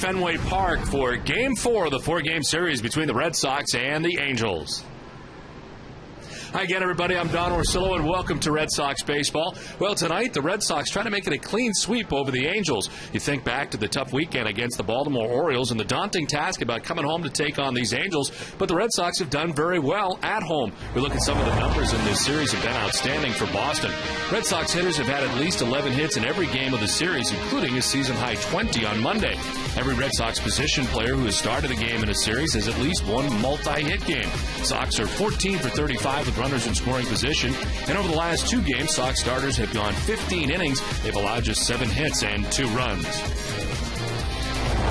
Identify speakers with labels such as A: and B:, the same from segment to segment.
A: Fenway Park for Game 4 of the four-game series between the Red Sox and the Angels. Hi again, everybody. I'm Don Orsillo, and welcome to Red Sox Baseball. Well, tonight, the Red Sox trying to make it a clean sweep over the Angels. You think back to the tough weekend against the Baltimore Orioles and the daunting task about coming home to take on these Angels, but the Red Sox have done very well at home. We look at some of the numbers in this series have been outstanding for Boston. Red Sox hitters have had at least 11 hits in every game of the series, including a season-high 20 on Monday. Every Red Sox position player who has started a game in a series has at least one multi-hit game. Sox are 14 for 35 with runners in scoring position, and over the last two games, Sox starters have gone 15 innings. They've allowed just 7 hits and 2 runs.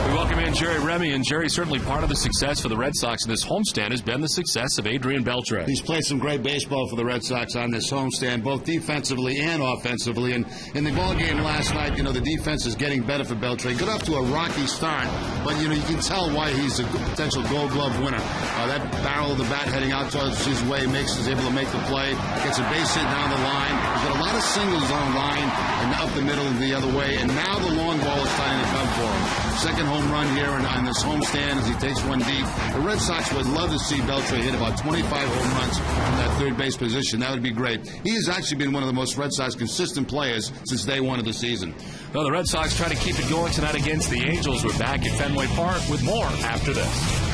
A: We welcome in Jerry Remy, and Jerry, certainly part of the success for the Red Sox in this homestand has been the success of Adrian Beltre.
B: He's played some great baseball for the Red Sox on this homestand, both defensively and offensively. And in the ball game last night, the defense is getting better for Beltre. Got off to a rocky start, but you can tell why he's a potential Gold Glove winner. That barrel of the bat heading out towards his way is able to make the play. Gets a base hit down the line. He's got a lot of singles on the line and up the middle and the other way. And now the long ball is starting to come for him. Second home run here on this homestand as he takes one deep. The Red Sox would love to see Beltre hit about 25 home runs from that third base position. That would be great. He has actually been one of the most Red Sox consistent players since day one of the season.
A: Well, the Red Sox try to keep it going tonight against the Angels. We're back at Fenway Park with more after this.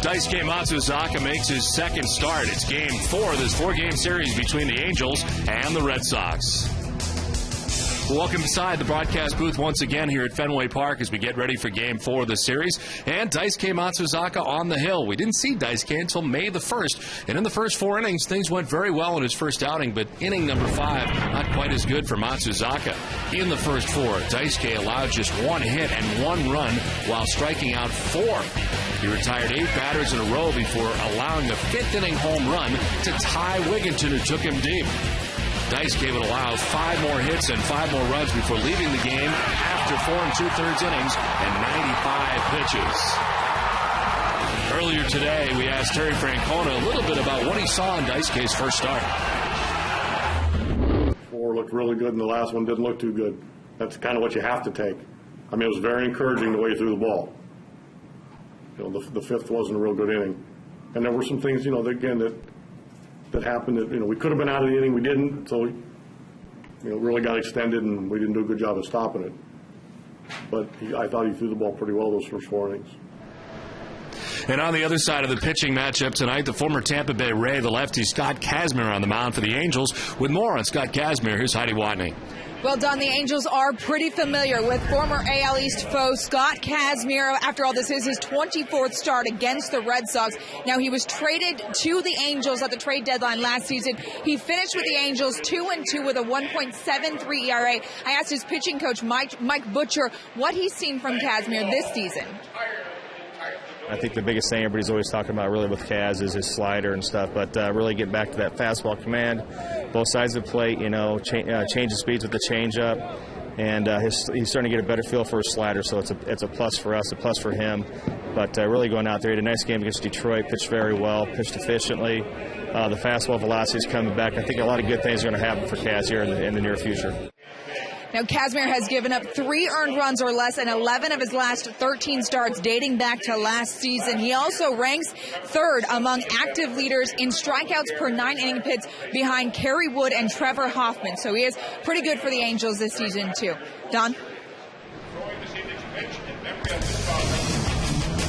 A: Daisuke Matsuzaka makes his second start. It's Game 4 of this four-game series between the Angels and the Red Sox. Welcome inside the broadcast booth once again here at Fenway Park as we get ready for Game 4 of the series. And Daisuke Matsuzaka on the hill. We didn't see Daisuke until May the 1st. And in the first 4 innings, things went very well in his first outing. But inning number 5, not quite as good for Matsuzaka. In the first 4, Daisuke allowed just 1 hit and 1 run while striking out 4. He retired 8 batters in a row before allowing a 5th inning home run to Ty Wigginton, who took him deep. Daisuke would allow 5 more hits and 5 more runs before leaving the game after 4 2/3 innings and 95 pitches. Earlier today, we asked Terry Francona a little bit about what he saw in Daisuke's first start.
C: 4 looked really good, and the last one didn't look too good. That's kind of what you have to take. I mean, it was very encouraging the way he threw the ball. The 5th wasn't a real good inning. And there were some things, that happened that, we could have been out of the inning. We didn't. So, really got extended, and we didn't do a good job of stopping it. But I thought he threw the ball pretty well those first 4 innings.
A: And on the other side of the pitching matchup tonight, the former Tampa Bay Ray, the lefty Scott Kazmir on the mound for the Angels. With more on Scott Kazmir, here's Heidi Watney.
D: Well, Don, the Angels are pretty familiar with former AL East foe Scott Kazmir. After all, this is his 24th start against the Red Sox. Now, he was traded to the Angels at the trade deadline last season. He finished with the Angels 2-2 with a 1.73 ERA. I asked his pitching coach, Mike Butcher, what he's seen from Kazmir this season.
E: I think the biggest thing everybody's always talking about really with Kaz is his slider and stuff, but really get back to that fastball command, both sides of the plate, change the speeds with the changeup, and he's starting to get a better feel for his slider, so it's a plus for us, a plus for him. But really going out there, he had a nice game against Detroit, pitched very well, pitched efficiently. The fastball velocity is coming back. I think a lot of good things are going to happen for Kaz here in the near future.
D: Now, Kazmir has given up 3 earned runs or less in 11 of his last 13 starts dating back to last season. He also ranks 3rd among active leaders in strikeouts per 9-inning pitch behind Kerry Wood and Trevor Hoffman. So he is pretty good for the Angels this season, too. Don?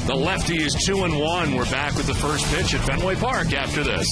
A: The lefty is 2-1. We're back with the first pitch at Fenway Park after this.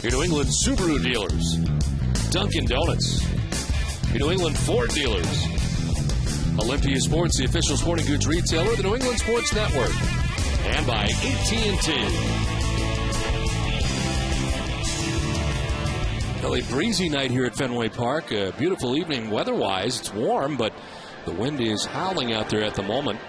A: Your New England Subaru dealers, Dunkin' Donuts, your New England Ford dealers, Olympia Sports, the official sporting goods retailer of the New England Sports Network, and by AT&T. Well, a breezy night here at Fenway Park. A beautiful evening weather-wise. It's warm, but the wind is howling out there at the moment.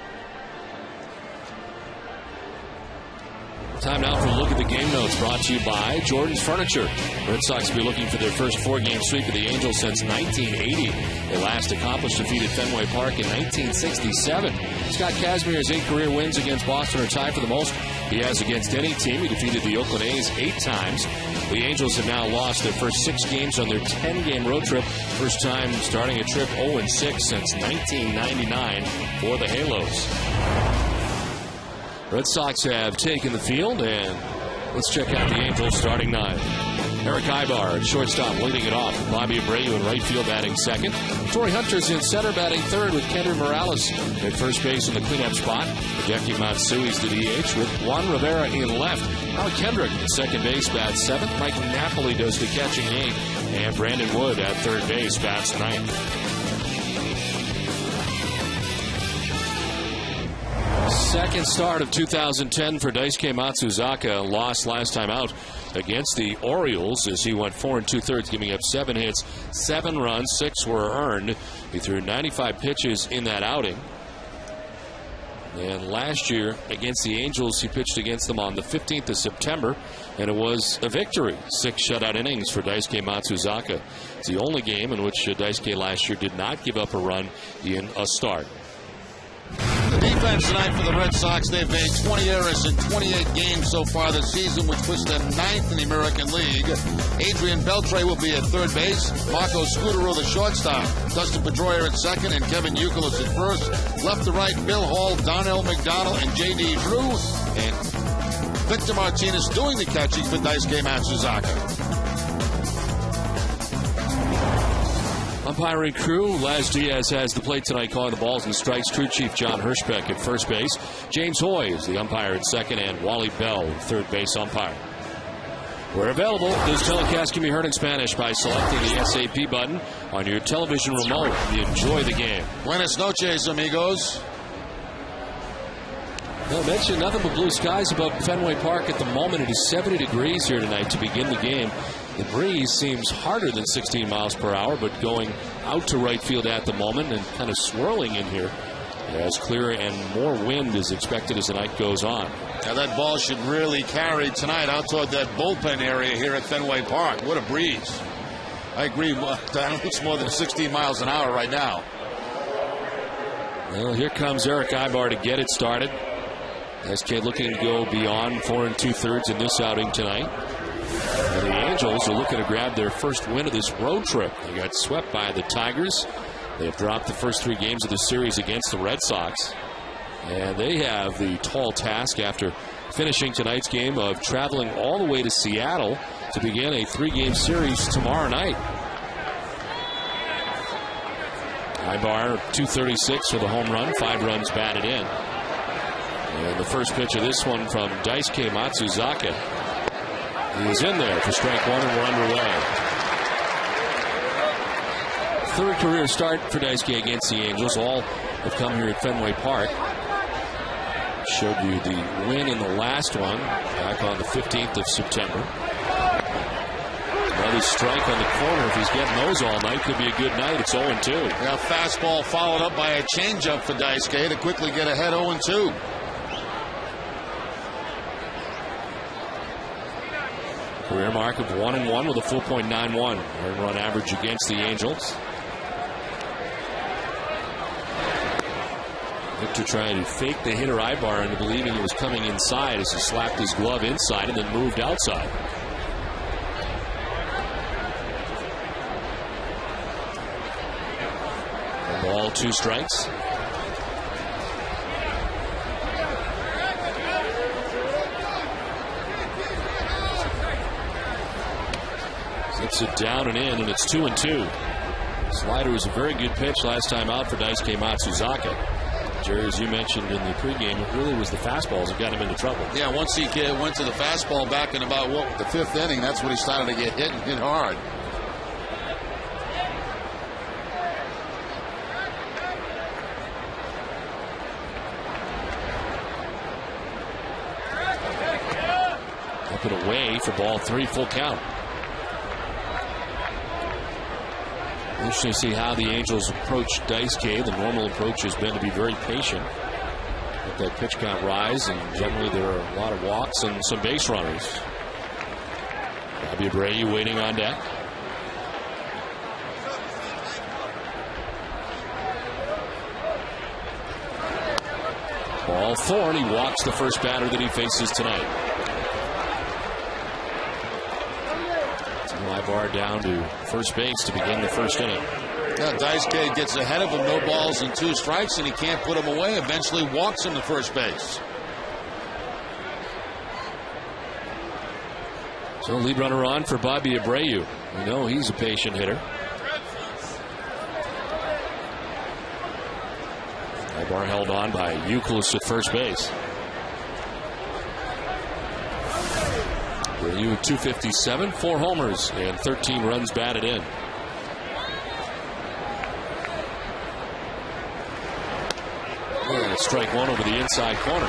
A: Time now for a look at the game notes brought to you by Jordan's Furniture. Red Sox will be looking for their first 4-game sweep of the Angels since 1980. They last accomplished defeat at Fenway Park in 1967. Scott Kazmir has 8 career wins against Boston, or tied for the most he has against any team. He defeated the Oakland A's 8 times. The Angels have now lost their first 6 games on their 10-game road trip. First time starting a trip 0-6 since 1999 for the Halos. Red Sox have taken the field, and let's check out the Angels starting 9. Eric Ibar at shortstop leading it off. Bobby Abreu in right field batting second. Torrey Hunter's in center batting third with Kendry Morales at first base in the cleanup spot. Hideki Matsui's the DH with Juan Rivera in left. Howard Kendrick at second base bats seventh. Mike Napoli does the catching eighth. And Brandon Wood at third base bats ninth. Second start of 2010 for Daisuke Matsuzaka. Lost last time out against the Orioles as he went 4 2/3, giving up 7 hits, 7 runs, 6 were earned. He threw 95 pitches in that outing. And last year against the Angels, he pitched against them on the 15th of September, and it was a victory. 6 shutout innings for Daisuke Matsuzaka. It's the only game in which Daisuke last year did not give up a run in a start.
B: The defense tonight for the Red Sox, they've made 20 errors in 28 games so far this season, which puts them 9th in the American League. Adrian Beltre will be at third base. Marco Scutaro, the shortstop. Dustin Pedroia at second, and Kevin Youkilis at first. Left to right, Bill Hall, Donnell McDonald, and J.D. Drew. And Victor Martinez doing the catching for Daisuke Matsuzaka.
A: Umpiring crew, Laz Diaz has the plate tonight calling the balls and strikes. Crew chief John Hirschbeck at first base. James Hoy is the umpire at second, and Wally Bell, third base umpire. Where available, this telecast can be heard in Spanish by selecting the SAP button on your television remote. Enjoy the game.
B: Buenas noches, amigos.
A: I mentioned nothing but blue skies above Fenway Park at the moment. It is 70 degrees here tonight to begin the game. The breeze seems harder than 16 miles per hour, but going out to right field at the moment and kind of swirling in here as clearer and more wind is expected as the night goes on.
B: Now that ball should really carry tonight out toward that bullpen area here at Fenway Park. What a breeze. I agree. It's more than 16 miles an hour right now.
A: Well, here comes Eric Ibar to get it started. SK looking to go beyond 4 2/3 in this outing tonight. And the Angels are looking to grab their first win of this road trip. They got swept by the Tigers. They have dropped the first 3 games of the series against the Red Sox. And they have the tall task after finishing tonight's game of traveling all the way to Seattle to begin a 3-game series tomorrow night. Ibar, 236 with a home run, 5 runs batted in. And the first pitch of this one from Daisuke Matsuzaka. He is in there for strike 1, and we're underway. 3rd career start for Daisuke against the Angels. All have come here at Fenway Park. Showed you the win in the last one back on the 15th of September. Another strike on the corner. If he's getting those all night, could be a good night. It's 0-2.
B: Now fastball followed up by a changeup for Daisuke to quickly get ahead 0-2.
A: Career mark of 1-1 with a 4.91 earned run average against the Angels. Victor trying to fake the hitter Ibar into believing he was coming inside as he slapped his glove inside and then moved outside. And ball, 2 strikes. Gets it down and in, and it's 2-2. Slider was a very good pitch last time out for Daisuke Matsuzaka. Jerry, as you mentioned in the pregame, it really was the fastballs that got him into trouble.
B: Yeah, once he went to the fastball back in about the 5th inning, that's when he started to get hit and hit hard.
A: Up and away for ball 3, full count. Interesting to see how the Angels approach Daisuke. The normal approach has been to be very patient. Let that pitch count rise, and generally there are a lot of walks and some base runners. Bobby Abreu waiting on deck. Ball 4, and he walks the first batter that he faces tonight. Ibar down to first base to begin the first inning.
B: Yeah, Daisuke gets ahead of him, no balls and 2 strikes, and he can't put him away. Eventually walks him to first base.
A: So lead runner on for Bobby Abreu. We know he's a patient hitter. Ibar held on by Youkilis at first base. Abreu 257, 4 homers, and 13 runs batted in. And strike 1 over the inside corner.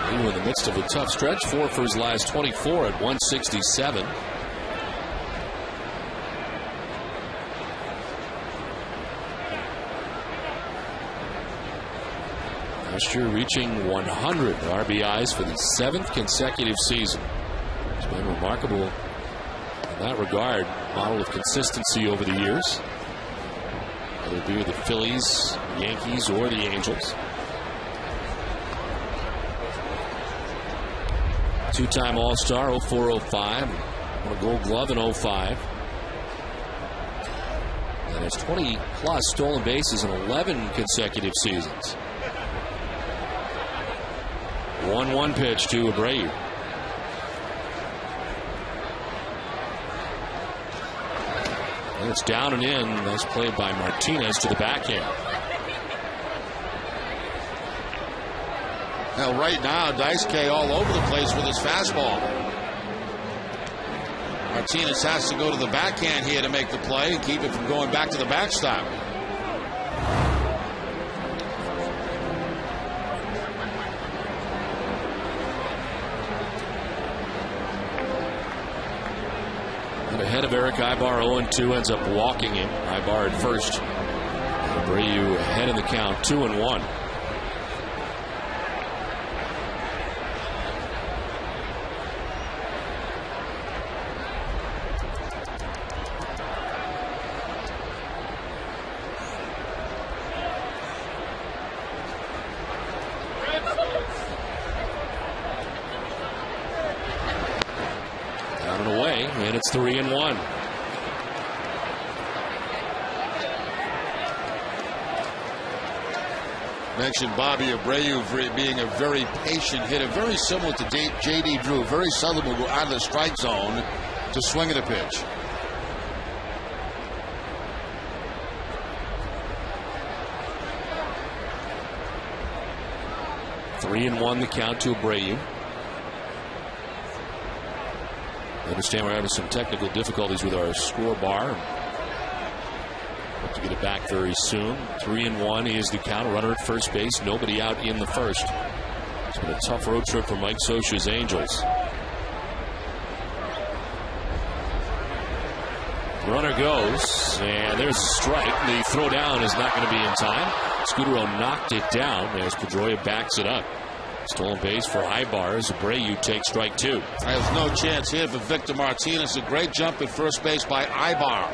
A: He was in the midst of a tough stretch, 4 for his last 24 at 167. Last year reaching 100 RBIs for the 7th consecutive season. It's been remarkable in that regard. Model of consistency over the years. Whether it be with the Phillies, Yankees, or the Angels. Two-time All-Star, 04-05. Won a Gold Glove in 05. And has 20-plus stolen bases in 11 consecutive seasons. 1-1 pitch to Abreu. And it's down and in. Nice play by Martinez to the backhand.
B: Now, right now, Daisuke all over the place with his fastball. Martinez has to go to the backhand here to make the play and keep it from going back to the backstop.
A: Ahead of Eric Ibar, 0-2, ends up walking him. Ibar at first. Abreu ahead in the count, 2-1. And it's 3-1.
B: Mentioned Bobby Abreu being a very patient hitter, very similar to J.D. Drew. Very seldom will go out of the strike zone to swing at a pitch.
A: Three and one the count to Abreu. I understand we're having some technical difficulties with our score bar. Hope to get it back very soon. 3-1 is the count. Runner at first base. Nobody out in the first. It's been a tough road trip for Mike Scioscia's Angels. Runner goes, and there's a strike. The throw down is not going to be in time. Scudero knocked it down as Pedroia backs it up. Stolen base for Ibar as Abreu takes strike two.
B: There's no chance here for Victor Martinez. A great jump at first base by Ibar.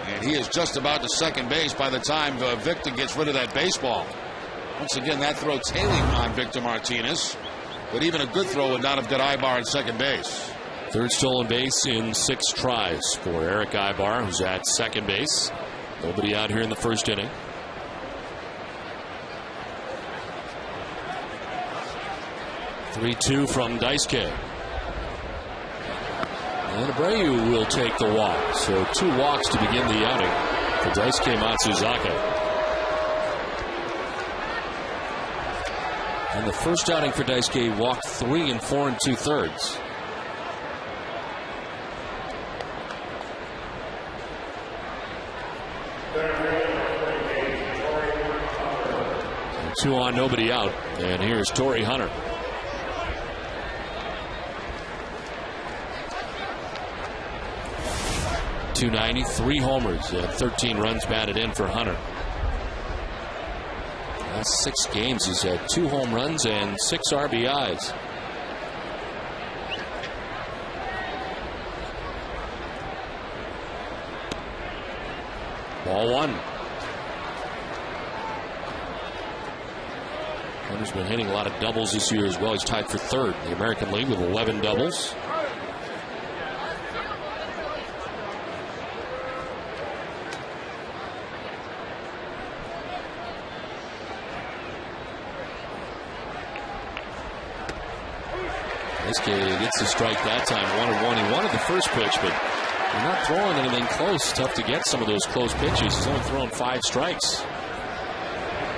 B: And he is just about to second base by the time Victor gets rid of that baseball. Once again, that throw tailing on Victor Martinez. But even a good throw would not have got Ibar at second base.
A: Third stolen base in 6 tries for Eric Ibar, who's at second base. Nobody out here in the first inning. 3-2 from Daisuke. And Abreu will take the walk. So 2 walks to begin the outing for Daisuke Matsuzaka. And the first outing for Daisuke walked 3 and 4 2/3. Two on, nobody out. And here's Torrey Hunter. .290, 3 homers, 13 runs batted in for Hunter. Last 6 games, he's had 2 home runs and 6 RBIs. Ball 1. Hunter's been hitting a lot of doubles this year as well. He's tied for 3rd in the American League with 11 doubles. Daisuke gets the strike that time, 1-1. He wanted the first pitch, but he's not throwing anything close. Tough to get some of those close pitches. He's only thrown 5 strikes.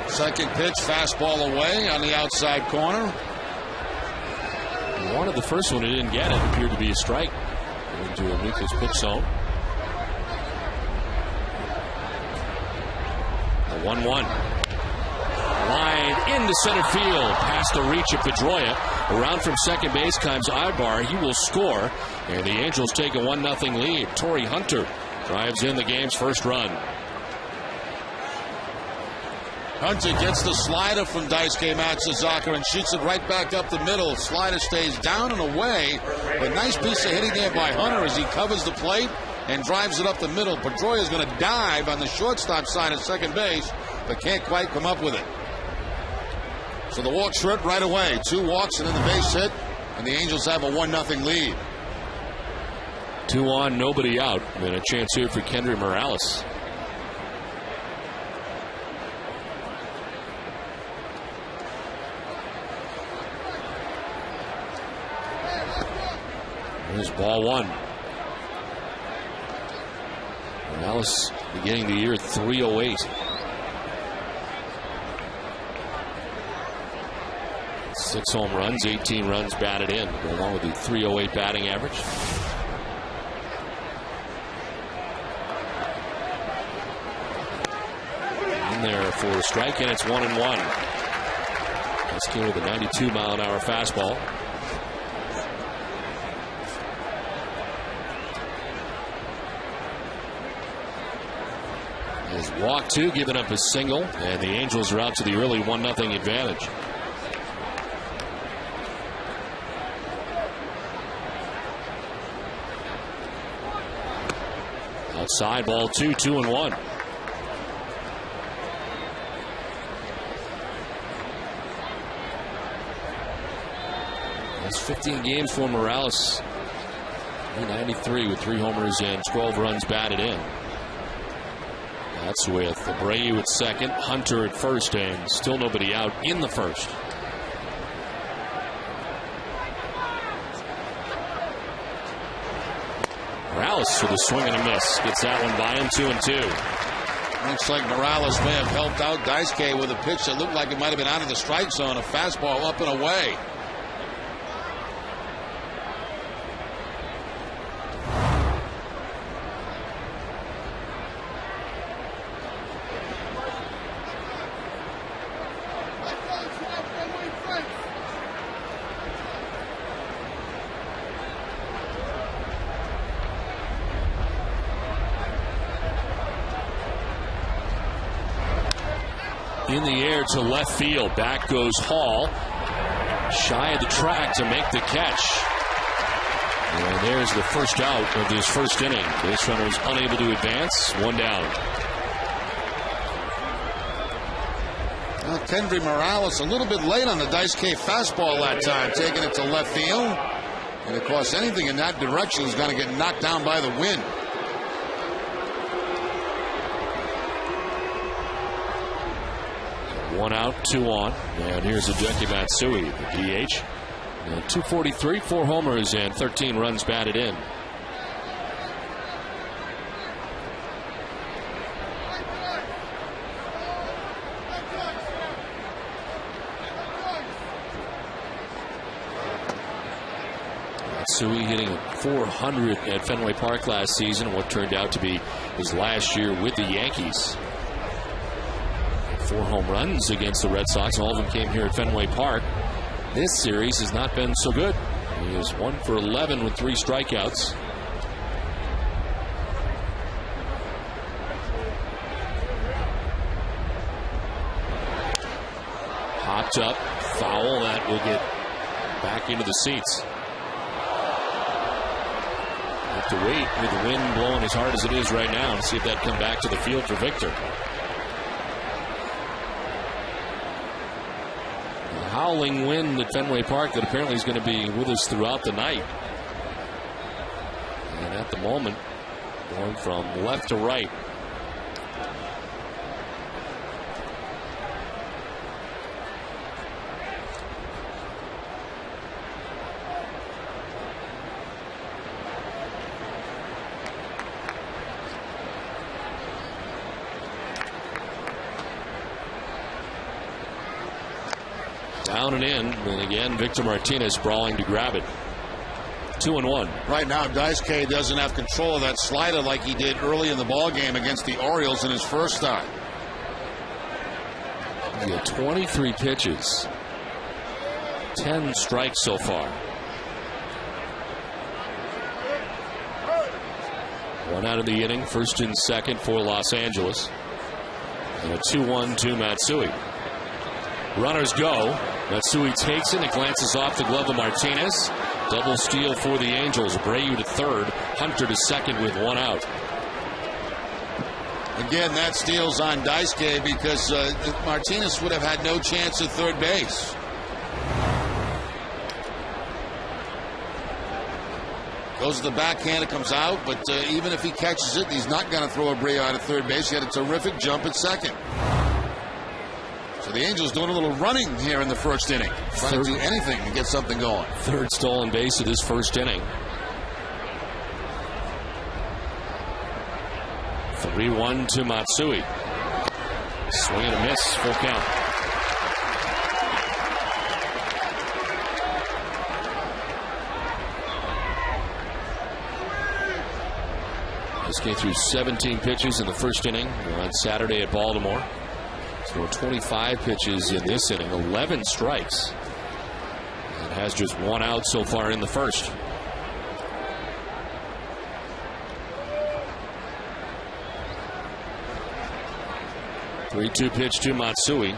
B: Second pitch, fastball away on the outside corner.
A: He wanted the first one, he didn't get it. It appeared to be a strike into Enrique's pitch zone. A 1-1. Line into center field, past the reach of Pedroia. Around from second base comes Ibar. He will score, and the Angels take a 1-0 lead. Torrey Hunter drives in the game's first run.
B: Hunter gets the slider from Daisuke Matsuzaka and shoots it right back up the middle. Slider stays down and away, but nice piece of hitting there by Hunter as he covers the plate and drives it up the middle. Pedroia is going to dive on the shortstop side of second base, but can't quite come up with it. So the walk short right away. 2 walks and then the base hit, and the Angels have a 1-0 lead.
A: 2 on, nobody out, and a chance here for Kendry Morales. Here's ball 1. Morales beginning the year 308. Six home runs, 18 runs batted in, along with the 308 batting average. In there for a strike, and it's 1-1. This kid with a 92-mile-an-hour fastball. His walk 2, giving up a single, and the Angels are out to the early 1-0 advantage. Outside, ball 2, 2-1. That's 15 games for Morales. 93 with 3 homers and 12 runs batted in. That's with Abreu at second, Hunter at first, and still nobody out in the first. Morales with a swing and a miss. Gets that one by him, 2-2.
B: Looks like Morales may have helped out Daisuke with a pitch that looked like it might have been out of the strike zone. A fastball up and away.
A: In the air to left field. Back goes Hall. Shy of the track to make the catch. And there's the first out of this first inning. Base runners unable to advance. 1 down.
B: Kendry Morales a little bit late on the Daisuke fastball that time, taking it to left field. And of course, anything in that direction is going to get knocked down by the wind.
A: One out, 2 on. And here's Hideki Matsui, the DH. And 243, 4 homers, and 13 runs batted in. Matsui hitting 400 at Fenway Park last season, what turned out to be his last year with the Yankees. 4 home runs against the Red Sox. All of them came here at Fenway Park. This series has not been so good. He is 1 for 11 with 3 strikeouts. Hopped up, foul. That will get back into the seats. Have to wait with the wind blowing as hard as it is right now and see if that come back to the field for Victor. Howling wind at Fenway Park that apparently is going to be with us throughout the night. And at the moment, going from left to right. Down and in, and again, Victor Martinez brawling to grab it. 2-1.
B: Right now, Daisuke doesn't have control of that slider like he did early in the ballgame against the Orioles in his first start.
A: He had 23 pitches, 10 strikes so far. 1 out of the inning, first and second for Los Angeles. And a 2-1 to Matsui. Runners go. Matsui takes it. It glances off the glove of Martinez. Double steal for the Angels. Abreu to third. Hunter to second with one out.
B: Again, that steal's on Daisuke because Martinez would have had no chance at third base. Goes to the backhand, it comes out, but even if he catches it, he's not going to throw Abreu out at third base. He had a terrific jump at second. So the Angels doing a little running here in the first inning, trying to do anything to get something going.
A: Third stolen base of this first inning. 3-1 to Matsui. Swing and a miss, full count. Daisuke threw 17 pitches in the first inning on Saturday at Baltimore. So 25 pitches in this inning, 11 strikes. And has just one out so far in the first. Three-two pitch to Matsui.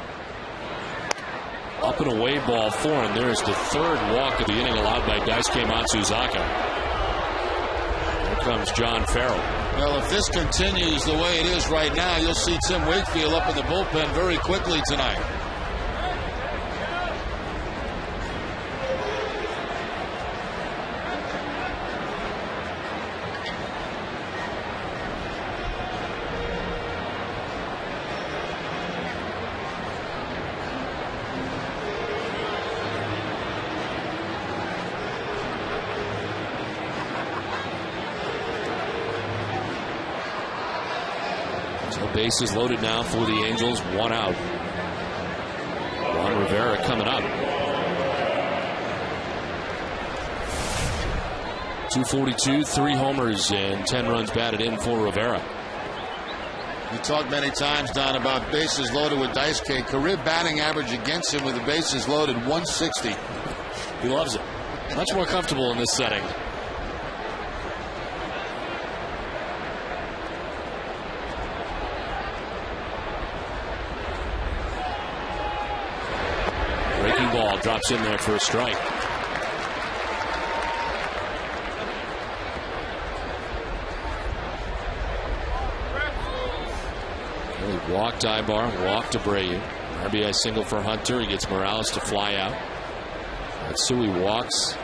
A: Up and away ball four, and there's the third walk of the inning allowed by Daisuke Matsuzaka. Here comes John Farrell.
B: Well, if this continues the way it is right now, you'll see Tim Wakefield up in the bullpen very quickly tonight.
A: Bases loaded now for the Angels. One out. Juan Rivera coming up. 242, 3 homers, and 10 runs batted in for Rivera.
B: We talked many times, Don, about bases loaded with Daisuke. Career batting average against him with the bases loaded, 160.
A: He loves it. Much more comfortable in this setting. Ball drops in there for a strike. He walked Ibar, walked Abreu. RBI single for Hunter. He gets Morales to fly out. Matsui walks.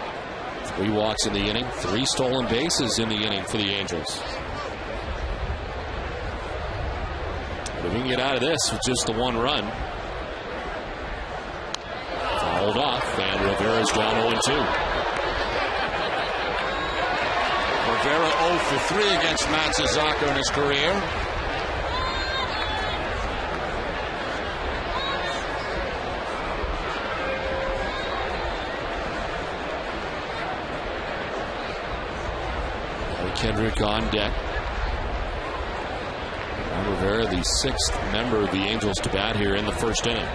A: 3 walks in the inning. 3 stolen bases in the inning for the Angels. But if we can get out of this with just the 1 run. Fouled off, and Rivera's down 0-2.
B: Rivera 0 for 3 against Matsuzaka in his career.
A: Kendrick on deck. Rivera, the 6th member of the Angels to bat here in the first inning.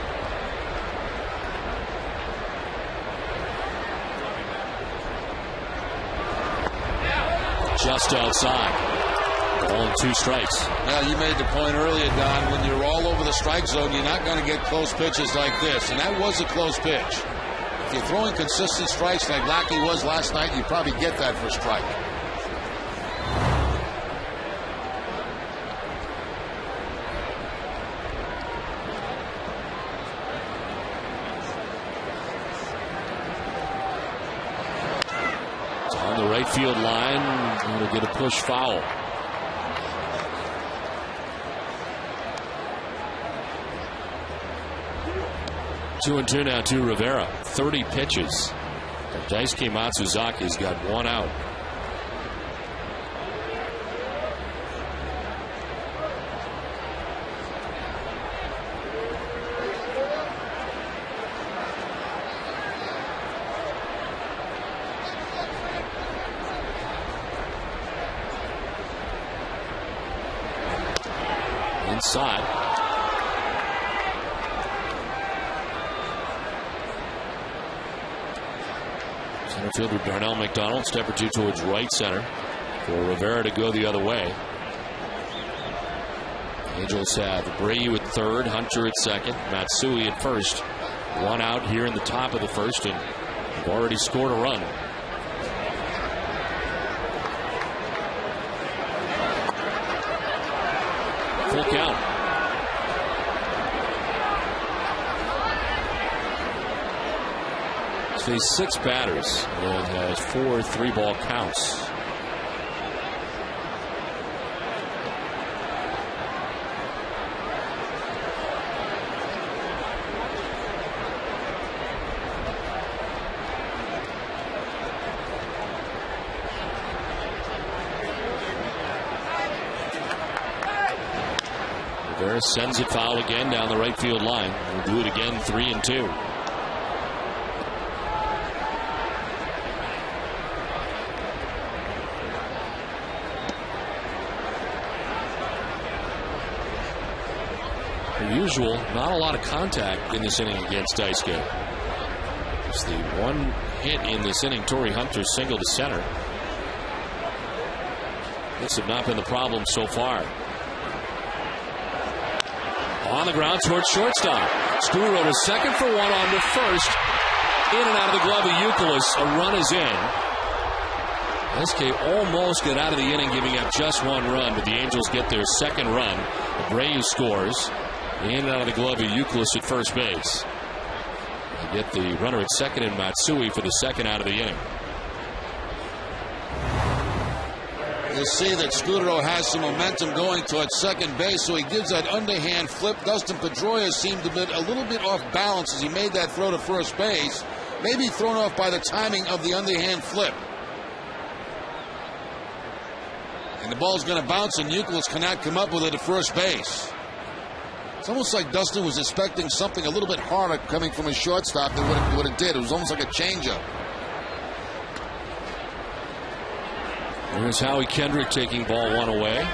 A: Just outside. Ball and 2 strikes.
B: Now, you made the point earlier, Don, when you're all over the strike zone, you're not going to get close pitches like this. And that was a close pitch. If you're throwing consistent strikes like Lackey was last night, you probably get that for a strike.
A: Right field line, going to get a push foul. Two and two now to Rivera. 30 pitches. And Daisuke Matsuzaki's got 1 out. Inside. Center fielder Darnell McDonald, step or 2 towards right center for Rivera to go the other way.
F: Angels have Abreu at third, Hunter at second, Matsui at first. One out here in the top of the first, and they've already scored a run. Full count. He's faced 6 batters and has 4 3-ball counts. Rivera sends it foul again down the right field line. We'll do it again, 3-2. Usual, not a lot of contact in this inning against Daisuke. It's the one hit in this inning. Torrey Hunter single to center. This have not been the problem so far. On the ground towards shortstop. Scuro to second for one on to first. In and out of the glove of Youkilis. A run is in. SK almost got out of the inning, giving up just 1 run, but the Angels get their second run. Abreu scores. In and out of the glove of Youkilis at first base. They get the runner at second and Matsui for the second out of the inning.
B: You see that Scudero has some momentum going towards second base, so he gives that underhand flip. Dustin Pedroia seemed a little bit off balance as he made that throw to first base. Maybe thrown off by the timing of the underhand flip. And the ball's going to bounce, and Youkilis cannot come up with it at first base. It's almost like Dustin was expecting something a little bit harder coming from his shortstop than what it did. It was almost like a changeup.
F: Here's Howie Kendrick taking ball 1 away.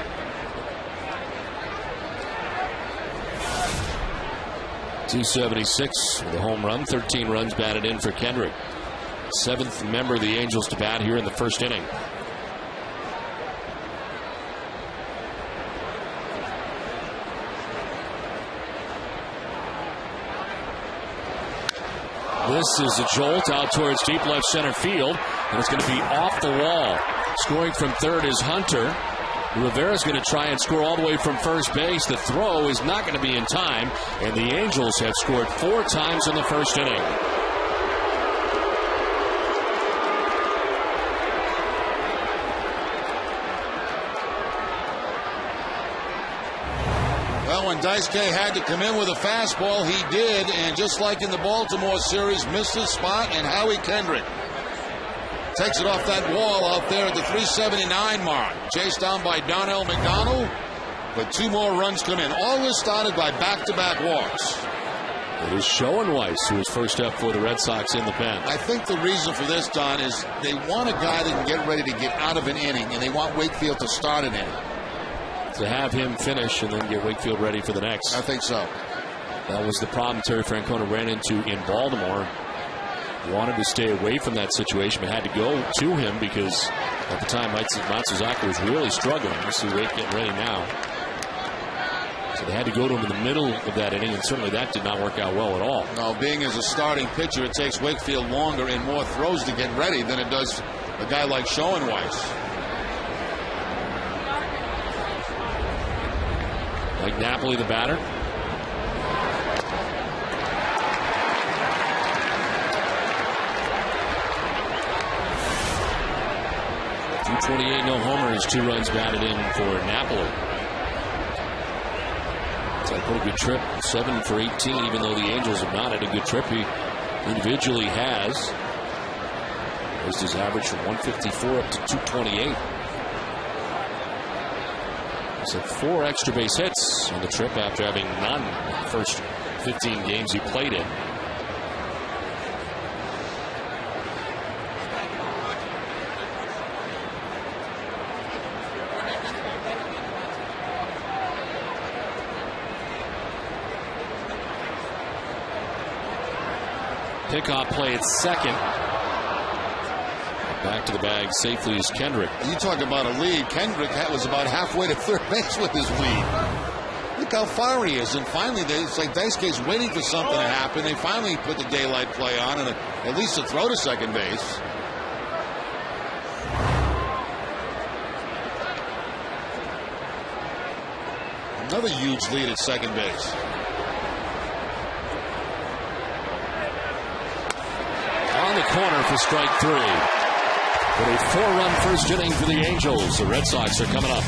F: .276 with a home run. 13 runs batted in for Kendrick. 7th member of the Angels to bat here in the first inning. This is a jolt out towards deep left center field, and it's going to be off the wall. Scoring from third is Hunter. Rivera's going to try and score all the way from first base. The throw is not going to be in time, and the Angels have scored 4 times in the first inning.
B: Well, when Daisuke had to come in with a fastball, he did, and just like in the Baltimore series, missed his spot, and Howie Kendrick takes it off that wall out there at the 379 mark. Chased down by Donnell McDonald, but 2 more runs come in. All this started by back-to-back walks.
F: It is Schoenweiss who is first up for the Red Sox in the pen.
B: I think the reason for this, Don, is they want a guy that can get ready to get out of an inning, and they want Wakefield to start an inning.
F: To have him finish and then get Wakefield ready for the next.
B: I think so.
F: That was the problem Terry Francona ran into in Baltimore. Wanted to stay away from that situation, but had to go to him because at the time Matsuzaka was really struggling. You see Wake getting ready now. So they had to go to him in the middle of that inning, and certainly that did not work out well at all.
B: No, being as a starting pitcher, it takes Wakefield longer and more throws to get ready than it does a guy like Schoenweiss.
F: Mike Napoli, the batter. .228, no homers, 2 runs batted in for Napoli. It's had a pretty good trip, 7 for 18, even though the Angels have not had a good trip. He individually has. Raised his average from 154 up to 228. He's had 4 extra base hits on the trip after having none in the first 15 games he played in. Pickoff play at second. Back to the bag safely is Kendrick.
B: You talk about a lead. Kendrick was about halfway to third base with his lead. look how far he is. And finally, it's like Daisuke's waiting for something to happen. They finally put the daylight play on and at least a throw to second base. Another huge lead at second base.
F: On the corner for strike 3. With a 4-run first inning for the Angels. The Red Sox are coming up.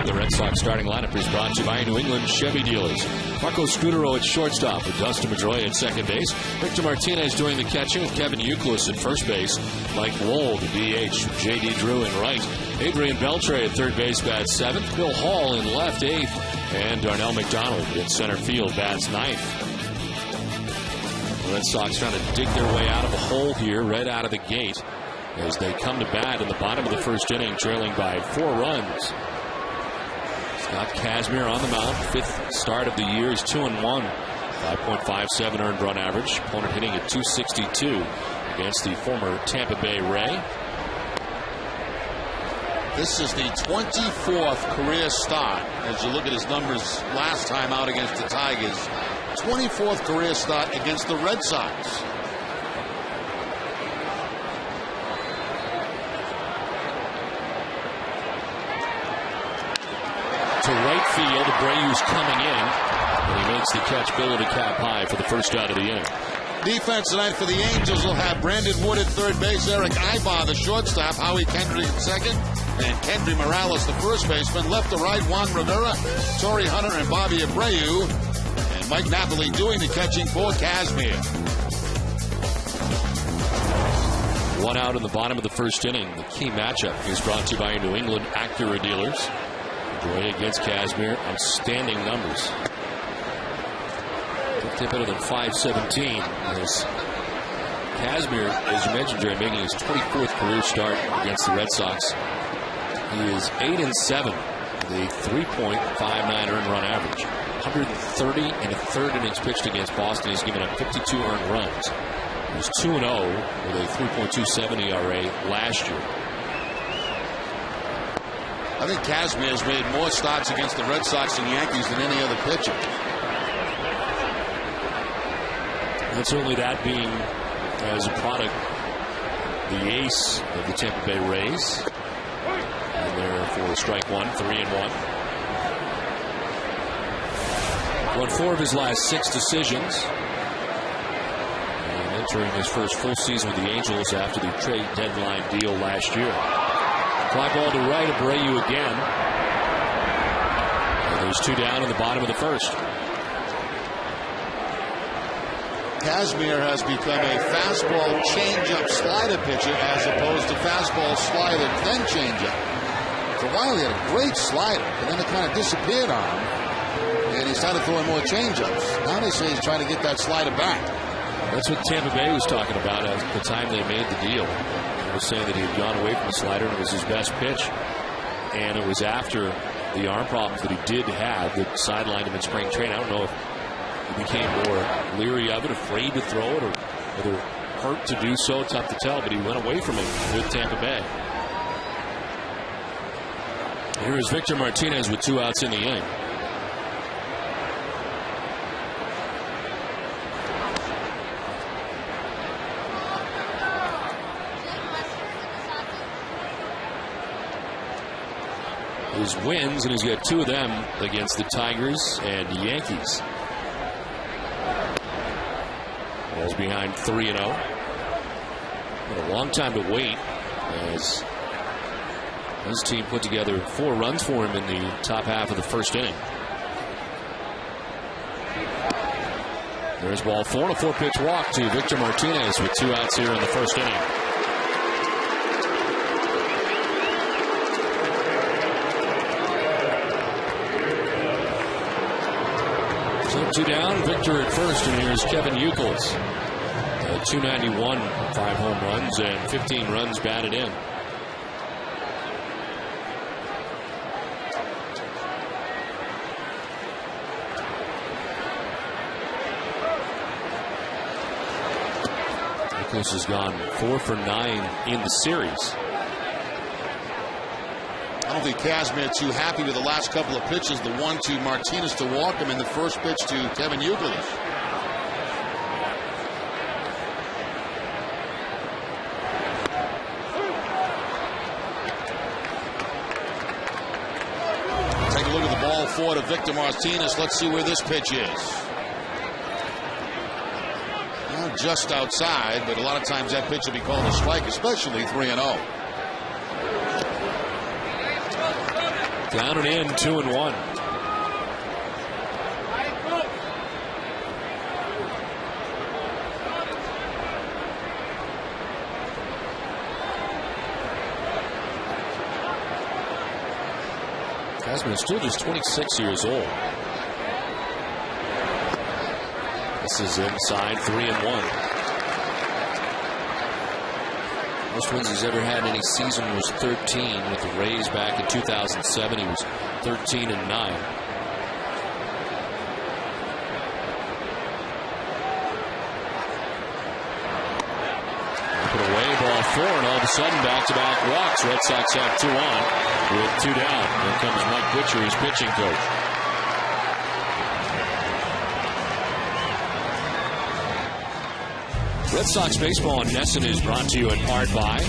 F: The Red Sox starting lineup is brought to you by New England Chevy dealers. Marco Scudero at shortstop with Dustin Pedroia at second base. Victor Martinez doing the catching with Kevin Youkilis at first base. Mike Lowell, the DH. J.D. Drew in right. Adrian Beltre at third base, bats seventh. Bill Hall in left, eighth. And Darnell McDonald in center field, bats ninth. The Red Sox trying to dig their way out of a hole here right out of the gate as they come to bat in the bottom of the first inning, trailing by 4 runs. Scott Kazmir on the mound. 5th start of the year. He's 2-1. 5.57 earned run average. Opponent hitting at .262 against the former Tampa Bay Ray.
B: This is the 24th career start. As you look at his numbers last time out against the Tigers. 24th career start against the Red Sox.
F: To right field, Abreu's coming in, and he makes the catch below the cap high for the first out of the inning.
B: Defense tonight for the Angels will have Brandon Wood at third base, Eric Ibar, the shortstop, Howie Kendrick at second, and Kendry Morales, the first baseman. Left to right, Juan Rivera, Torrey Hunter, and Bobby Abreu, and Mike Napoli doing the catching for Kazmir.
F: 1 out in the bottom of the first inning. The key matchup is brought to you by New England Acura dealers. Pedroia against Kazmir, outstanding numbers. Tip better than .517. As Kazmir, as you mentioned, Jerry, making his 24th career start against the Red Sox. He is 8-7 with a 3.59 earned run average. 130 and a third innings pitched against Boston. He's given up 52 earned runs. He was 2-0 with a 3.27 ERA last year.
B: I think Kazmir has made more starts against the Red Sox and Yankees than any other pitcher.
F: And certainly that being, as a product, the ace of the Tampa Bay Rays. And there for strike one, 3-1. Won 4 of his last 6 decisions. And entering his first full season with the Angels after the trade deadline deal last year. Fly ball to right, Abreu again. And there's 2 down in the bottom of the first.
B: Kazmir has become a fastball changeup slider pitcher as opposed to fastball slider then changeup. For a while he had a great slider, and then it kind of disappeared on him, and he started throwing more changeups. Now they say he's trying to get that slider back.
F: That's what Tampa Bay was talking about at the time they made the deal. He was saying that he had gone away from the slider and it was his best pitch, and it was after the arm problems that he did have that sidelined him in spring training. I don't know if he became more leery of it, afraid to throw it, or whether hurt to do so. Tough to tell, but he went away from it with Tampa Bay. Here is Victor Martinez with 2 outs in the inning. His wins, and he's got 2 of them against the Tigers and Yankees. Ball's behind 3-0. What a long time to wait as his team put together 4 runs for him in the top half of the first inning. There's ball 4 and a 4-pitch walk to Victor Martinez with 2 outs here in the first inning. So 2 down, Victor at first, and here's Kevin Youkilis. 291, 5 home runs, and 15 runs batted in. Youkilis has gone 4 for 9 in the series.
B: I don't think Kazmir too happy with the last couple of pitches. The 1 to Martinez to walk him, and the first pitch to Kevin Youkilis. Take a look at the ball 4 to Victor Martinez. Let's see where this pitch is. Well, just outside, but a lot of times that pitch will be called a strike, especially 3-0.
F: Down and in, 2-1. Kazmir is still just 26 years old. This is inside, 3-1. Most wins he's ever had in any season was 13 with the Rays back in 2007. He was 13-9. Put away, ball 4, and all of a sudden back-to-back walks. Red Sox have 2 on with 2 down. Here comes Mike Butcher, his pitching coach. Red Sox baseball on NESN is brought to you in part by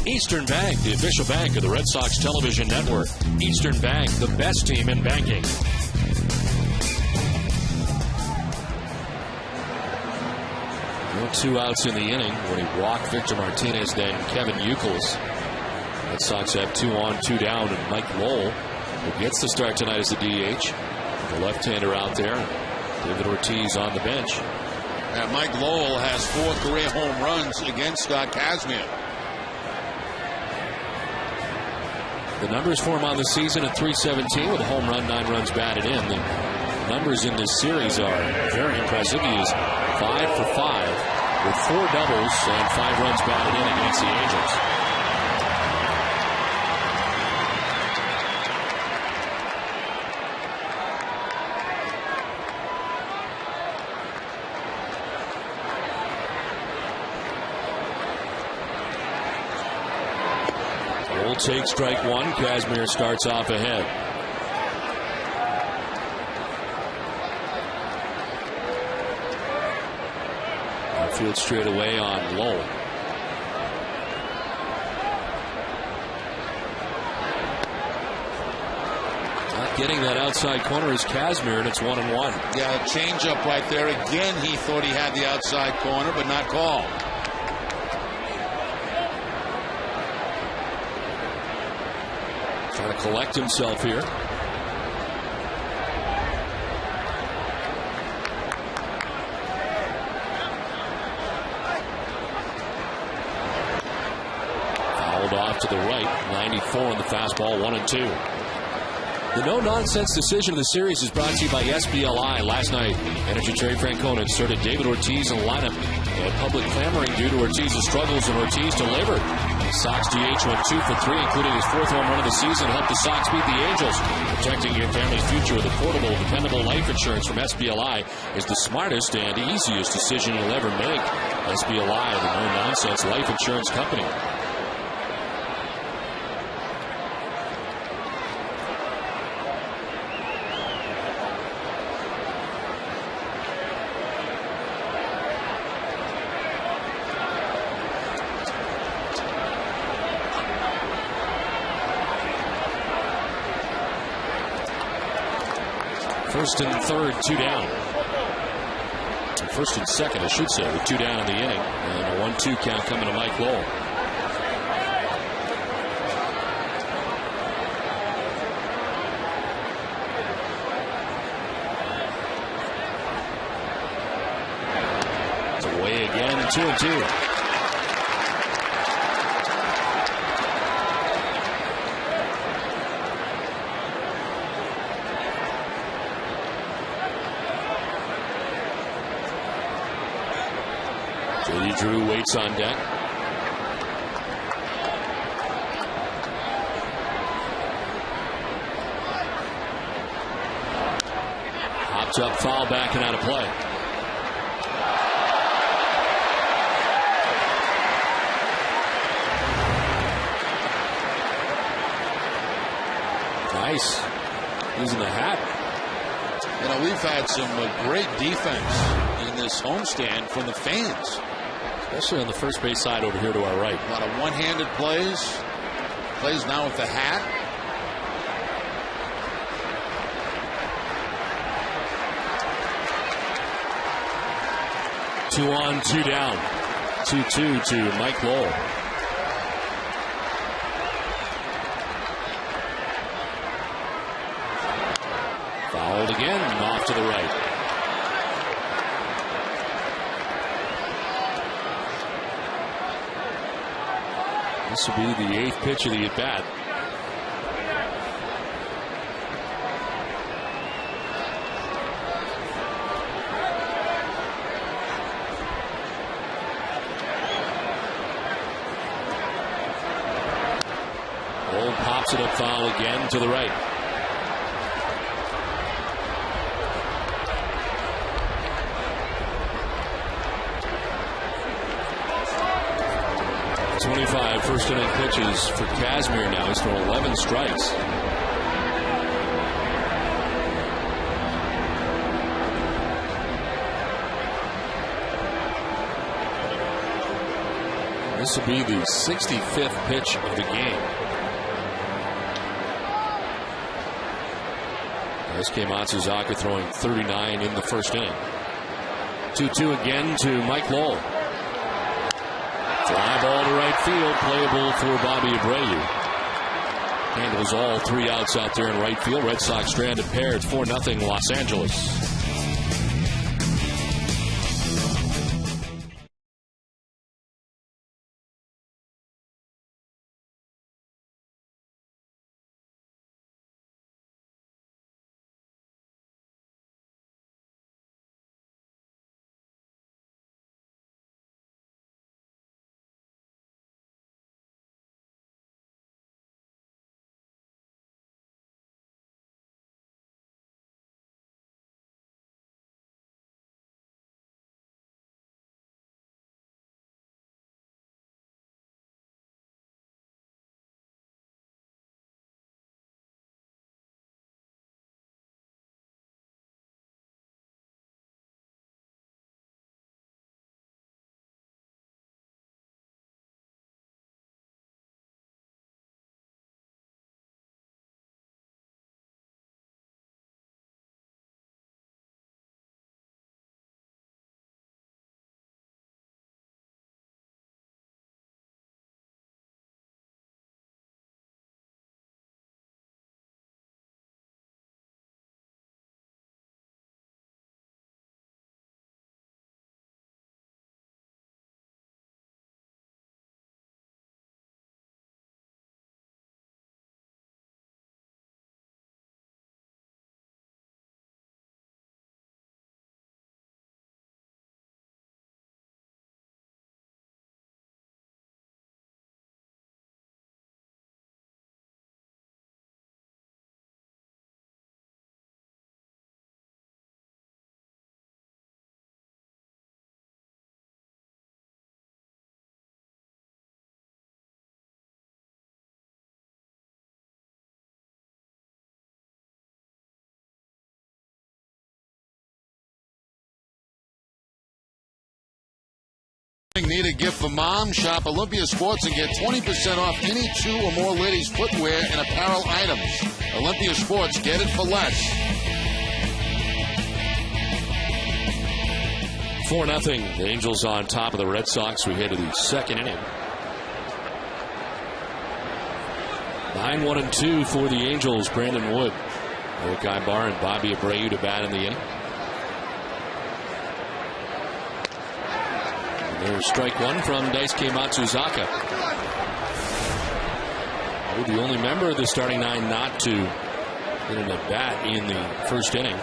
F: Eastern Bank, the official bank of the Red Sox television network. Eastern Bank, the best team in banking. No 2 outs in the inning when he walked Victor Martinez, then Kevin Youkilis. Red Sox have 2 on, 2 down, and Mike Lowell, who gets the start tonight as the DH. The left-hander out there. David Ortiz on the bench.
B: And Mike Lowell has 4 career home runs against Scott Kazmir.
F: The numbers for him on the season at .317 with a home run, 9 runs batted in. The numbers in this series are very impressive. He is 5 for 5 with 4 doubles and 5 runs batted in against the Angels. Take strike 1. Kazmir starts off ahead. Outfield straight away on Lowell. Getting that outside corner is Casimir, and it's 1-1.
B: Yeah, changeup right there. Again, he thought he had the outside corner, but not called.
F: Trying to collect himself here. Fouled off to the right. 94 on the fastball, 1-2. The no-nonsense decision of the series is brought to you by SBLI. Last night, manager Terry Francona inserted David Ortiz in the lineup. They had public clamoring due to Ortiz's struggles, and Ortiz delivered. The Sox DH went 2 for 3, including his 4th home run of the season, to help the Sox beat the Angels. Protecting your family's future with affordable, dependable life insurance from SBLI is the smartest and easiest decision you'll ever make. SBLI, the no-nonsense life insurance company. First and third, 2 down. First and second, I should say, with 2 down in the inning. And a 1-2 count coming to Mike Lowell. It's away again, 2-2. J.D. Drew waits on deck. Hops up, foul back and out of play. Nice. Using the hat.
B: You know, we've had some great defense in this homestand from the fans.
F: Especially on the first base side over here to our right.
B: A lot of one-handed plays. Plays now with the hat.
F: Two on, 2 down. 2-2 to Mike Lowell. Fouled again, off to the right. This will be the 8th pitch of the at-bat. Old pops it up foul again to the right. First inning pitches for Casimir now. He's thrown 11 strikes. This will be the 65th pitch of the game. SK Matsuzaka throwing 39 in the first inning. 2-2 again to Mike Lowell. Fly ball to right field, playable for Bobby Abreu. Handles all 3 outs out there in right field. Red Sox stranded pair. It's 4-0 Los Angeles.
B: Need a gift for mom? Shop Olympia Sports and get 20% off any 2 or more ladies' footwear and apparel items. Olympia Sports, get it for less.
F: 4-0. The Angels on top of the Red Sox. We head to the second inning. 9-1-2 for the Angels. Brandon Wood, Eric Ibar, and Bobby Abreu to bat in the inning. There's strike one from Daisuke Matsuzaka. Probably the only member of the starting nine not to get an at bat in the first inning.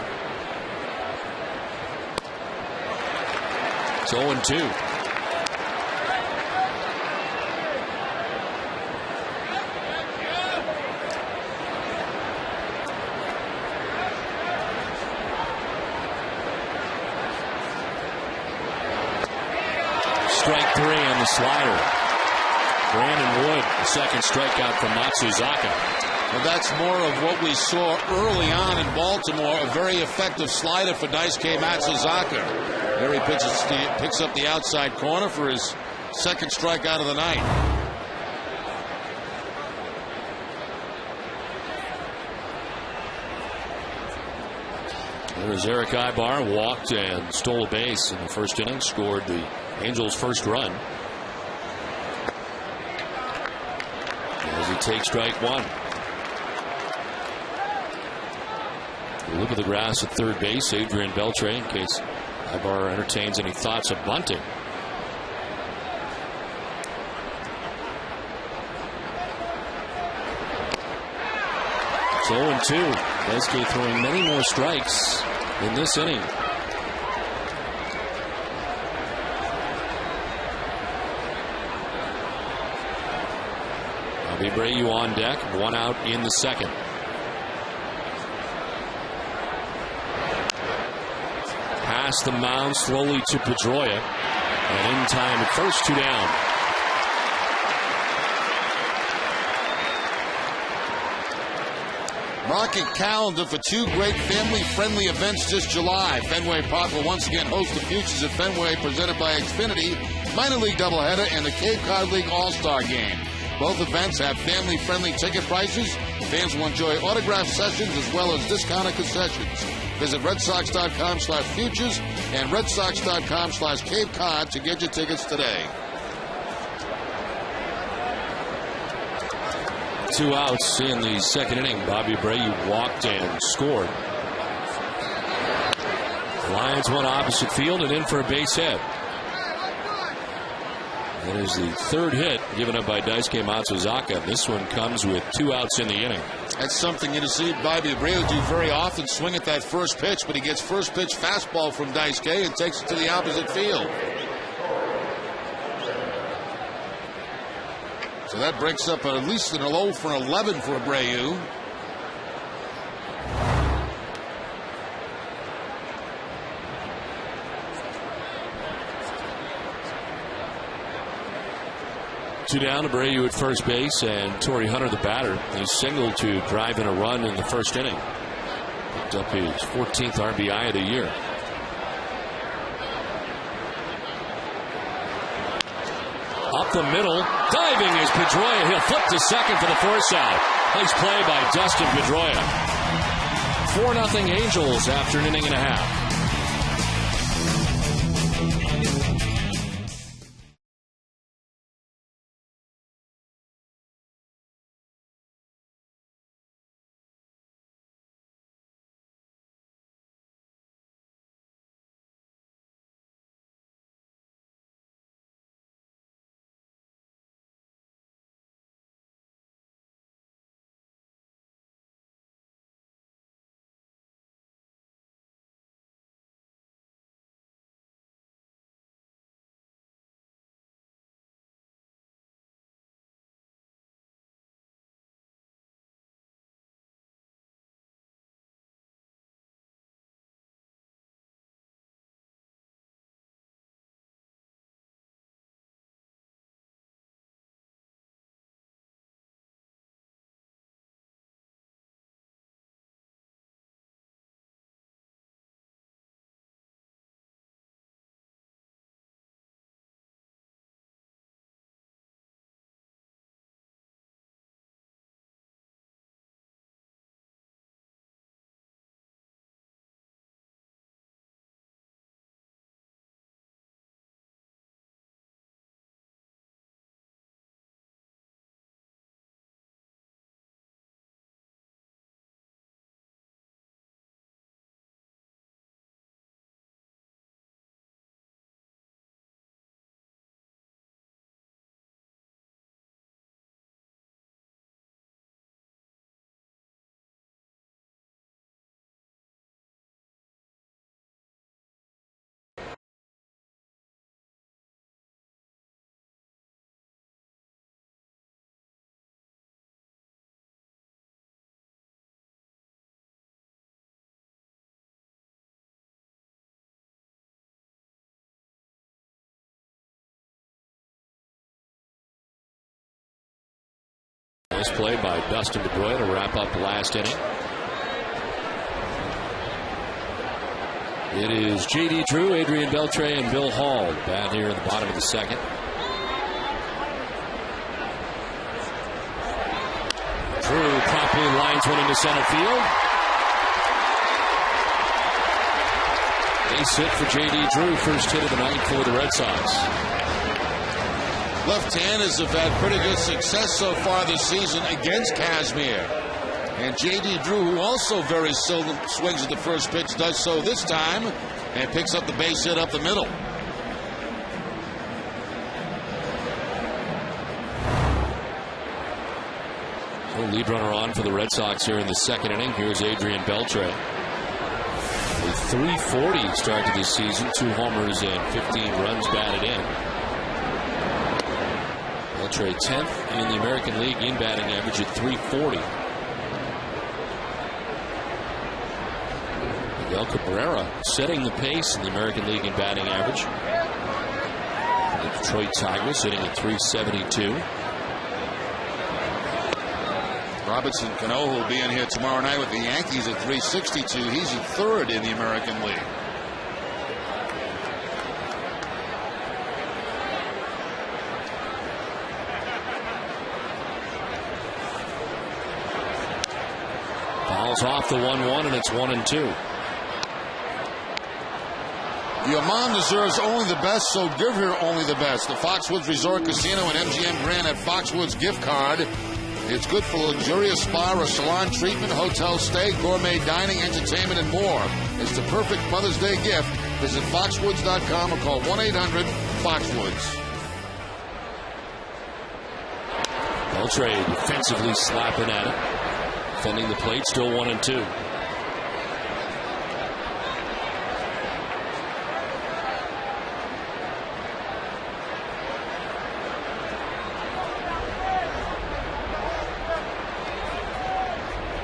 F: It's 0-2. Strike 3 on the slider. Brandon Wood, the second strikeout from Matsuzaka.
B: Well, that's more of what we saw early on in Baltimore, a very effective slider for Daisuke Matsuzaka. There he picks up the outside corner for his second strikeout of the night.
F: There's Eric Ibar, walked and stole a base in the first inning, scored the Angels' first run. As he takes strike one. Look at the grass at third base. Adrian Beltre, in case Ibar entertains any thoughts of bunting. It's 0-2. Daisuke throwing many more strikes in this inning. Abreu on deck, one out in the second. Past the mound slowly to Pedroia, and in time at first, 2 down.
B: Mark your calendar for 2 great family-friendly events this July. Fenway Park will once again host the Futures at Fenway presented by Xfinity, minor league doubleheader, and the Cape Cod League All-Star Game. Both events have family-friendly ticket prices. Fans will enjoy autograph sessions as well as discounted concessions. Visit redsox.com/futures and redsox.com/Cape Cod to get your tickets today.
F: 2 outs in the second inning. Bobby Abreu walked and scored. The Lions went opposite field and in for a base hit. That is the third hit given up by Daisuke Matsuzaka. This one comes with 2 outs in the inning.
B: That's something you see Bobby Abreu do very often, swing at that first pitch, but he gets first pitch fastball from Daisuke and takes it to the opposite field. So that breaks up at least an 0 for 11 for Abreu.
F: Two down, Abreu at first base, and Torrey Hunter, the batter. He singled to drive in a run in the first inning. Picked up his 14th RBI of the year. Up the middle, diving is Pedroia. He'll flip to second for the force out. Nice play by Dustin Pedroia. 4-0 Angels after an inning and a half. play by Dustin DeBroy to wrap up the last inning. It is J.D. Drew, Adrian Beltre, and Bill Hall bat here in the bottom of the second. Drew promptly lines one into center field. Base hit for J.D. Drew, first hit of the night for the Red Sox.
B: Left-handers have had pretty good success so far this season against Kazmir. And J.D. Drew, who also very seldom swings at the first pitch, does so this time and picks up the base hit up the middle.
F: So lead runner on for the Red Sox here in the second inning. Here's Adrian Beltre. A .340 start to this season, 2 homers and 15 runs batted in. Beltre 10th in the American League in batting average at .340. Miguel Cabrera setting the pace in the American League in batting average. The Detroit Tigers sitting at .372.
B: Robinson Cano will be in here tomorrow night with the Yankees at .362. He's at third in the American League.
F: Fouls off the 1-1, and it's 1-2.
B: Your mom deserves only the best, so give her only the best. The Foxwoods Resort Casino and MGM Grand at Foxwoods gift card. It's good for luxurious spa or salon treatment, hotel stay, gourmet dining, entertainment, and more. It's the perfect Mother's Day gift. Visit foxwoods.com or call 1-800-FOXWOODS.
F: Beltre defensively slapping at it. Defending the plate, still 1-2.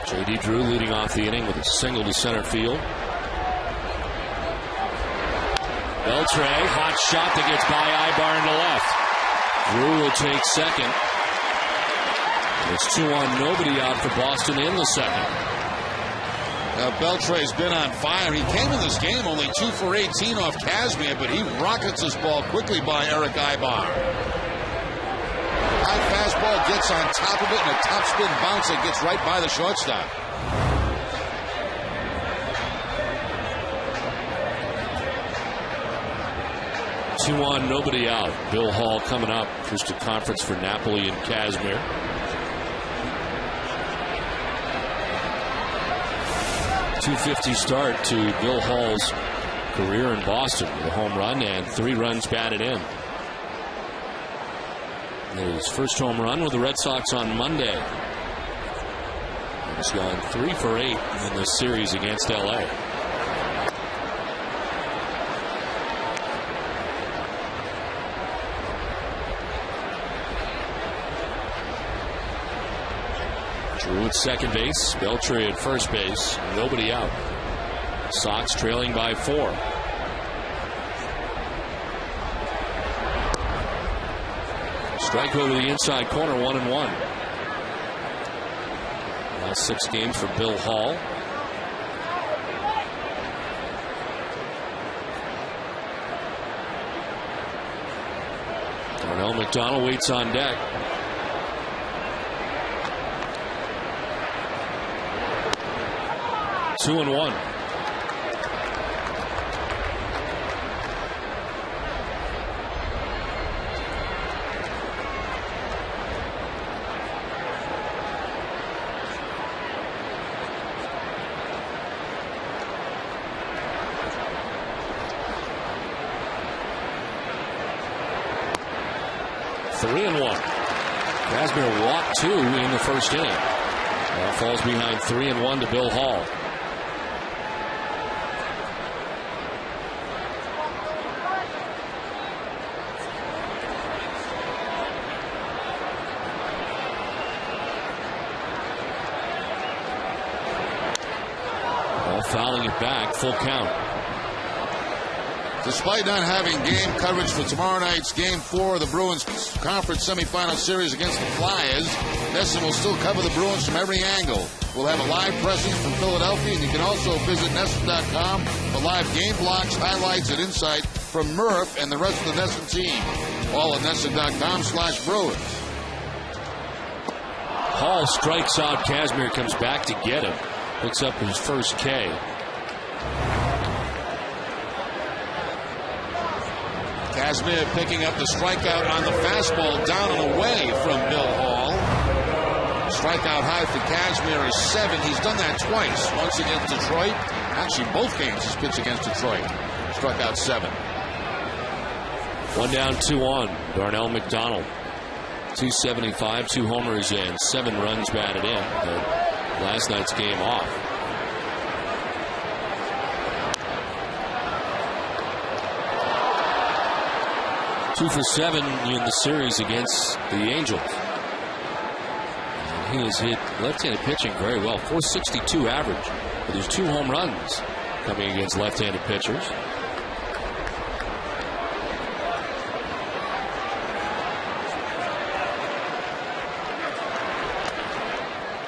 F: J.D. Drew leading off the inning with a single to center field. Beltre, hot shot that gets by Ibar into left. Drew will take second. It's 2-1, nobody out for Boston in the second.
B: Now Beltre's been on fire. He came in this game only 2 for 18 off Kazmir, but he rockets this ball quickly by Eric Ibar. High fastball gets on top of it, and a topspin bounce that gets right by the shortstop.
F: Two on, nobody out. Bill Hall coming up. Just a conference for Napoli and Kazmir. .250 start to Bill Hall's career in Boston with a home run and 3 runs batted in. His first home run with the Red Sox on Monday. He's gone 3 for 8 in this series against LA. Drew at second base, Beltre at first base, nobody out. Sox trailing by 4. Strike over the inside corner, 1-1. Last 6 games for Bill Hall. Darnell McDonald waits on deck. Two and 1. Kazmir walked 2 in the first inning. Now falls behind 3-1 to Bill Hall. Ball fouling it back, full count.
B: Despite not having game coverage for tomorrow night's Game 4 of the Bruins Conference semifinal series against the Flyers, NESN will still cover the Bruins from every angle. We'll have a live presence from Philadelphia, and you can also visit NESN.com for live game blocks, highlights, and insight from Murph and the rest of the NESN team. All at NESN.com/Bruins.
F: Hall strikes out. Kazmir comes back to get him. Picks up his first K.
B: Kazmir picking up the strikeout on the fastball down and away from Bill Hall. Strikeout high for Kazmir is 7. He's done that twice. Once against Detroit. Actually, both games he's pitched against Detroit. Struck out 7.
F: 1 down, 2 on. Darnell McDonald. 275, 2 homers, and 7 runs batted in. Last night's game off. Two for 7 in the series against the Angels. And he has hit left-handed pitching very well. 462 average. But there's 2 home runs coming against left-handed pitchers.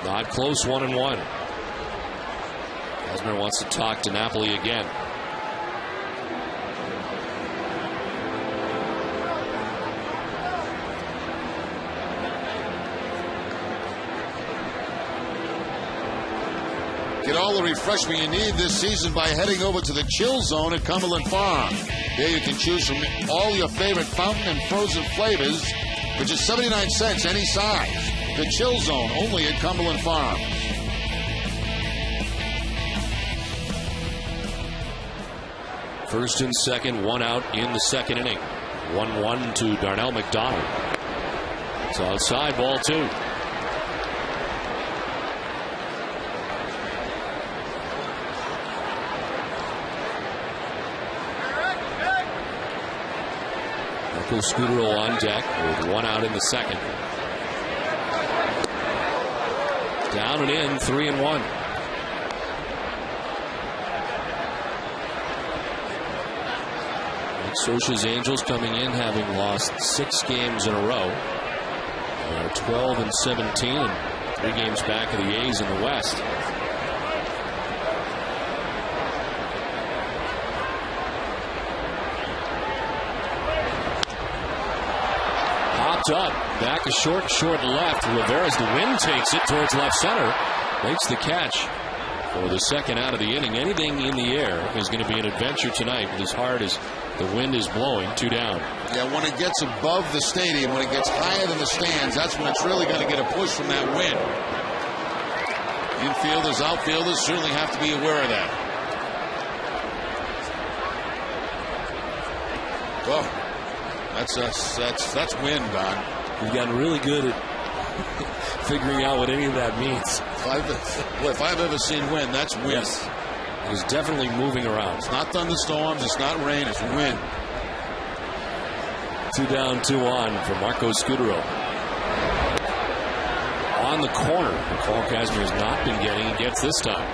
F: Not close, 1-1. Kazmir wants to talk to Napoli again.
B: Get all the refreshment you need this season by heading over to the Chill Zone at Cumberland Farm. There you can choose from all your favorite fountain and frozen flavors for just 79 cents any size. The Chill Zone, only at Cumberland Farm.
F: First and second, 1 out in the second inning. 1-1 to Darnell McDonald. It's outside, ball 2. Marco Scudero on deck with 1 out in the second. Down and in, 3-1. Scioscia's Angels coming in having lost 6 games in a row. They're 12-17 and 3 games back of the A's in the West. Popped up, back a short left. Rivera's the wind takes it towards left center. Makes the catch for the second out of the inning. Anything in the air is going to be an adventure tonight with as hard as the wind is blowing. 2 down.
B: Yeah, when it gets above the stadium, when it gets higher than the stands, that's when it's really going to get a push from that wind. Infielders, outfielders certainly have to be aware of that. Oh, that's wind, Don.
F: We've gotten really good at figuring out what any of that means.
B: If I've ever seen wind, that's wind.
F: Yes. It is definitely moving around.
B: It's not thunderstorms, it's not rain, it's wind.
F: 2 down, 2 on for Marco Scudero. On the corner, the call Kazmir has not been getting. He gets this time.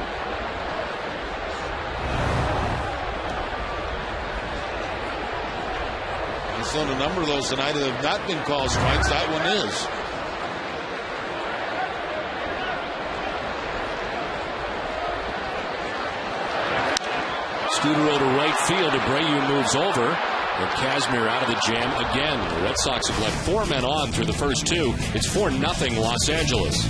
B: So a number of those tonight that have not been called strikes. That one is.
F: Scudero to right field. Abreu moves over. And Kazmir out of the jam again. The Red Sox have let 4 men on through the first 2. It's 4-0 Los Angeles.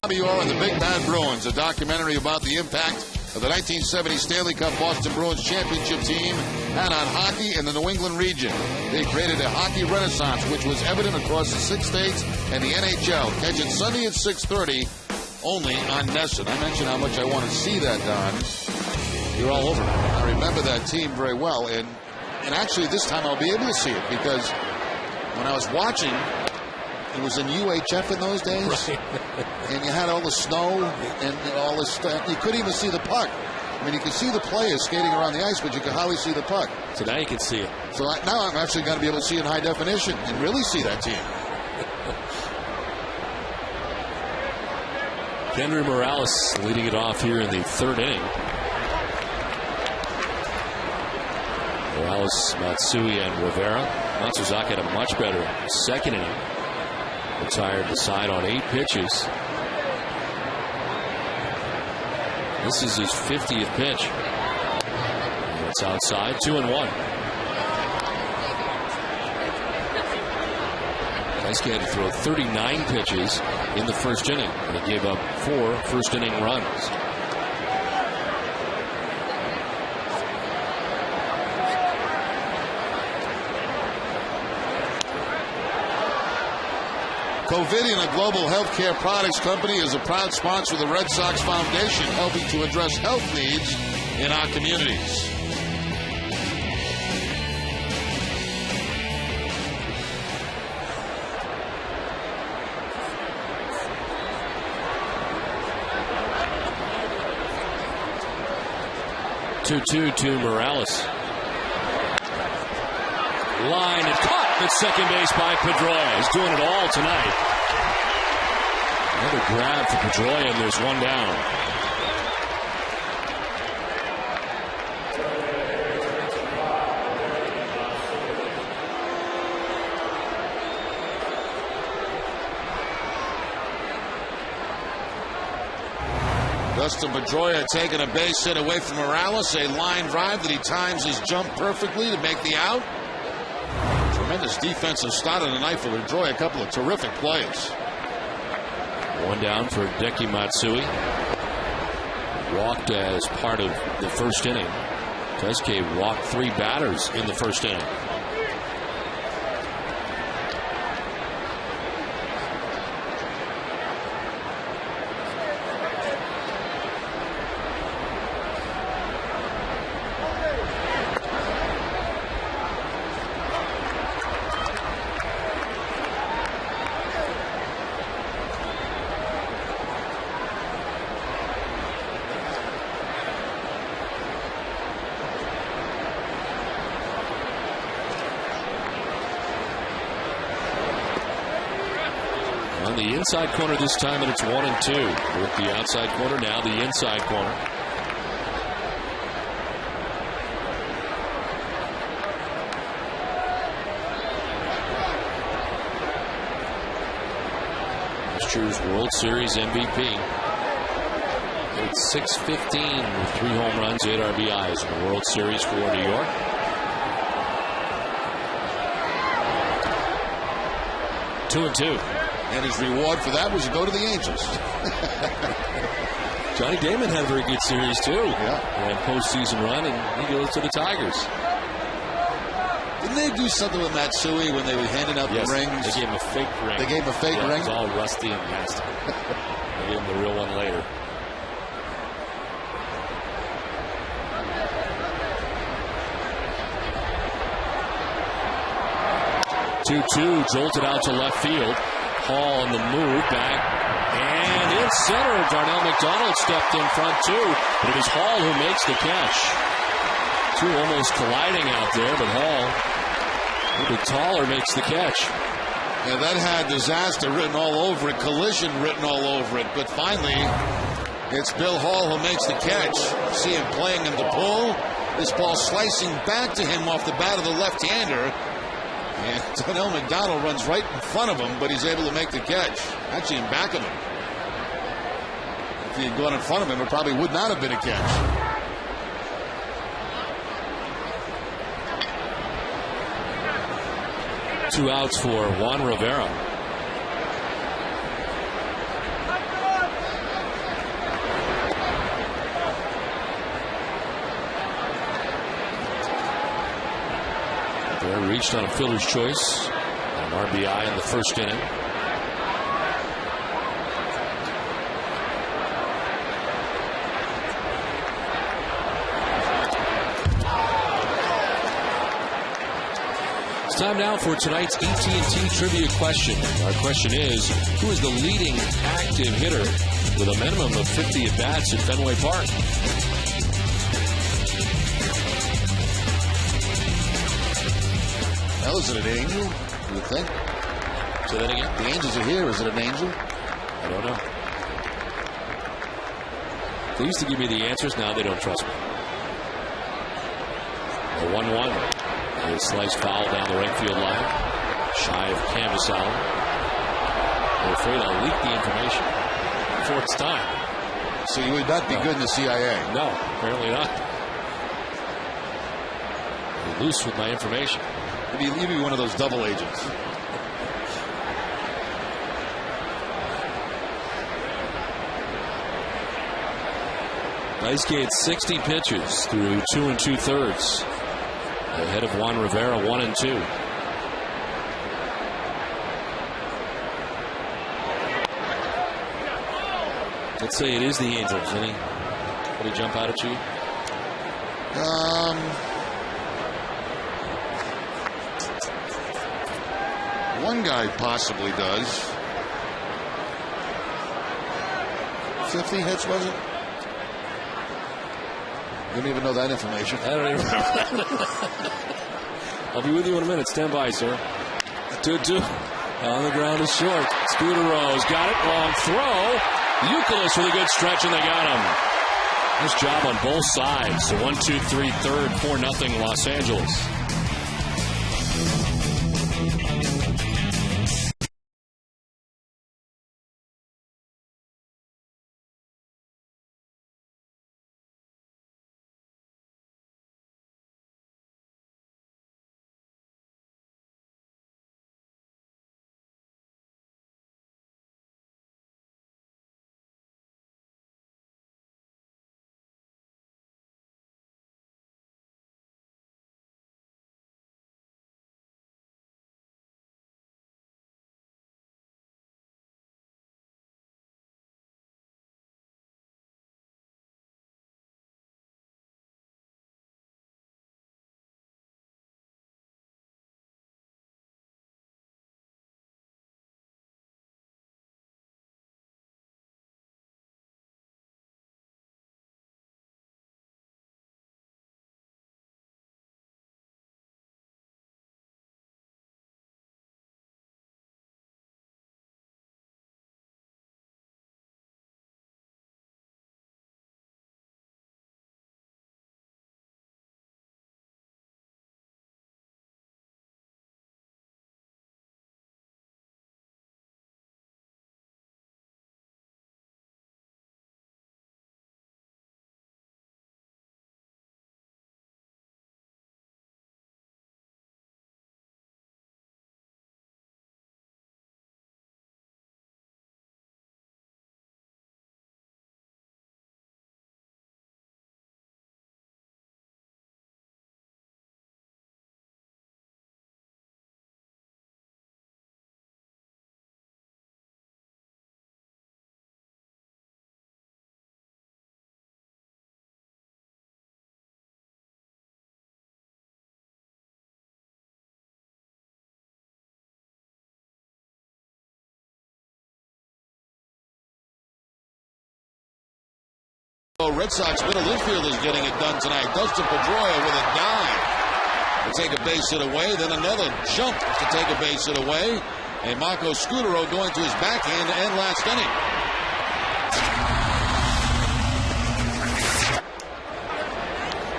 B: WR and the Big Bad Bruins, a documentary about the impact of the 1970 Stanley Cup Boston Bruins championship team had on hockey in the New England region. They created a hockey renaissance, which was evident across the 6 states and the NHL. Catch it Sunday at 6:30, only on NESN. I mentioned how much I want to see that, Don. You're all over it. I remember that team very well, and actually this time I'll be able to see it, because when I was watching, it was in UHF in those days, right. And you had all the snow and all this stuff. You couldn't even see the puck. I mean, you could see the players skating around the ice, but you could hardly see the puck.
F: So now you can see it.
B: So now I'm actually going to be able to see it in high definition and really see that team.
F: Henry Morales leading it off here in the 3rd inning. Morales, Matsui, and Rivera. Matsuzaka had a much better 2nd inning. Retired the side on 8 pitches. This is his 50th pitch. It's outside, 2-1. Daisuke had to throw 39 pitches in the 1st inning, and he gave up 4 first-inning runs.
B: Covidien, a global healthcare products company, is a proud sponsor of the Red Sox Foundation, helping to address health needs in our communities.
F: To Morales. Line and caught at second base by Pedroia. He's doing it all tonight. Another grab for Pedroia, and there's one down.
B: Dustin Pedroia taking a base hit away from Morales, a line drive that he times his jump perfectly to make the out. Tremendous defensive start on the night for Pedroia. A couple of terrific plays.
F: One down for Hideki Matsui. Walked as part of the 1st inning. Daisuke walked 3 batters in the 1st inning. On the inside corner this time, and it's 1-2. With the outside corner, now the inside corner. Last year's World Series MVP. It's 615 with 3 home runs, 8 RBIs in the World Series for New York. Two and two.
B: And his reward for that was to go to the Angels.
F: Johnny Damon had a very good series, too.
B: Yeah.
F: And postseason run, and he goes to the Tigers.
B: Didn't they do something with Matsui when they were handing out the rings?
F: They gave him a fake ring.
B: They gave him a fake ring?
F: It was all rusty and nasty. They gave him the real one later. 2-2, jolted out to left field. Hall on the move, back, and in center. Darnell McDonald stepped in front too, but it is Hall who makes the catch. 2 almost colliding out there, but Hall, a little bit taller, makes the catch.
B: Yeah, that had disaster written all over it, collision written all over it, but finally, it's Bill Hall who makes the catch. See him playing in the pull. This ball slicing back to him off the bat of the left-hander. And Darnell McDonald runs right in front of him, but he's able to make the catch. Actually, in back of him. If he had gone in front of him, it probably would not have been a catch.
F: Two outs for Juan Rivera. They reached on a fielder's choice. An RBI in the first inning. It's time now for tonight's AT&T Trivia question. Our question is, who is the leading active hitter with a minimum of 50 at-bats at Fenway Park?
B: Well, is it an angel, you would think?
F: Say that again?
B: The Angels are here. Is it an angel?
F: I don't know. They used to give me the answers. Now they don't trust me. The 1-1. A slice foul down the right field line. Shy of canvas out. I'm afraid I'll leak the information before it's time.
B: So you would not be good in the CIA?
F: No, apparently not. I'm loose with my information.
B: You'd be one of those double agents.
F: Dice gate 60 pitches through 2 2/3. Ahead of Juan Rivera, 1-2. Let's say it is the Angels. Anybody jump out at you?
B: One guy possibly does. 50 hits, was it? You don't even know that information.
F: I don't even remember. I'll be with you in a minute. Stand by, sir. 2-2. On the ground is short. Scudero's got it. Long throw. Euclid with a good stretch, and they got him. Nice job on both sides. So 1-2-3 third, 4-0 Los Angeles.
B: Red Sox middle infield is getting it done tonight. Dustin Pedroia with a dive to take a base hit away, then another jump to take a base hit away, and Marco Scudero going to his backhand to end last inning.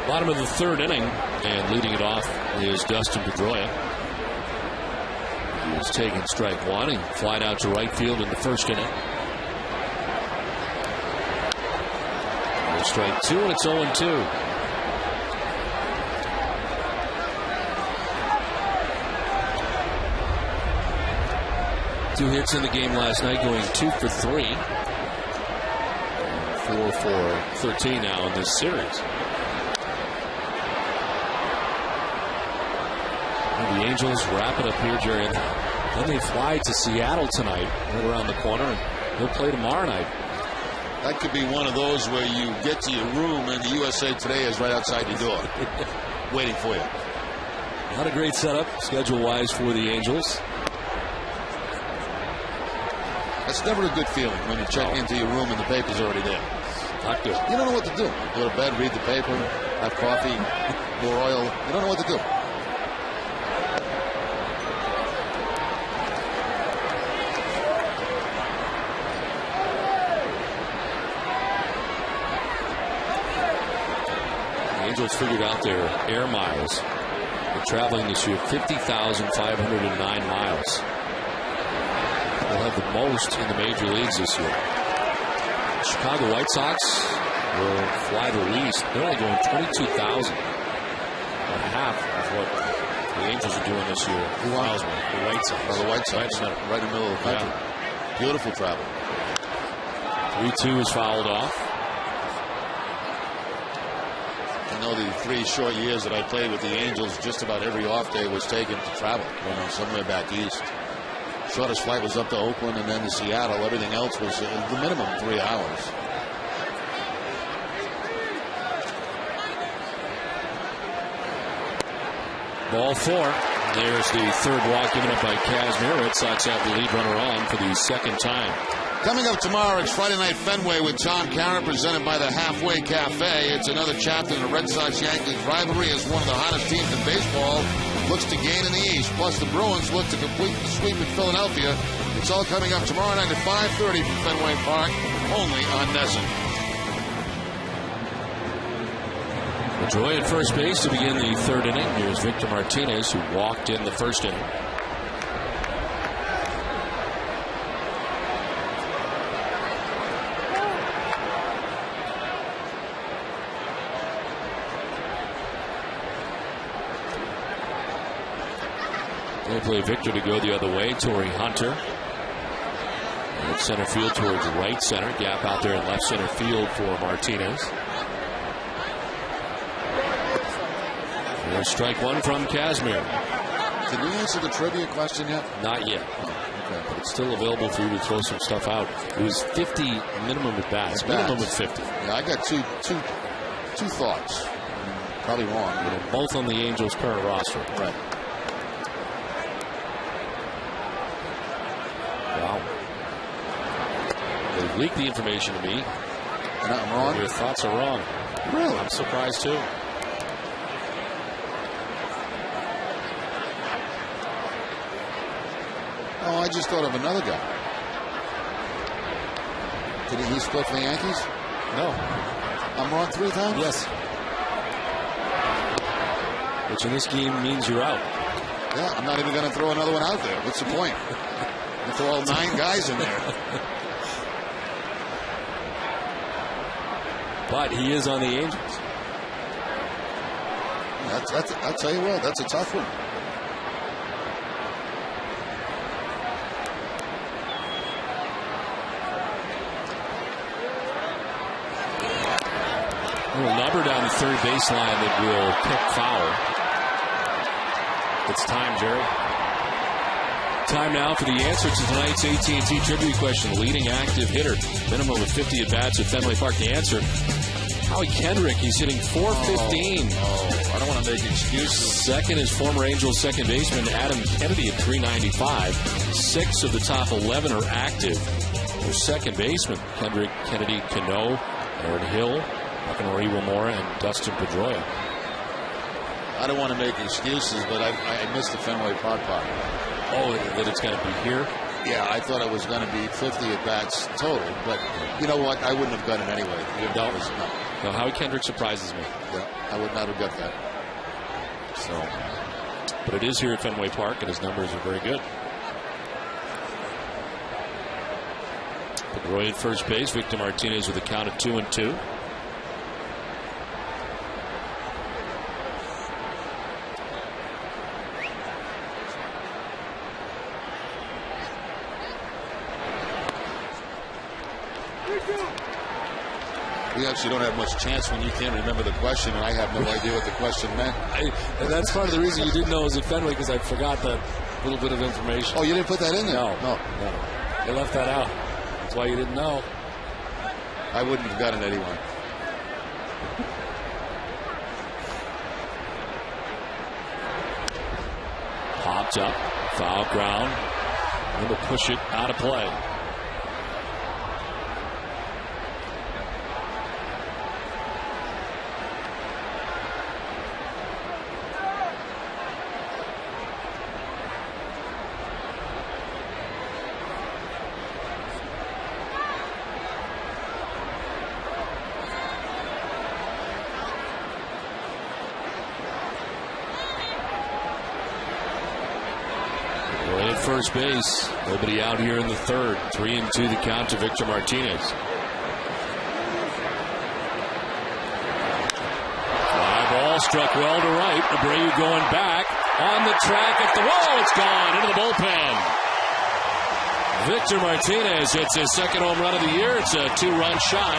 F: Bottom of the third inning, and leading it off is Dustin Pedroia. He was taking strike one. He flied out to right field in the first inning. Strike two, and it's 0-2. Two hits in the game last night, going 2 for 3. 4 for 13 now in this series. the Angels wrap it up here, Jerry. Then they fly to Seattle tonight, right around the corner, and they'll play tomorrow night.
B: That could be one of those where you get to your room and the USA Today is right outside your door, waiting for you.
F: Not a great setup, schedule-wise, for the Angels.
B: That's never a good feeling when you check into your room and the paper's already there.
F: Not good.
B: You don't know what to do. Go to bed, read the paper, have coffee, more oil. You don't know what to do.
F: The Angels figured out their air miles. They're traveling this year 50,509 miles. They'll have the most in the major leagues this year. Chicago White Sox will fly the least. They're only going 22,000. About half of what the Angels are doing this year.
B: Who miles more?
F: The White Sox.
B: Oh, the White Sox. Right in the middle of the country. Yeah. Beautiful travel.
F: 3-2 is fouled off.
B: I know the 3 short years that I played with the Angels, just about every off day was taken to travel, somewhere back east. Shortest flight was up to Oakland and then to Seattle. Everything else was the minimum 3 hours.
F: Ball 4. There's the third walk given up by Kazmir. Red Sox have the lead runner on for the second time.
B: Coming up tomorrow, it's Friday Night Fenway with Tom Carroll, presented by the Halfway Cafe. It's another chapter in the Red Sox-Yankees rivalry as one of the hottest teams in baseball looks to gain in the East. Plus, the Bruins look to complete the sweep in Philadelphia. It's all coming up tomorrow night at 5:30 from Fenway Park, only on NESN.
F: Pedroia at first base to begin the third inning. Here's Victor Martinez, who walked in the first inning. They play Victor to go the other way. Torrey Hunter at center field towards right center. Gap out there in left center field for Martinez. There's strike one from Kazmir.
B: Did you answer the trivia question yet?
F: Not yet.
B: Okay.
F: But it's still available for you to throw some stuff out. It was 50 minimum at bats. Minimum at 50.
B: Yeah, I got two thoughts. Probably wrong.
F: But both on the Angels' current roster.
B: Right.
F: Wow. They've leaked the information to me.
B: And I'm wrong?
F: Your thoughts are wrong.
B: Really?
F: I'm surprised too.
B: Oh, I just thought of another guy. Did he split for the Yankees?
F: No.
B: I'm wrong 3 times?
F: Yes. Which in this game means you're out.
B: Yeah, I'm not even going to throw another one out there. What's the point? You throw all 9 guys in there.
F: But he is on the Angels.
B: I'll tell you what, that's a tough one.
F: A little number down the third baseline that will pick foul. It's time, Jerry. Time now for the answer to tonight's AT&T trivia question. Leading active hitter, minimum of 50 at-bats at Fenway Park. The answer, Howie Kendrick. He's hitting .415.
B: I don't want to make excuses.
F: Second is former Angels second baseman Adam Kennedy at .395. 6 of the top 11 are active. For second baseman, Kendrick, Kennedy, Cano, Aaron Hill, Makanori Wamora, and Dustin Pedroia.
B: I don't want to make excuses, but I missed the Fenway Park part.
F: Oh, that it's going to be here?
B: Yeah, I thought it was going to be 50 at-bats total, but you know what? I wouldn't have got it anyway.
F: No, Howie Kendrick surprises me.
B: Yeah, I would not have got that.
F: So, but it is here at Fenway Park, and his numbers are very good. Pedroia at first base, Victor Martinez with a count of 2-2.
B: We actually don't have much chance when you can't remember the question, and I have no idea what the question meant.
F: And that's part of the reason you didn't know it was at Fenway, because I forgot that little bit of information.
B: Oh, you didn't put that in there?
F: No. They left that out. That's why you didn't know.
B: I wouldn't have gotten it anyway.
F: Popped up, foul ground, and to push it out of play. First base. Nobody out here in the third. 3-2 the count to Victor Martinez. Fly ball struck well to right. Abreu going back on the track at the wall. It's gone into the bullpen. Victor Martinez hits his second home run of the year. It's a 2-run shot.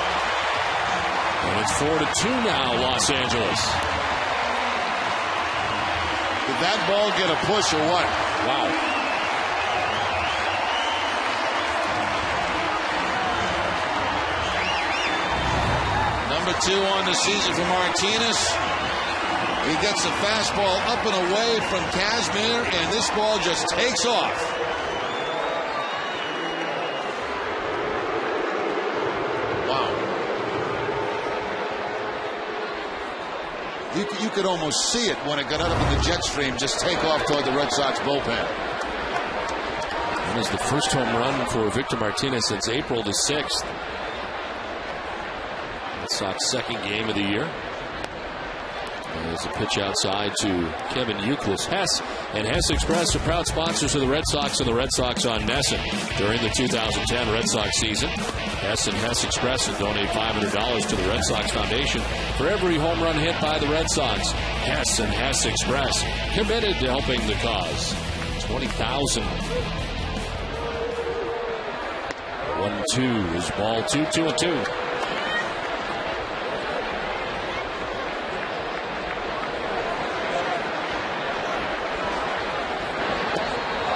F: And it's 4-2 now, Los Angeles.
B: Did that ball get a push or what?
F: Wow.
B: Number 2 on the season for Martinez. He gets a fastball up and away from Kazmir, and this ball just takes off. Wow. You could almost see it when it got up in the jet stream, just take off toward the Red Sox bullpen.
F: That is the first home run for Victor Martinez since April the 6th. Sox second game of the year. There's a pitch outside to Kevin Youkilis. Hess and Hess Express are proud sponsors of the Red Sox and the Red Sox on Nesson during the 2010 Red Sox season. Hess and Hess Express will donate $500 to the Red Sox Foundation for every home run hit by the Red Sox. Hess and Hess Express, committed to helping the cause. 20,000. 1-2 is ball 2, 2-2.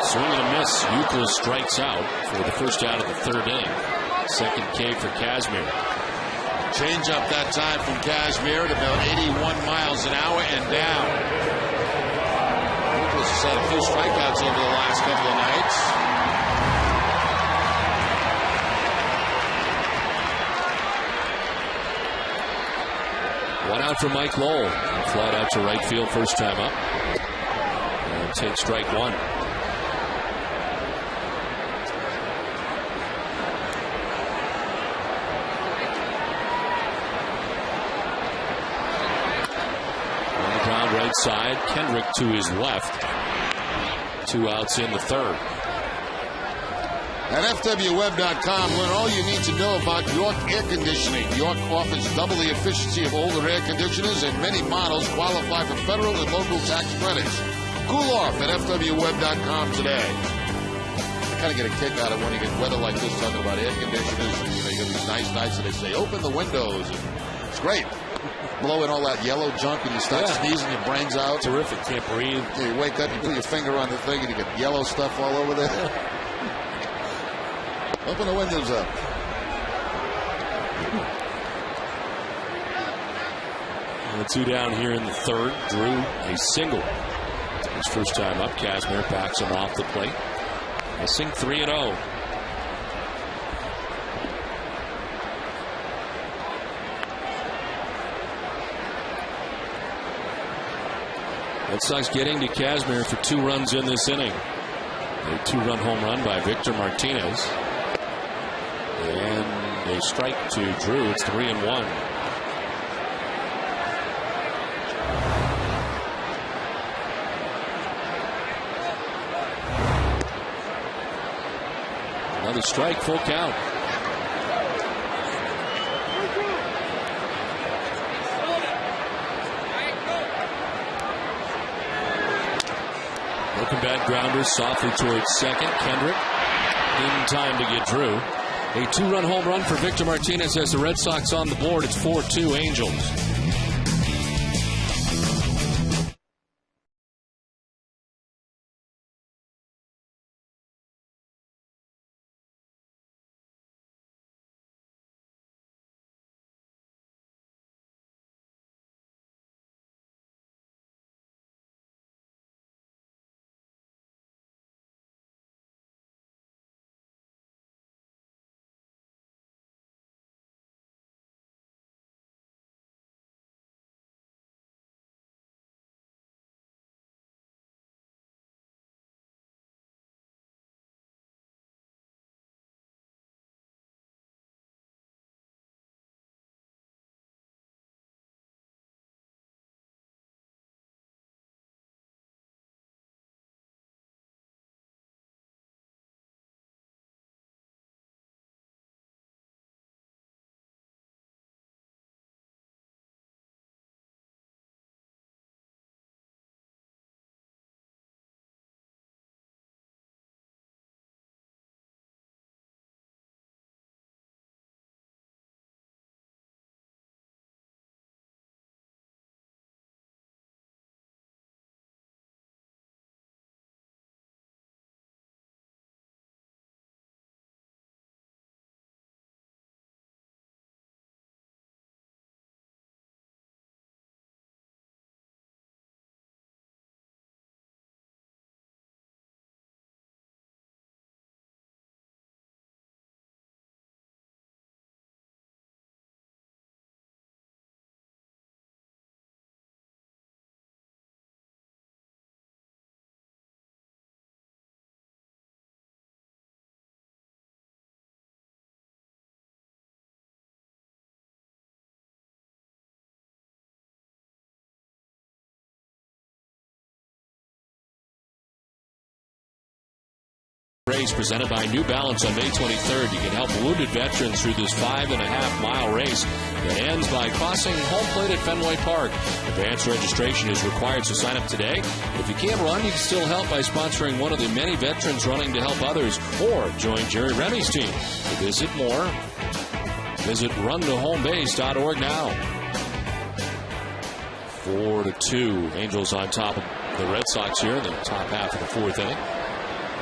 F: Swing and a miss. Youkilis strikes out for the first out of the third inning. Second K for Kazmir.
B: Change up that time from Kazmir at about 81 miles an hour and down. Youkilis has had a few strikeouts over the last couple of nights.
F: One out for Mike Lowell. Flat out to right field first time up. And take strike one. Right side, Kendrick to his left. 2 outs in the third.
B: At FWWeb.com, learn all you need to know about York Air Conditioning. York offers double the efficiency of older air conditioners, and many models qualify for federal and local tax credits. Cool off at FWWeb.com today. I kind of get a kick out of when you get weather like this, talking about air conditioners. And, you get these nice nights, and they say, open the windows. And it's great. Blow in all that yellow junk and you start sneezing your brains out.
F: Terrific. Can't breathe.
B: You wake up, you put your finger on the thing, and you get yellow stuff all over there. Open the windows up.
F: And the 2 down here in the third. Drew a single. His first time up. Kazmir backs him off the plate. Missing 3-0. Red Sox getting to Kazmir for 2 runs in this inning. A 2-run home run by Victor Martinez. And a strike to Drew. It's 3-1. Another strike, full count. Broken bat grounder softly towards second. Kendrick in time to get Drew. A 2-run home run for Victor Martinez as the Red Sox on the board. It's 4-2 Angels. Race presented by New Balance on May 23rd. You can help wounded veterans through this 5.5-mile race that ends by crossing home plate at Fenway Park. Advanced registration is required, so sign up today. If you can't run, you can still help by sponsoring one of the many veterans running to help others, or join Jerry Remy's team. To visit more, visit runtohomebase.org now. 4-2. Angels on top of the Red Sox here in the top half of the fourth inning.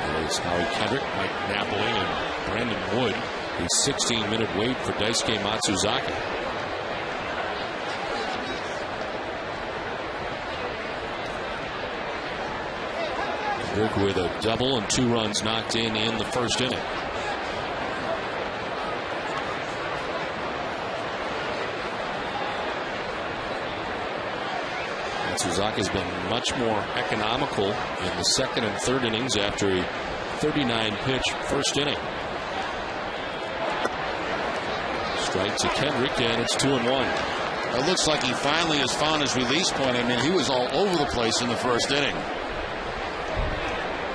F: There's Howie Kendrick, Mike Napoli, and Brandon Wood. A 16-minute wait for Daisuke Matsuzaki. Kendrick with a double and 2 runs knocked in the first inning. Matsuzaki's been much more economical in the second and third innings after a 39-pitch first inning. Strike to Kendrick, and it's 2-1.
B: It looks like he finally has found his release point. I mean, he was all over the place in the first inning.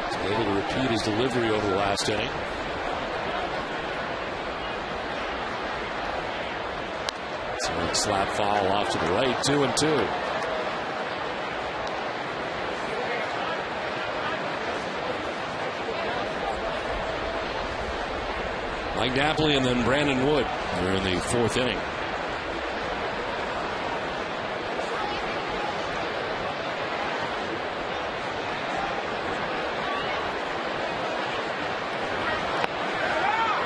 F: He's able to repeat his delivery over the last inning. So a slap foul off to the right, 2-2. Mike Napoli and then Brandon Wood. They're in the fourth inning.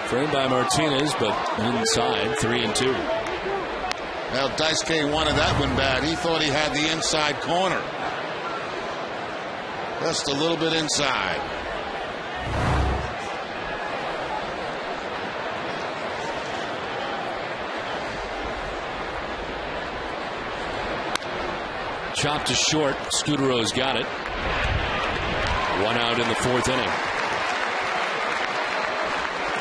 F: Framed by Martinez, but inside, 3-2.
B: Well, Daisuke wanted that one bad. He thought he had the inside corner. Just a little bit inside.
F: Chopped to short. Scudero's got it. 1 out in the fourth inning.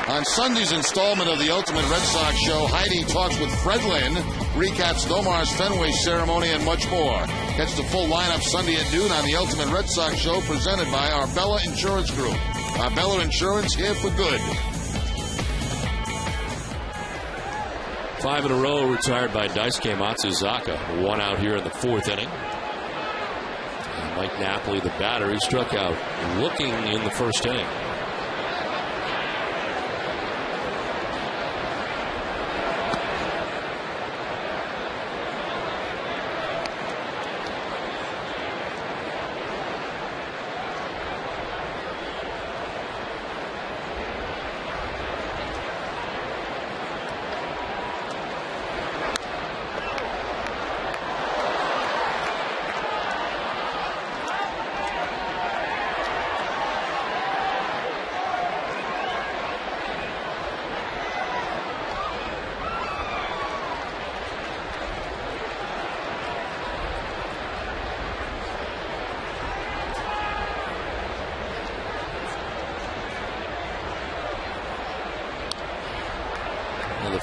B: On Sunday's installment of the Ultimate Red Sox Show, Heidi talks with Fred Lynn, recaps Domar's Fenway ceremony, and much more. Catch the full lineup Sunday at noon on the Ultimate Red Sox Show, presented by Arbella Insurance Group. Arbella Insurance, here for good.
F: 5 in a row retired by Daisuke Matsuzaki. 1 out here in the fourth inning. And Mike Napoli, the batter, he struck out looking in the first inning.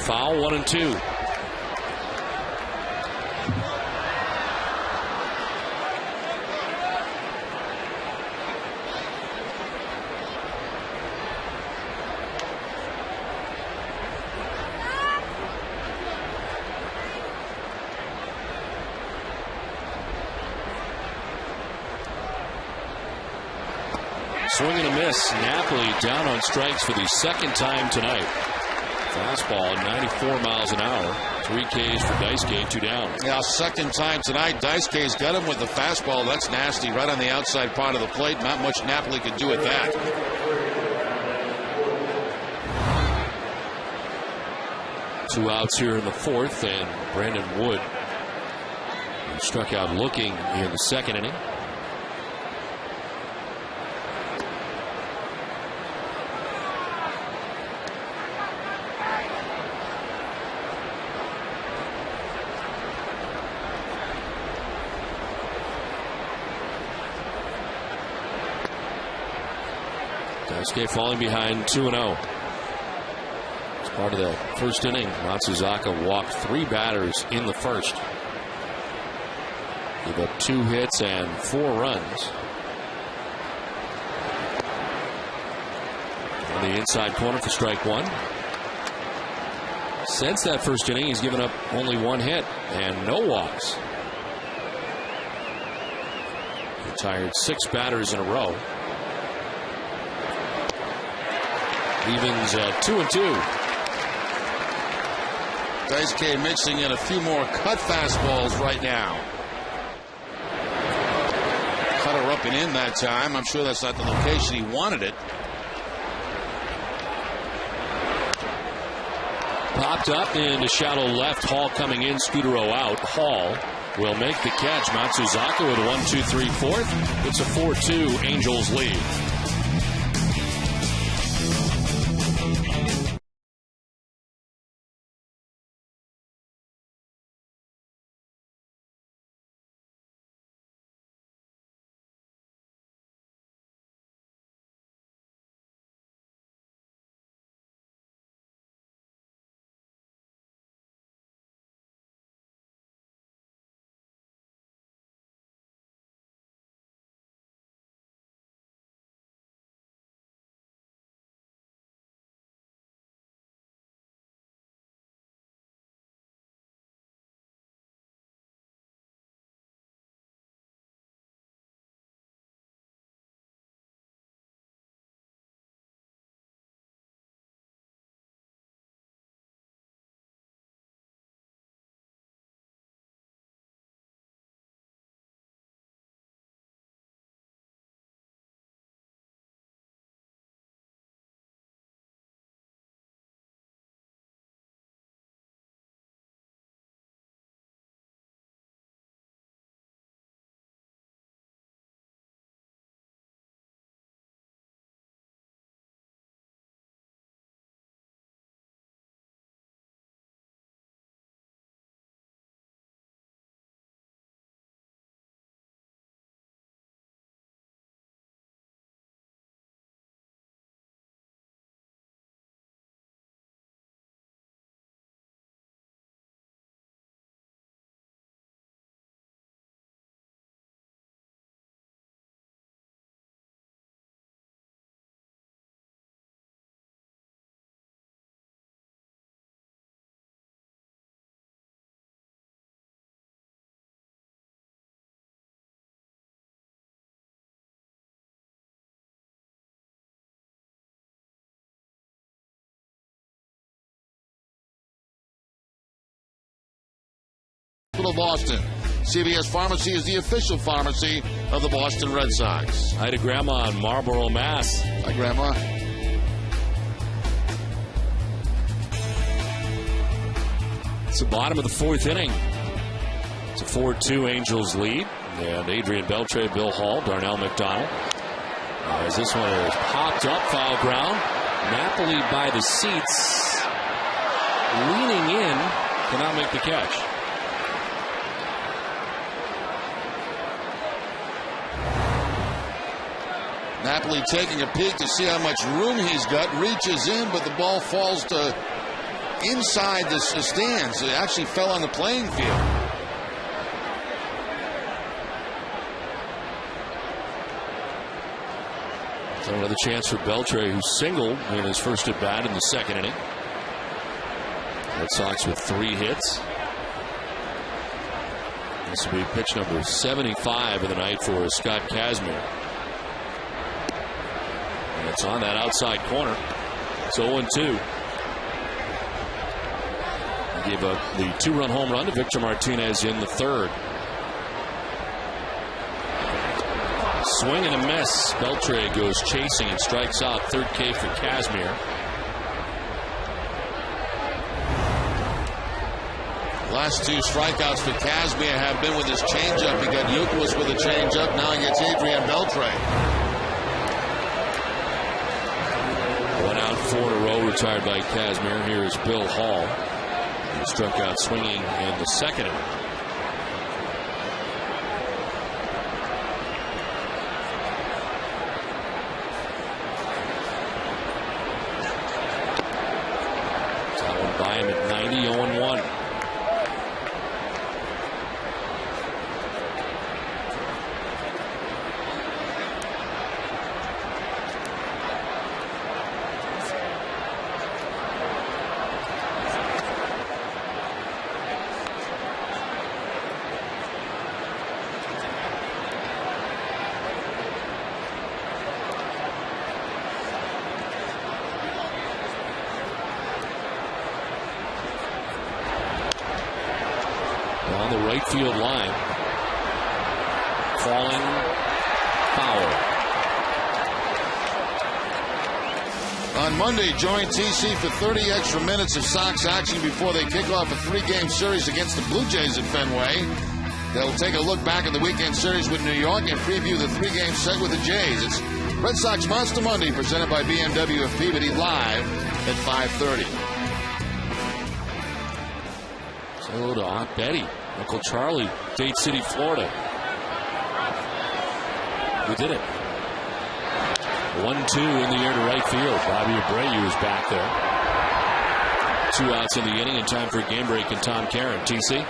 F: foul, 1-2. Swing and a miss. Napoli down on strikes for the second time tonight. Fastball, 94 miles an hour. 3 Ks for Daisuke, 2 down.
B: Yeah, second time tonight. Daisuke's got him with the fastball. That's nasty, right on the outside part of the plate. Not much Napoli can do with that.
F: Two outs here in the fourth, and Brandon Wood struck out looking in the second inning. Daisuke falling behind 2-0. As part of the first inning, Matsuzaka walked 3 batters in the first. Gave up 2 hits and 4 runs. On the inside corner for strike 1. Since that first inning, he's given up only 1 hit and no walks. Retired 6 batters in a row. Evens at 2-2.
B: Daisuke mixing in a few more cut fastballs right now. Cut her up and in that time. I'm sure that's not the location he wanted it.
F: Popped up into shallow left. Hall coming in. Scudero out. Hall will make the catch. Matsuzaka with a 1-2-3 fourth. It's a 4-2 Angels lead.
B: Of Boston. CVS Pharmacy is the official pharmacy of the Boston Red Sox.
F: Hi to Grandma in Marlboro, Mass.
B: Hi, Grandma.
F: It's the bottom of the fourth inning. It's a 4-2 Angels lead. And Adrian Beltre, Bill Hall, Darnell McDonald. As this one is popped up, foul ground. Napoli by the seats. Leaning in, cannot make the catch.
B: Napoli taking a peek to see how much room he's got. Reaches in, but the ball falls to inside the stands. It actually fell on the playing field.
F: So another chance for Beltre, who singled in his first at bat in the second inning. Red Sox with 3 hits. This will be pitch number 75 of the night for Scott Kazmir. And it's on that outside corner. It's 0-2. He gave up the 2-run home run to Victor Martinez in the third. Swing and a miss. Beltre goes chasing and strikes out. Third K for Kazmir.
B: Last 2 strikeouts for Kazmir have been with his changeup. He got Youkilis with a changeup. Now he gets Adrian Beltre.
F: 1 out, 4 in a row retired by Kazmir. Here is Bill Hall. He struck out swinging in the second inning. That one by him at 90, 0-1. On the right field line. Falling foul.
B: On Monday, join TC for 30 extra minutes of Sox action before they kick off a 3-game series against the Blue Jays at Fenway. They'll take a look back at the weekend series with New York and preview the 3-game set with the Jays. It's Red Sox Monster Monday presented by BMW of Peabody live at 5:30.
F: So to Aunt Betty, Uncle Charlie, Dade City, Florida. We did it. 1-2 in the air to right field. Bobby Abreu is back there. 2 outs in the inning and time for a game break and Tom Caron. TC.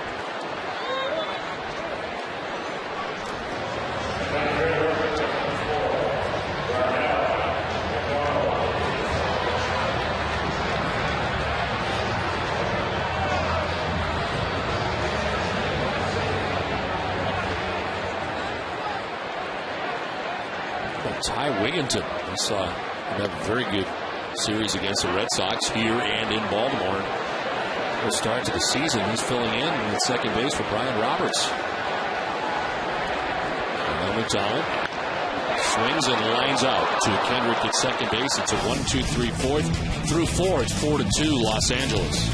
F: Ty Wigginton. We saw him have a very good series against the Red Sox here and in Baltimore. The start to the season, he's filling in at second base for Brian Roberts. And McDonald swings and lines out to Kendrick at second base. It's a 1-2-3-4 through 4. It's 4-2 Los Angeles.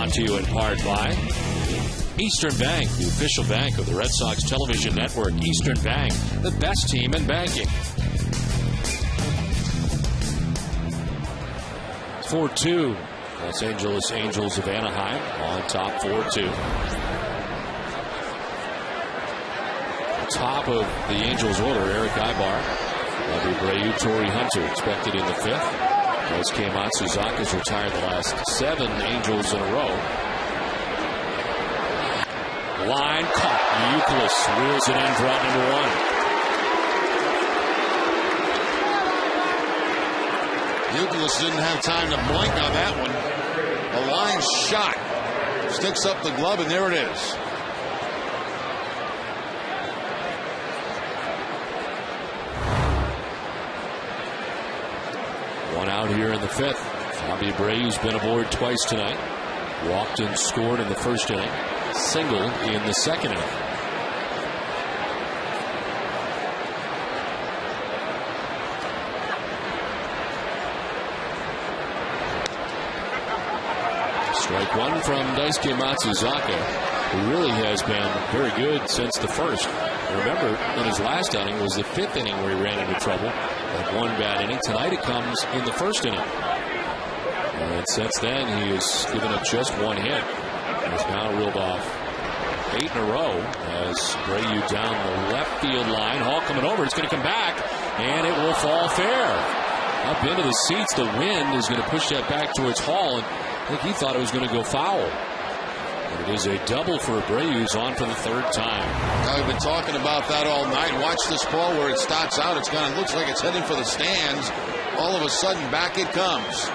F: brought to you in part by Eastern Bank, the official bank of the Red Sox television network. Eastern Bank, the best team in banking. 4-2. Los Angeles Angels of Anaheim on top 4-2. Top of the Angels order, Eric Ibar, Bobby Abreu, Torrey Hunter expected in the 5th. Daisuke Matsuzaka's retired the last 7 Angels in a row. Line caught. Youkilis reels it in for out number 1.
B: Youkilis didn't have time to blink on that one. A line shot. Sticks up the glove, and there it is.
F: One out here in the 5th. Bobby Abreu's been aboard twice tonight. Walked and scored in the 1st inning. Single in the 2nd inning. Strike 1 from Daisuke Matsuzaka, who really has been very good since the 1st. Remember, in his last outing was the 5th inning where he ran into trouble. That one bad inning. Tonight it comes in the 1st inning. And since then, he has given up just 1 hit. He's now reeled off 8 in a row as Abreu down the left field line. Hall coming over. It's going to come back, and it will fall fair. Up into the seats. The wind is going to push that back towards Hall, and I think he thought it was going to go foul. And it is a double for Abreu, who's on for the 3rd time.
B: I've been talking about that all night. Watch this ball where it starts out. It's kind of looks like it's heading for the stands. All of a sudden, back it comes.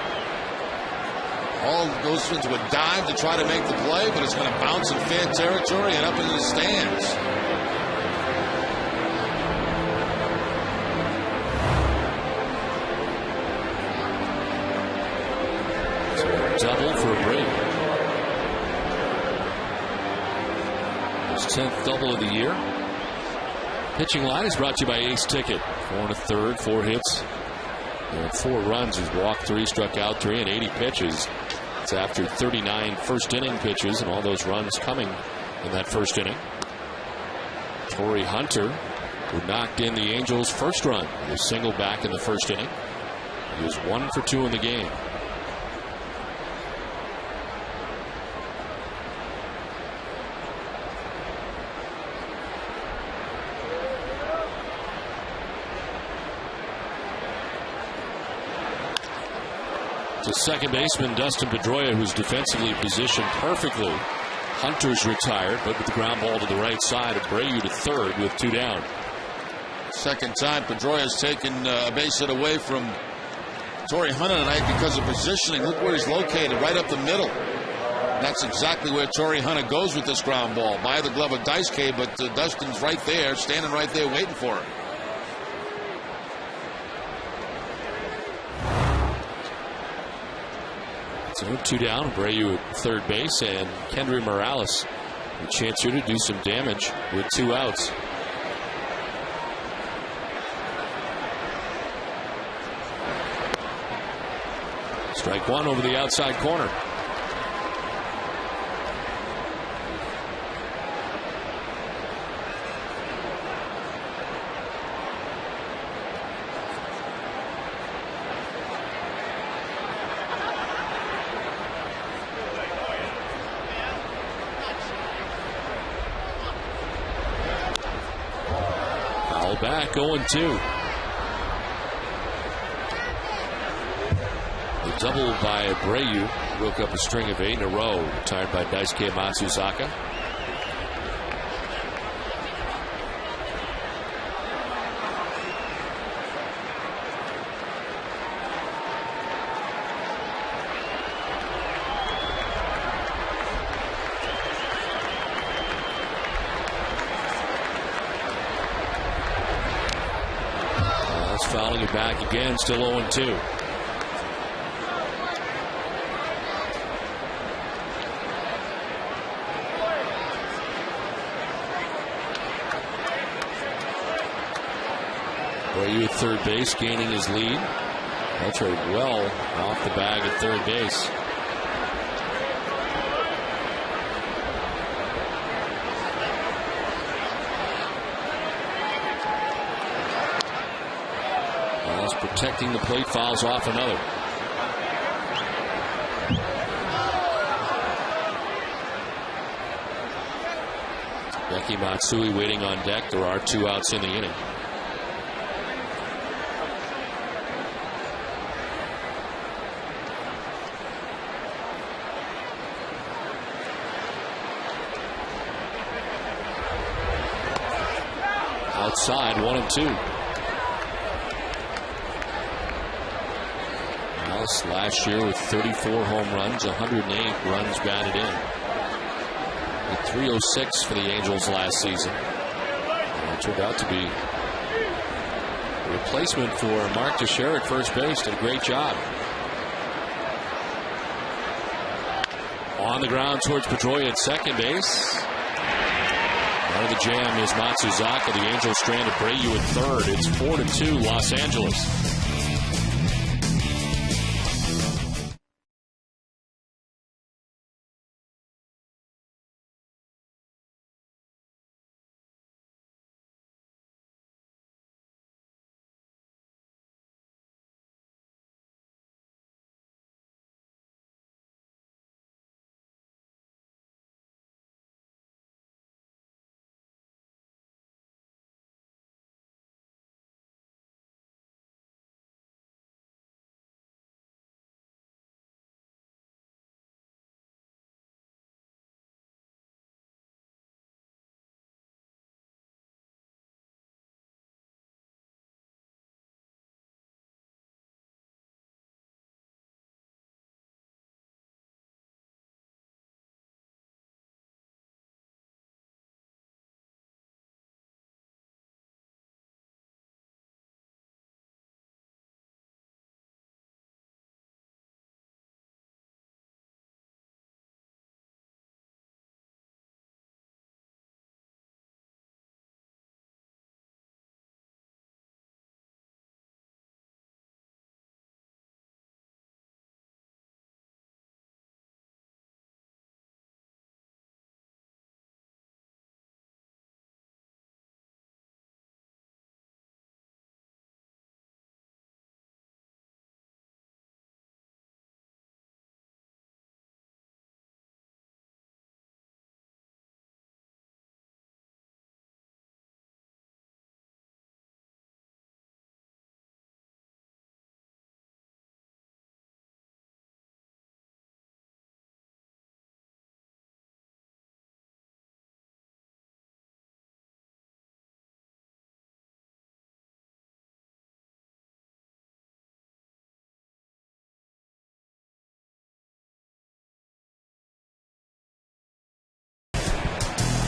B: Hall goes into a dive to try to make the play, but it's going to bounce in fair territory and up into the stands.
F: So double for Abreu. His 10th double of the year. Pitching line is brought to you by Ace Ticket. 4 1/3, 4 hits, and 4 runs. He's walked 3, struck out 3, and 80 pitches. It's after 39 first inning pitches and all those runs coming in that 1st inning. Torrey Hunter, who knocked in the Angels' first run, he was singled back in the 1st inning. He was 1 for 2 in the game. To second baseman Dustin Pedroia, who's defensively positioned perfectly. Hunter's retired, but with the ground ball to the right side. Abreu to 3rd with 2 down.
B: Second time Pedroia's taken a base hit away from Torrey Hunter tonight because of positioning. Look where he's located, right up the middle. That's exactly where Torrey Hunter goes with this ground ball. By the glove of Daisuke, but Dustin's right there, standing right there waiting for him.
F: So 2 down. Abreu at 3rd base, and Kendry Morales a chance here to do some damage with 2 outs. Strike 1 over the outside corner. Back 0-2. The double by Abreu broke up a string of 8 in a row, retired by Daisuke Matsuzaka. Fouling it back again, still 0-2. Abreu at 3rd base, gaining his lead. That's right, well off the bag at 3rd base. protecting the plate, fouls off another. Becky Matsui waiting on deck. There are 2 outs in the inning. Outside, 1-2. Alice last year with 34 home runs, 108 runs batted in. 306 for the Angels last season. And it turned out to be a replacement for Mark Teixeira at first base. Did a great job. On the ground towards Pedroia at second base. Out of the jam is Matsuzaka. The Angels stranded Brayu at third. It's 4-2 Los Angeles.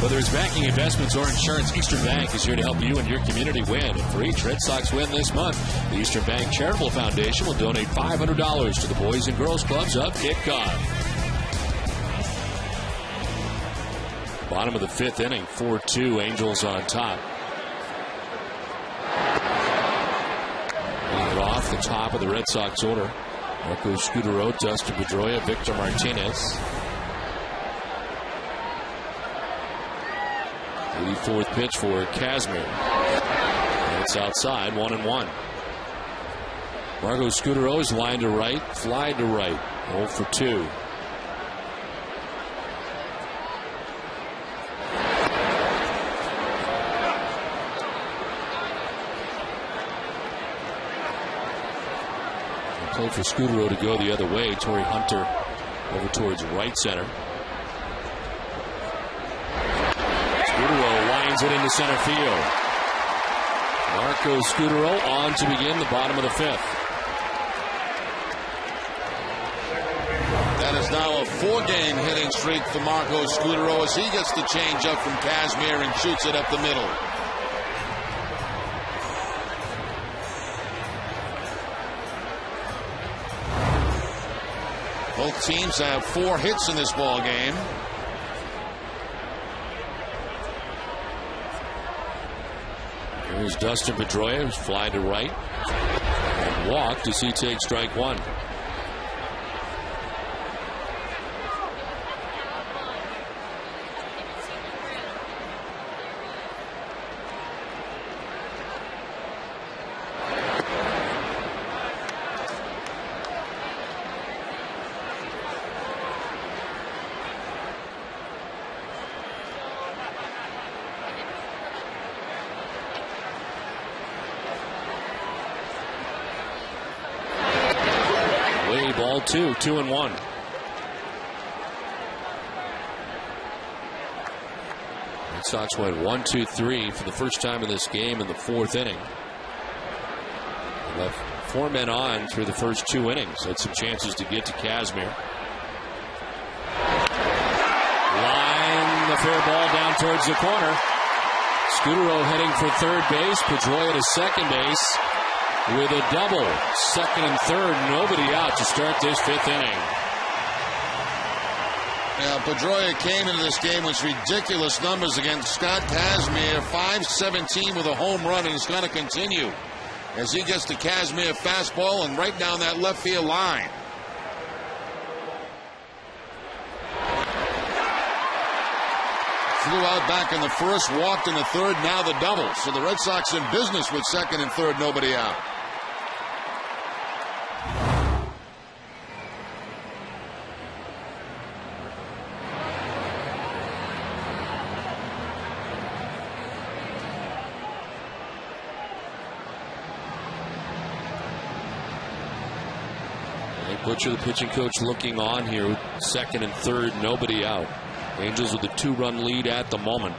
F: Whether it's banking, investments, or insurance, Eastern Bank is here to help you and your community win. And for each Red Sox win this month, the Eastern Bank Charitable Foundation will donate $500 to the Boys and Girls Clubs of Cape Cod. Bottom of the 5th inning, 4-2, Angels on top. Leading it off the top of the Red Sox order. Marco Scudero, Dustin Pedroia, Victor Martinez. 84th pitch for Kazmir. And it's outside, 1-1. Marco Scudero is line to right, fly to right, 0 for 2. Play for Scudero to go the other way. Torrey Hunter over towards right center. Scudero lines it into center field. Marco Scudero on to begin the bottom of the 5th.
B: That is now a 4-game hitting streak for Marco Scudero as he gets the change up from Kazmir and shoots it up the middle. Both teams have 4 hits in this ball game.
F: Here's Dustin Pedroia, who's fly to right and walked as he takes strike 1. 2, 2-1. Red Sox went 1-2-3 for the first time in this game in the 4th inning. Left 4 men on through the first 2 innings. Had some chances to get to Kazmir. Line the fair ball down towards the corner. Scudero heading for third base. Pedroia to second base with a double. Second and third, nobody out to start this 5th inning.
B: Yeah, Pedroia came into this game with ridiculous numbers against Scott Kazmir. 5-17 with a home run, and it's going to continue as he gets the Kazmir fastball and right down that left field line. Flew out back in the first, walked in the third, now the double. So the Red Sox in business with second and third, nobody out.
F: Butcher, the pitching coach, looking on here with second and third, nobody out. Angels with a 2-run lead at the moment.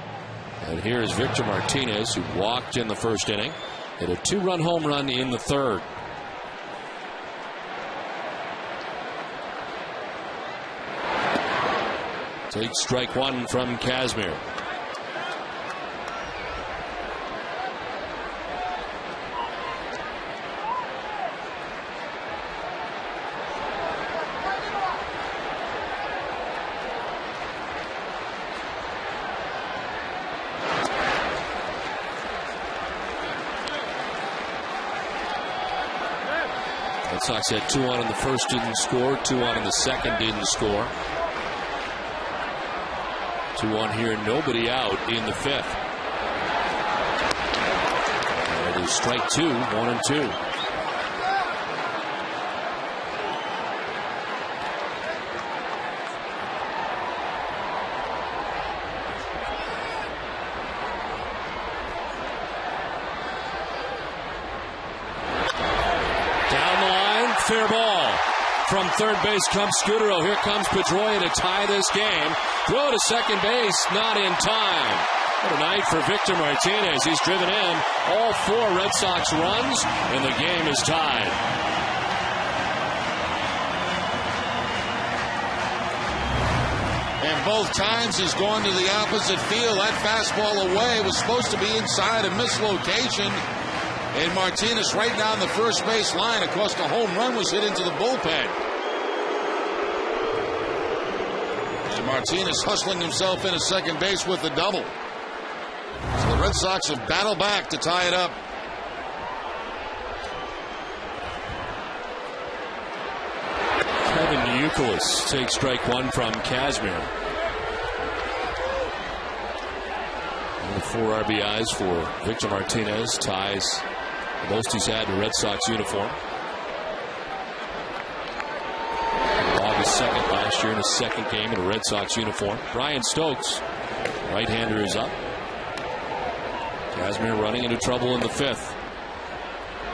F: And here is Victor Martinez, who walked in the first inning, hit a 2-run home run in the third. Takes strike 1 from Kazmir. Red Sox had 2 on in the first, didn't score. 2 on in the second, didn't score. 2 on here, nobody out in the 5th. And it is strike 2, 1-2. Fair ball. From third base comes Scudero. Here comes Pedroia to tie this game. Throw to second base, not in time. What a night for Victor Martinez. He's driven in all 4 Red Sox runs, and the game is tied.
B: And both times he's gone to the opposite field. That fastball away was supposed to be inside a mislocation. And Martinez right down the first base line. Of course, the home run was hit into the bullpen. And Martinez hustling himself into second base with the double. So the Red Sox have battled back to tie it up.
F: Kevin Youkilis takes strike 1 from Kazmir. 4 RBIs for Victor Martinez. Ties the most he's had in a Red Sox uniform. August 2nd last year in his second game in a Red Sox uniform. Brian Stokes, right-hander, is up. Kazmir running into trouble in the 5th.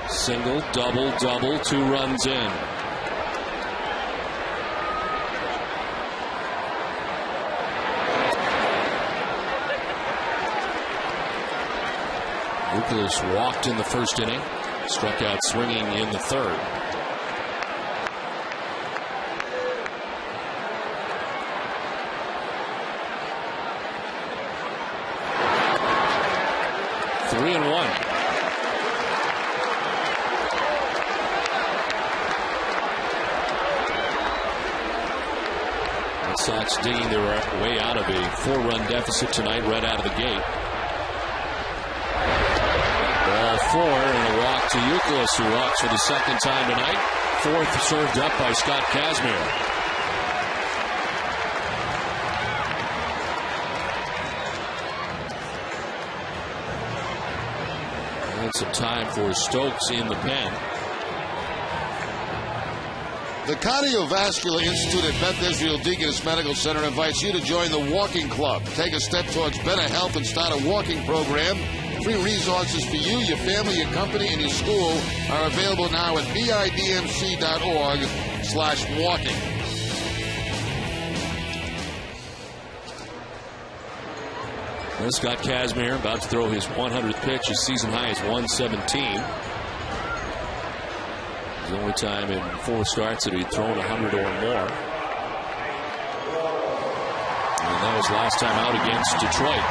F: Single, double, double, 2 runs in. Youkilis walked in the first inning, struck out swinging in the third. Three and 1. Red Sox digging their way out of a 4-run deficit tonight, right out of the gate. 4 and a walk to Youkilis, who walks for the second time tonight. 4th served up by Scott Kazmir. And some time for Stokes in the pen.
B: The Cardiovascular Institute at Beth Israel Deaconess Medical Center invites you to join the walking club. Take a step towards better health and start a walking program. Free resources for you, your family, your company, and your school are available now at bidmc.org. walking.
F: Well, Scott Kazmir about to throw his 100th pitch. His season high is 117. The only time in 4 starts that he'd thrown 100 or more. And that was last time out against Detroit.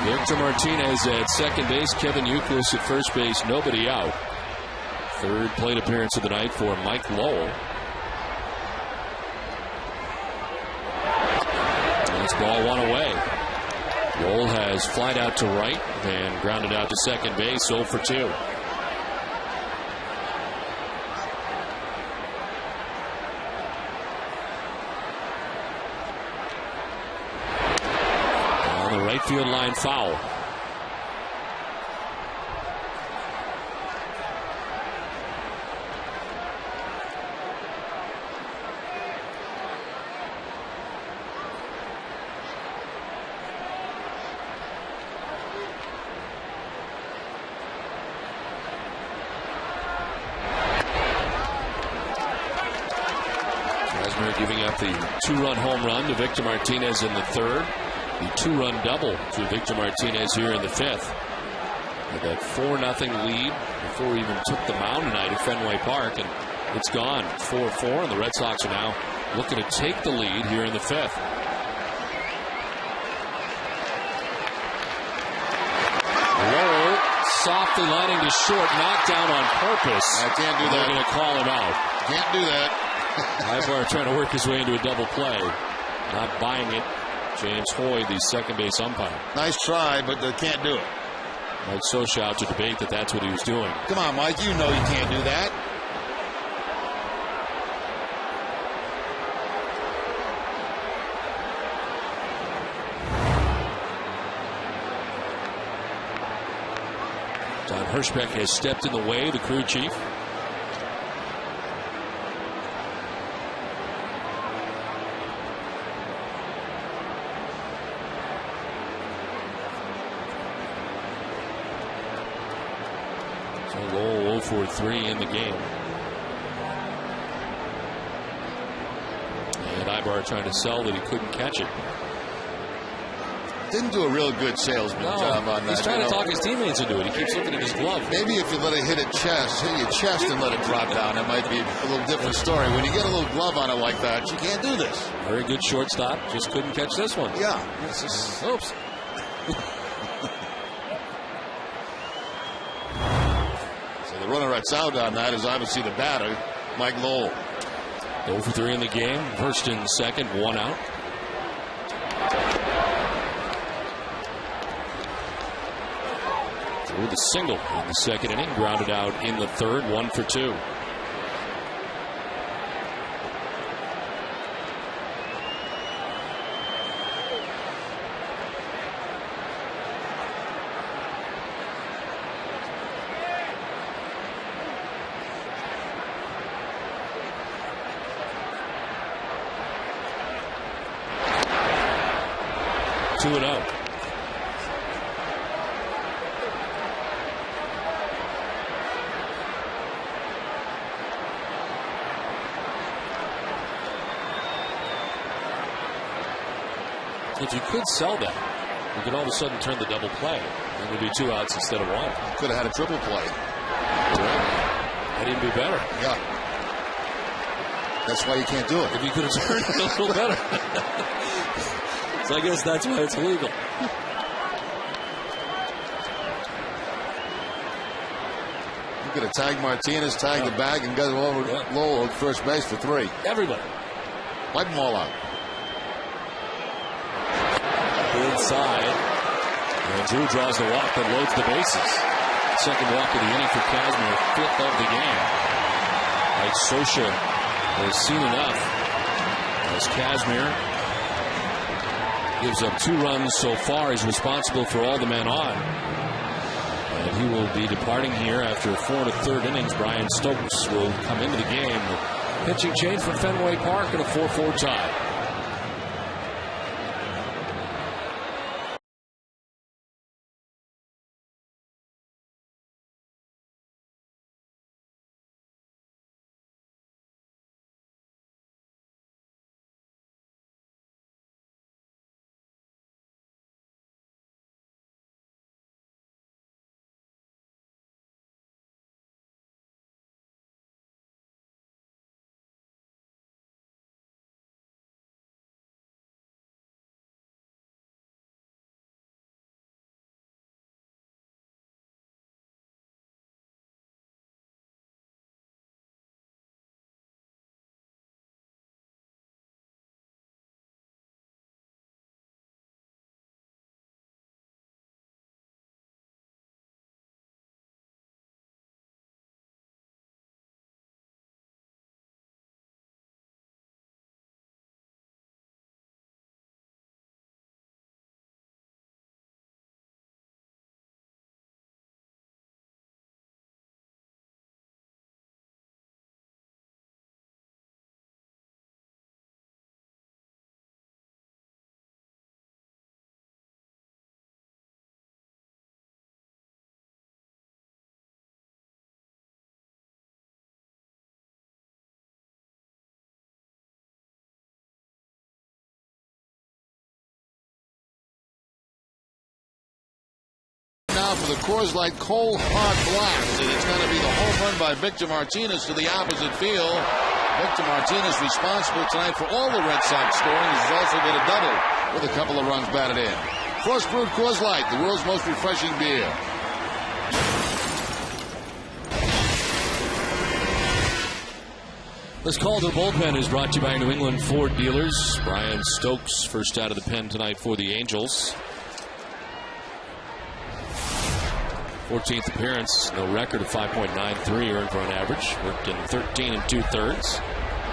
F: Victor Martinez at second base. Kevin Youkilis at first base. Nobody out. Third plate appearance of the night for Mike Lowell. And this ball one away. Lowell has flied out to right and grounded out to second base. 0 for 2. Right field line foul. Kazmir giving up the 2-run home run to Victor Martinez in the 3rd. The 2-run double to Victor Martinez here in the 5th. With that 4-0 lead before he even took the mound tonight at Fenway Park, and it's gone 4-4, and the Red Sox are now looking to take the lead here in the 5th. Lowell softly lining to short, knocked down on purpose.
B: I can't do that.
F: They're going to call him out.
B: Can't do that.
F: Ibar trying to work his way into a double play. Not buying it. James Hoy, the second base umpire.
B: Nice try, but they can't do it.
F: Mike Sosha out to debate that that's what he was doing.
B: Come on, Mike, you know you can't do that.
F: Don Hirschbeck has stepped in the way, the crew chief. Lowell 0 for 3 in the game. And Ibar trying to sell that he couldn't catch it.
B: Didn't do a real good salesman job on that.
F: He's trying to talk his teammates into it. He keeps looking at his glove.
B: Maybe if you let it hit your chest and let it drop down, it might be a little different story. When you get a little glove on it like that, you can't do this.
F: Very good shortstop. Just couldn't catch this one.
B: Yeah.
F: Oops.
B: The runner that's out on that is obviously the batter, Mike Lowell.
F: 0 for 3 in the game. Hurston second, 1 out. Threw the single in the second inning, grounded out in the 3rd, 1 for 2. Two and out. If you could sell that, you could all of a sudden turn the double play. It would be 2 outs instead of 1.
B: Could have had a triple play.
F: That'd even be better.
B: Yeah. That's why you can't do it.
F: If you could have turned it a little better. So I guess that's why it's illegal.
B: You could have tagged Martinez, tagged the bag, and got over Lowell at first base for 3.
F: Everybody.
B: Wipe them all out.
F: Inside. And Drew draws the walk that loads the bases. Second walk of the inning for Kazmir, 5th of the game. Mike Sosha has seen enough as Kazmir gives up 2 runs so far. He's responsible for all the men on. And he will be departing here after 4 1/3 innings. Brian Stokes will come into the game. Pitching change from Fenway Park and a 4-4 tie.
B: now for the Coors Light Cold Hard Blast, and it's going to be the home run by Victor Martinez to the opposite field. Victor Martinez responsible tonight for all the Red Sox scoring. He's also got a double with a couple of runs batted in. Frost brewed Coors Light, the world's most refreshing beer.
F: This Calder bullpen is brought to you by New England Ford dealers. Brian Stokes first out of the pen tonight for the Angels. 14th appearance, no record of 5.93 earned run average. Worked in 13 2/3,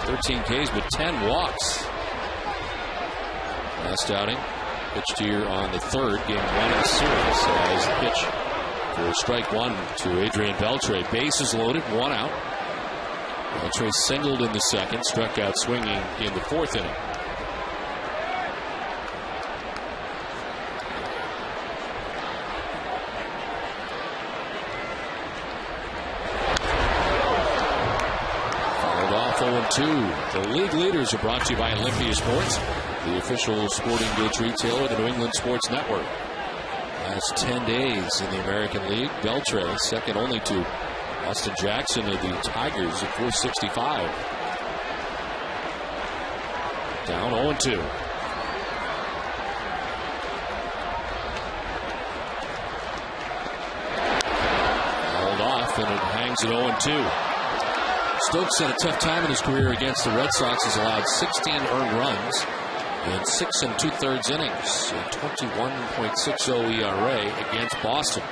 F: 13 Ks, but 10 walks. Last outing, pitched here on the 3rd, game 1 of the series. As the pitch for strike 1 to Adrian Beltre. Bases loaded, 1 out. Beltre singled in the 2nd, struck out swinging in the 4th inning. Fouled off 0-2. The league leaders are brought to you by Olympia Sports, the official sporting goods retailer of the New England Sports Network. Last 10 days in the American League, Beltre second only to Austin Jackson of the Tigers at 465. Down 0-2. Held off, and it hangs at 0-2. Stokes had a tough time in his career against the Red Sox. Has allowed 16 earned runs in 6 2/3 innings, a 21.60 ERA against Boston.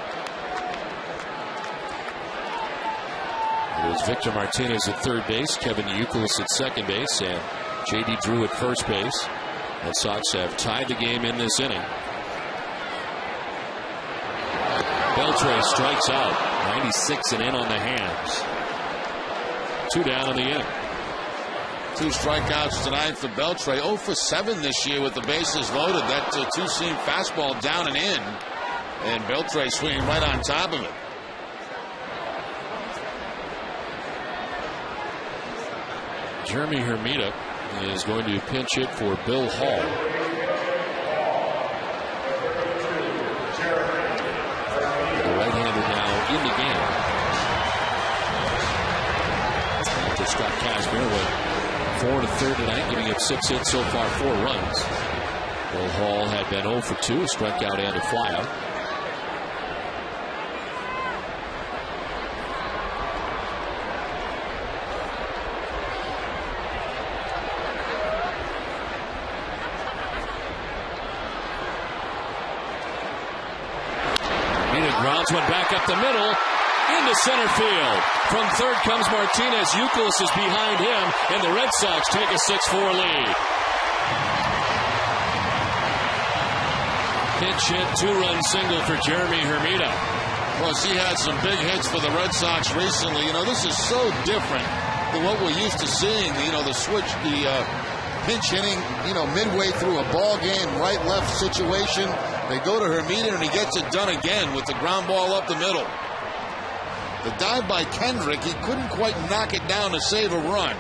F: It was Victor Martinez at 3rd base, Kevin Youkilis at 2nd base, and J.D. Drew at 1st base. Red Sox have tied the game in this inning. Beltre strikes out, 96 and in on the hands. 2 down in the inning.
B: 2 strikeouts tonight for Beltre. 0 for 7 this year with the bases loaded. That two-seam fastball down and in, and Beltre swinging right on top of it.
F: Jeremy Hermida is going to pinch hit for Bill Hall. The right-hander now in the game. After Scott Kazmir went 4 1/3 tonight, giving up 6 hits so far, 4 runs. Bill Hall had been 0 for 2, a strikeout and a flyout. Grounds one back up the middle into center field. From 3rd comes Martinez. Youkilis is behind him, and the Red Sox take a 6-4 lead. Pinch hit, 2-run single for Jeremy Hermida.
B: Plus, he had some big hits for the Red Sox recently. You know, this is so different than what we're used to seeing. You know, the switch, the pinch hitting, you know, midway through a ball game, right-left situation. They go to Hermida, and he gets it done again with the ground ball up the middle. The dive by Kendrick, he couldn't quite knock it down to save a run.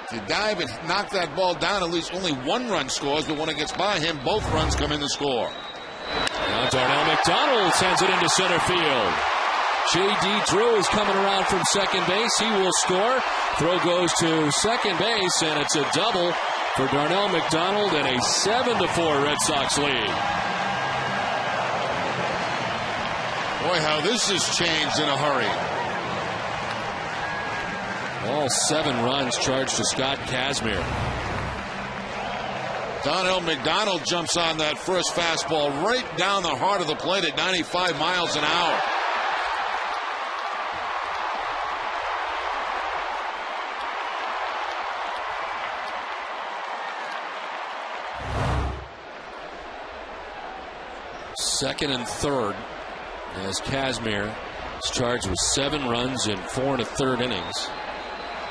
B: If you dive and knock that ball down, at least only 1 run scores, but when it gets by him, both runs come in to score.
F: Now Darnell McDonald sends it into center field. J.D. Drew is coming around from 2nd base. He will score. Throw goes to 2nd base, and it's a double for Darnell McDonald and a 7-4 Red Sox lead.
B: Boy, how this has changed in a hurry.
F: All 7 runs charged to Scott Kazmir.
B: Darnell McDonald jumps on that first fastball right down the heart of the plate at 95 miles an hour.
F: Second and 3rd as Kazmir is charged with 7 runs in 4 1/3 innings.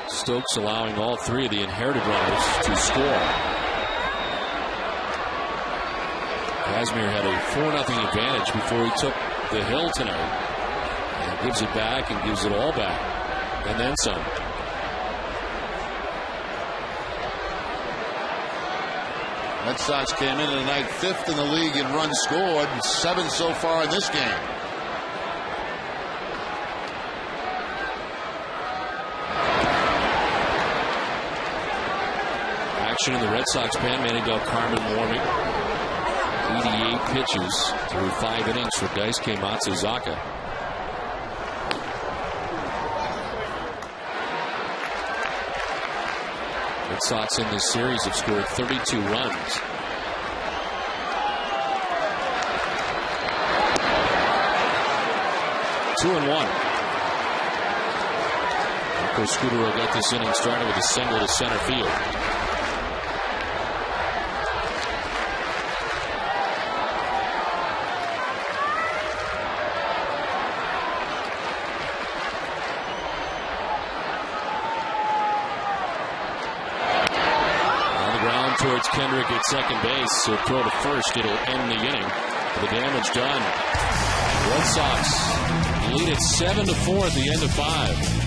F: Stokes allowing all 3 of the inherited runners to score. Kazmir had a 4-0 advantage before he took the hill tonight, and gives it back and gives it all back, and then some.
B: Red Sox came in tonight 5th in the league in runs scored, 7 so far in this game.
F: Action in the Red Sox pen. Manning Del Carmen warming. 88 pitches through 5 innings for Daisuke Matsuzaka. Red Sox in this series have scored 32 runs. Two and one. Marco Scudero got this inning started with a single to center field. Towards Kendrick at second base, so throw to first, it'll end the inning. The damage done. Red Sox lead it 7-4 at the end of 5.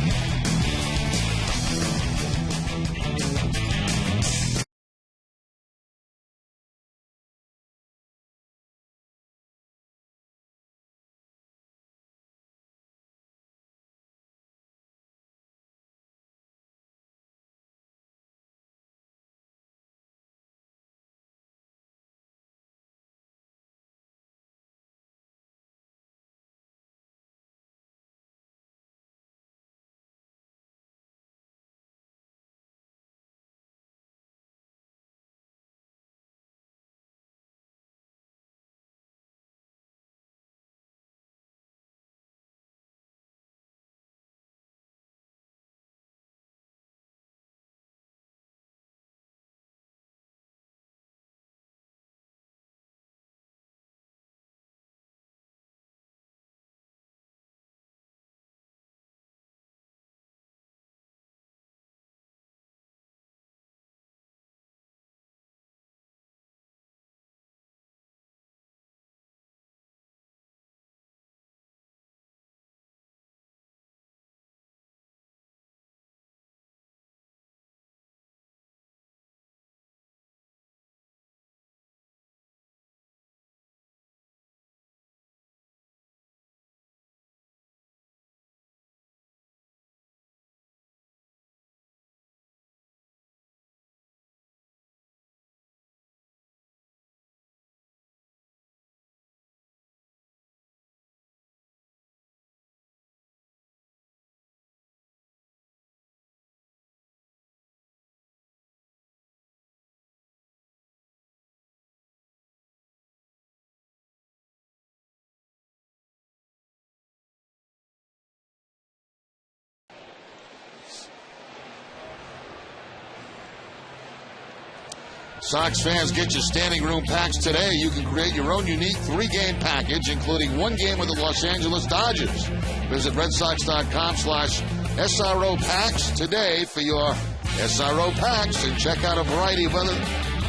B: Sox fans, get your standing room packs today. You can create your own unique 3-game package, including 1 game with the Los Angeles Dodgers. Visit redsox.com/SRO packs today for your SRO packs and check out a variety of other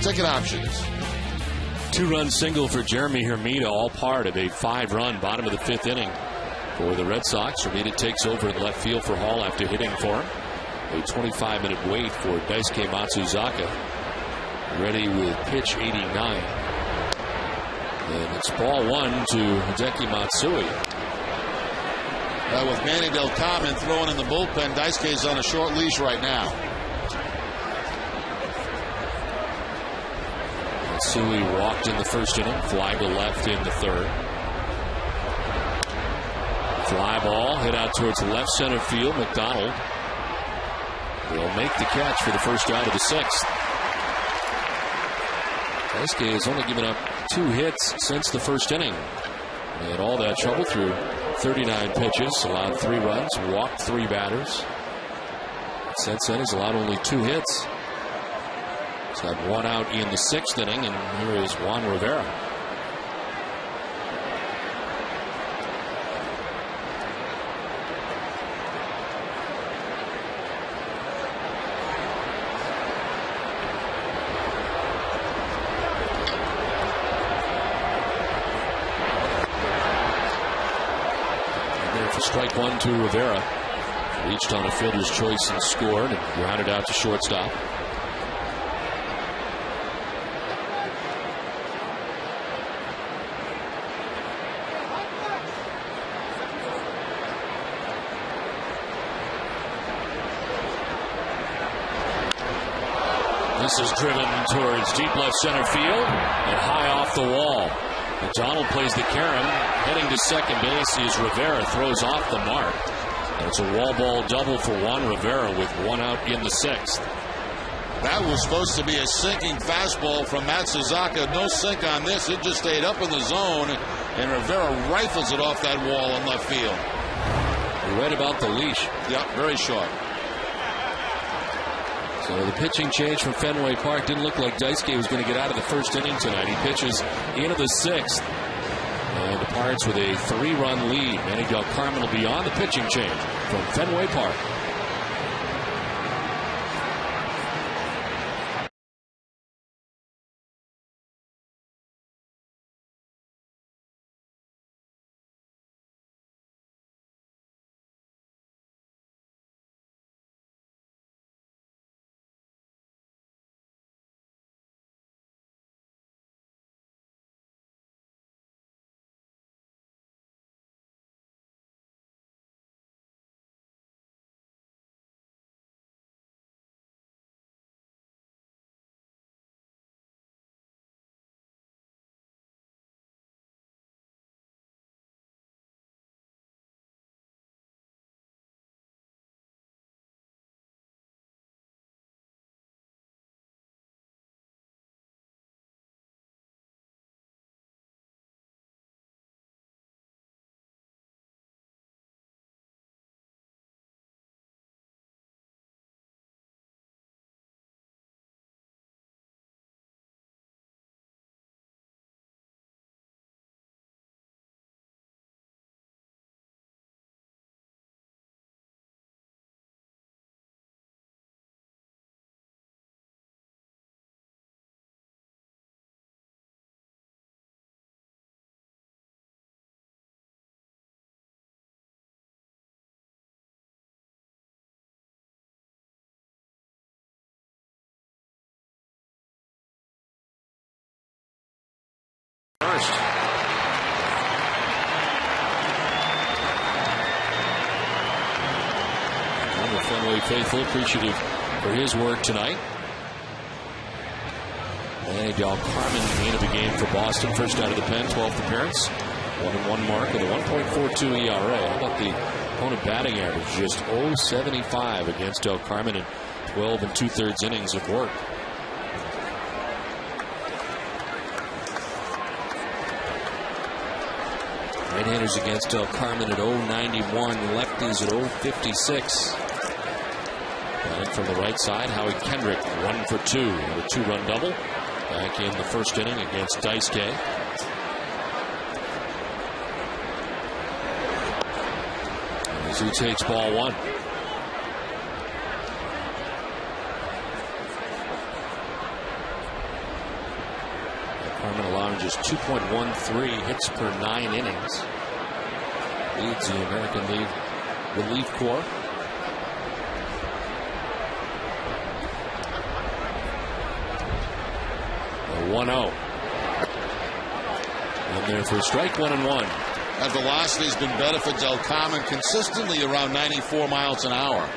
B: ticket options.
F: 2-run single for Jeremy Hermida, all part of a 5-run bottom of the 5th inning for the Red Sox. Hermida takes over in left field for Hall after hitting for him. A 25-minute wait for Daisuke Matsuzaka. Ready with pitch 89. And it's ball 1 to Hideki Matsui.
B: With Manny Del Carmen throwing in the bullpen, Daisuke's on a short leash right now.
F: Matsui walked in the first inning, fly to left in the 3rd. Fly ball hit out towards the left center field. McDonald will make the catch for the first out of the 6th. Daisuke has only given up 2 hits since the first inning. He had all that trouble through 39 pitches, allowed 3 runs, walked 3 batters. Since then, he's allowed only 2 hits. He's had 1 out in the 6th inning, and here is Juan Rivera. Strike 1 to Rivera. Reached on a fielder's choice and scored, and grounded out to shortstop. This is driven towards deep left center field and high off the wall. McDonald plays the carom. Heading to second base is Rivera. Throws off the mark. And it's a wall ball double for Juan Rivera with one out in the sixth.
B: That was supposed to be a sinking fastball from Matt Suzaka. No sink on this. It just stayed up in the zone, and Rivera rifles it off that wall in left field.
F: You're right about the leash.
B: Yep, very short.
F: So the pitching change from Fenway Park. Didn't look like Daisuke was going to get out of the first inning tonight. He pitches into the sixth and departs with a 3-run lead. Manny Del Carmen will be on the pitching change from Fenway Park. First. And the Fenway faithful appreciative for his work tonight. Manny Del Carmen into the game for Boston. First out of the pen, 12th appearance. 1-1 mark with a 1.42 ERA. How about the opponent batting average? Just .075 against Del Carmen in 12 2/3 innings of work. Right-handers against Del Carmen at .091. Lefties at .056. Batting from the right side, Howie Kendrick 1 for 2. And a 2-run double back in the first inning against Daisuke. As he takes ball one. Carmen allowing just 2.13 hits per 9 innings. Leads the American League Relief Corps. A 1-0. And there for a strike, 1-1.
B: That velocity has been better for Del Carmen, consistently around 94 miles an hour.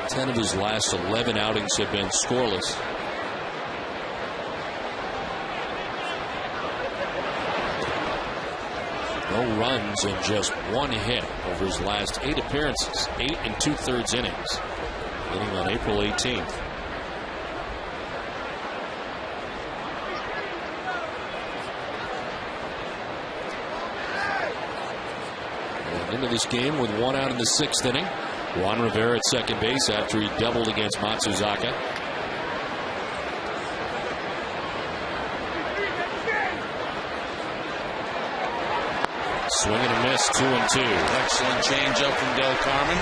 F: Ten of his last 11 outings have been scoreless. No runs and just one hit over his last 8 appearances. 8 2/3 innings. Hitting on April 18th. And into this game with 1 out in the 6th inning. Juan Rivera at second base after he doubled against Matsuzaka. Swing and a miss, 2-2.
B: Excellent changeup from Del Carmen.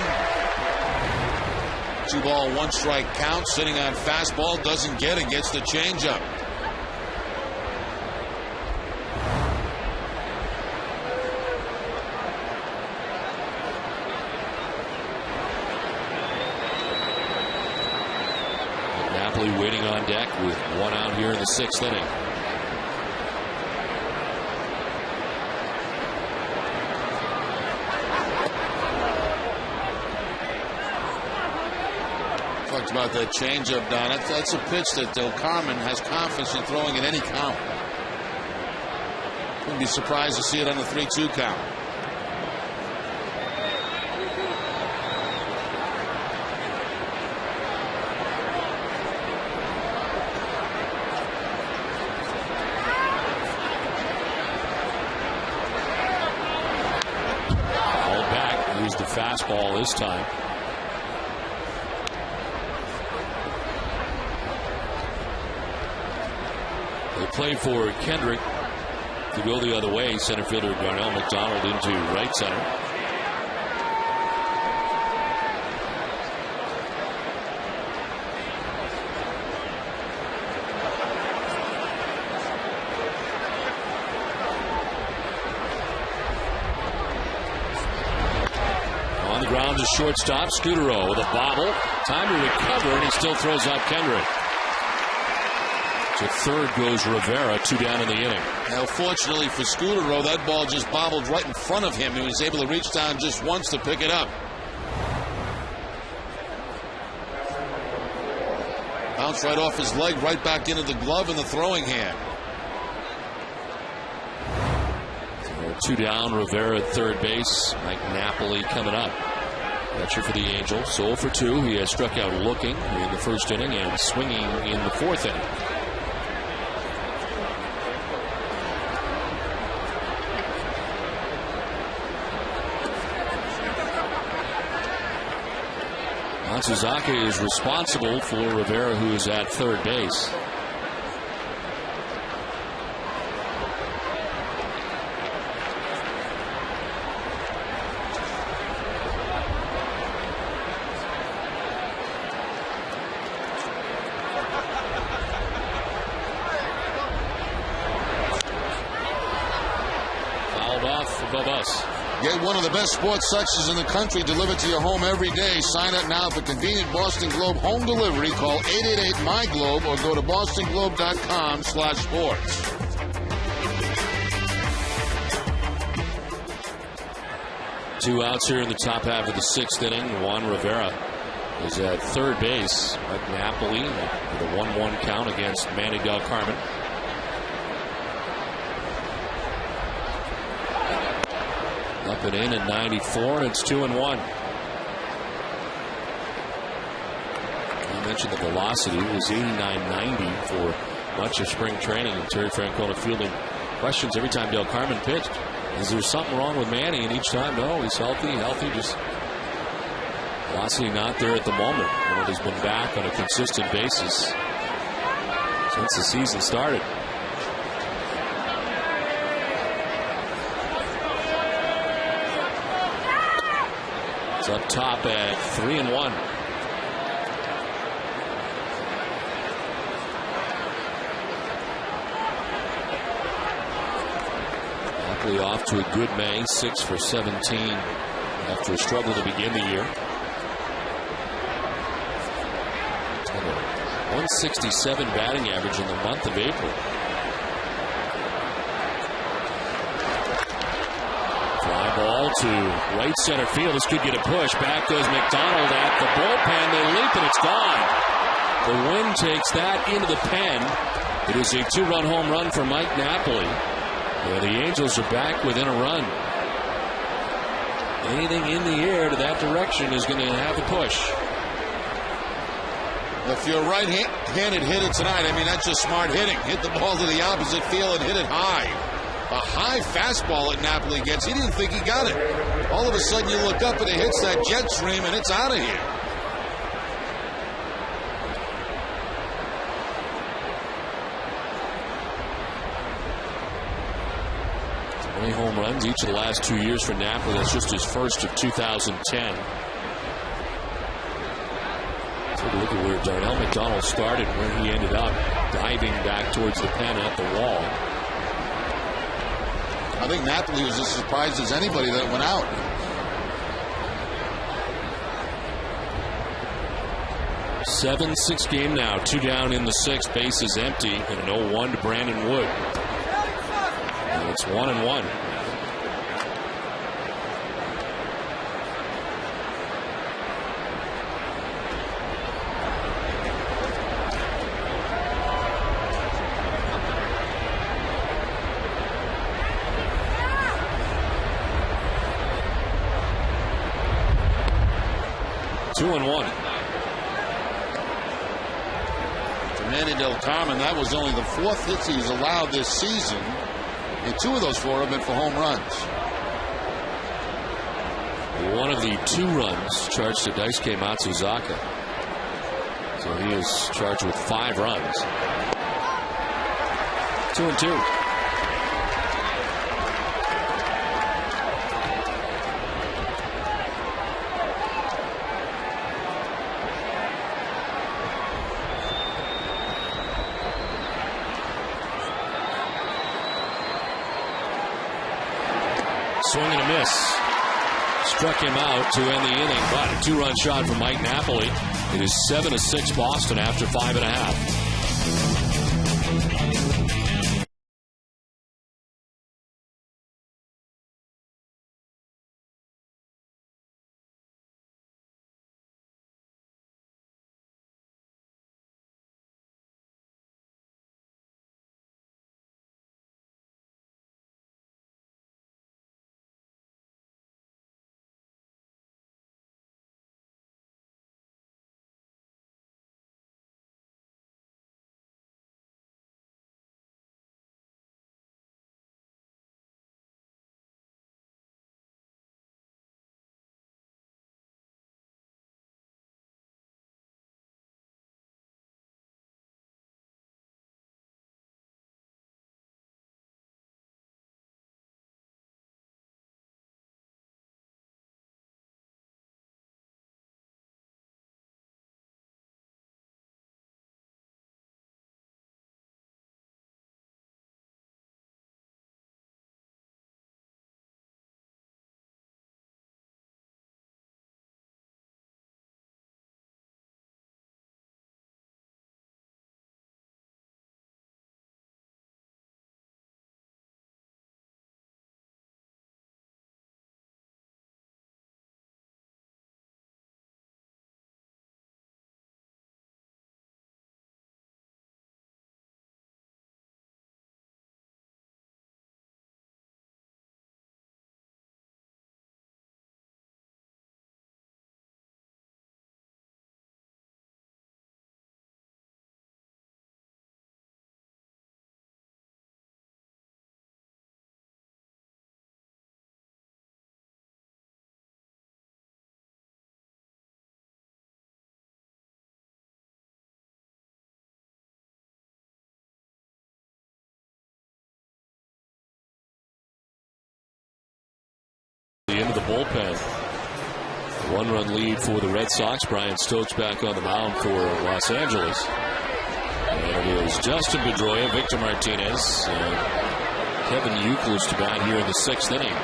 B: 2-ball, 1-strike count. Sitting on fastball, doesn't get it, gets the changeup.
F: Waiting on deck with 1 out here in the 6th inning.
B: talked about that changeup, Don. That's a pitch that Del Carmen has confidence in throwing at any count. Wouldn't be surprised to see it on the 3-2 count.
F: Called back. Used the fastball this time. They play for Kendrick to go the other way. Center fielder Darnell McDonald into right center. On the ground to shortstop. Scudero with a bobble. Time to recover, and he still throws out Kendrick. To third goes Rivera, 2 down in the inning.
B: Now, fortunately for Scudero, that ball just bobbled right in front of him. He was able to reach down just once to pick it up. Bounced right off his leg, right back into the glove and the throwing hand.
F: So 2 down, Rivera at third base. Mike Napoli coming up. Catcher for the Angels, 0 for 2. He has struck out looking in the first inning and swinging in the fourth inning. Matsuzaka is responsible for Rivera, who is at third base. Fouled off above us.
B: Get one of the best sports sections in the country delivered to your home every day. Sign up now for convenient Boston Globe home delivery. Call 888-MY-GLOBE or go to bostonglobe.com/sports.
F: Two outs here in the top half of the sixth inning. Juan Rivera is at third base. Mike Napoli with a 1-1 count against Manny Del Carmen. Up and in at 94, and it's 2-1. I mentioned the velocity was 89-90 for much of spring training, and Terry Francona fielding questions every time Del Carmen pitched. Is there something wrong with Manny? And each time, no, he's healthy, just velocity not there at the moment. And it has been back on a consistent basis since the season started. It's up top at 3-1. Napoli off to a good May, 6 for 17 after a struggle to begin the year. 167 batting average in the month of April. Fly ball to right center field. This could get a push. Back goes McDonald at the bullpen. They leap and it's gone. The wind takes that into the pen. It is a 2-run home run for Mike Napoli. Yeah, the Angels are back within a run. Anything in the air to that direction is going to have a push.
B: If you're a right-handed hitter tonight, I mean, that's just smart hitting. Hit the ball to the opposite field and hit it high. A high fastball that Napoli gets. He didn't think he got it. All of a sudden you look up and it hits that jet stream and it's out of here.
F: Home runs each of the last 2 years for Napoli. That's just his first of 2010. Take a look at where Darnell McDonald started, where he ended up diving back towards the pen at the wall.
B: I think Napoli was as surprised as anybody that went out.
F: A 7-6 game now. 2 down in the sixth. Base is empty, and an 0-1 to Brandon Wood. And it's 1-1. 2-1.
B: Manny Del Carmen, that was only the 4th hit he's allowed this season, and 2 of those 4 have been for home runs.
F: One of the 2 runs charged to Daisuke Matsuzaka. So he is charged with 5 runs. 2-2. Swing and a miss. Struck him out to end the inning, but a 2-run shot from Mike Napoli. It is 7-6 Boston after 5.5. The end of the bullpen. 1-run lead for the Red Sox. Brian Stokes back on the mound for Los Angeles. And it is Justin Pedroia, Victor Martinez, and Kevin Youkilis to bat here in the 6th inning.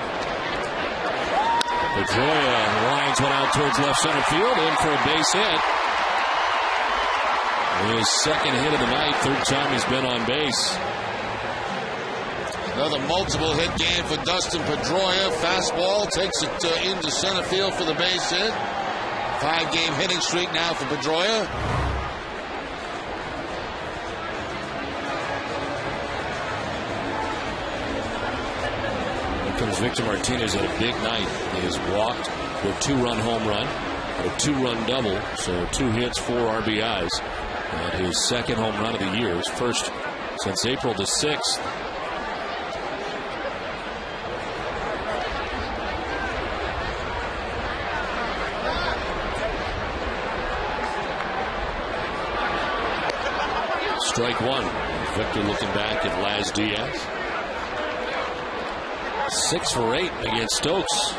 F: Pedroia lines one out towards left center field, in for a base hit. His 2nd hit of the night, 3rd time he's been on base.
B: Another multiple hit game for Dustin Pedroia. Fastball takes it into center field for the base hit. 5-game hitting streak now for Pedroia.
F: Here comes Victor Martinez at a big night. He has walked for a 2-run home run, a 2-run double, so 2 hits, 4 RBIs. And his 2nd home run of the year, his first since April the 6th. Strike 1. Victor looking back at Laz Diaz. 6 for 8 against Stokes.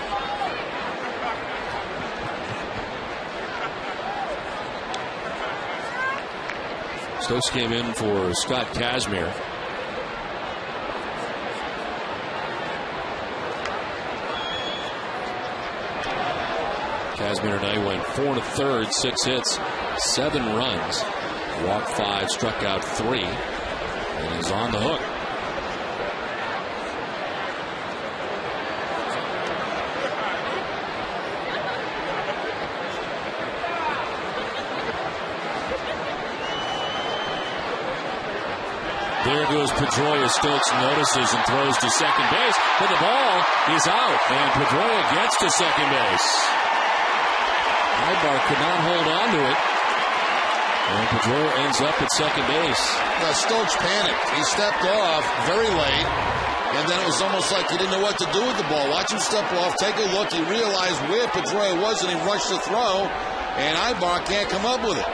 F: Stokes came in for Scott Kazmir. Kazmir tonight went 4 1/3, 6 hits, 7 runs. Walked 5, struck out 3, and is on the hook. There goes Pedroia. Stokes notices and throws to second base, but the ball is out, and Pedroia gets to second base. Ibar could not hold on to it. And Pedroia ends up at second base.
B: Now, Stokes panicked. He stepped off very late, and then it was almost like he didn't know what to do with the ball. Watch him step off, take a look. He realized where Pedroia was, and he rushed to throw, and Ibar can't come up with it.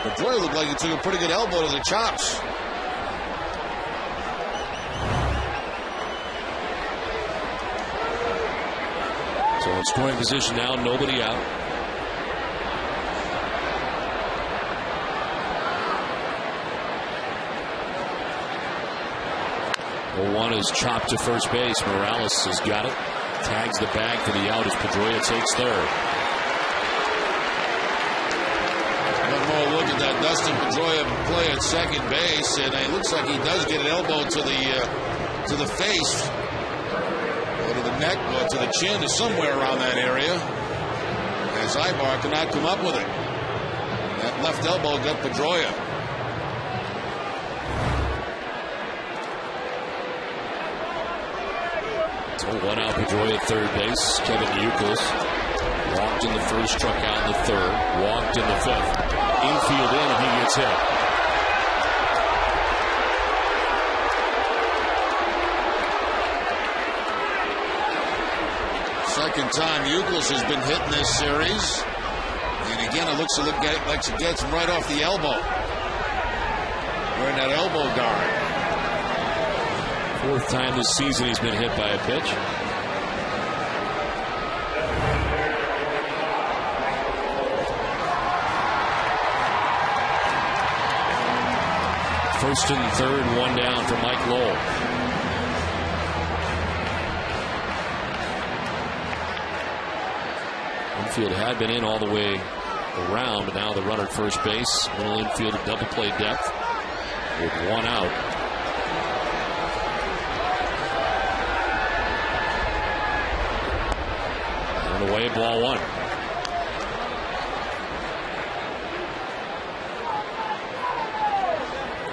B: Pedroia looked like he took a pretty good elbow to the chops.
F: So in scoring position now, nobody out. One is chopped to first base. Morales has got it. Tags the bag for the out as Pedroia takes third.
B: One more look at that Dustin Pedroia play at second base, and it looks like he does get an elbow to the face, or to the neck, or to the chin, or somewhere around that area. As Ibar cannot come up with it. That left elbow got Pedroia.
F: One out, Pedroia at third base. Kevin Youkilis walked in the first, struck out in the third, walked in the fifth. Infield in, and he gets hit.
B: Second time Youkilis has been hit in this series. And again, it looks like it gets him right off the elbow. Wearing that elbow guard.
F: Fourth time this season he's been hit by a pitch. First and third, one down for Mike Lowell. Infield had been in all the way around, but now the runner at first base. Little infield at double play depth with one out. And away, ball one.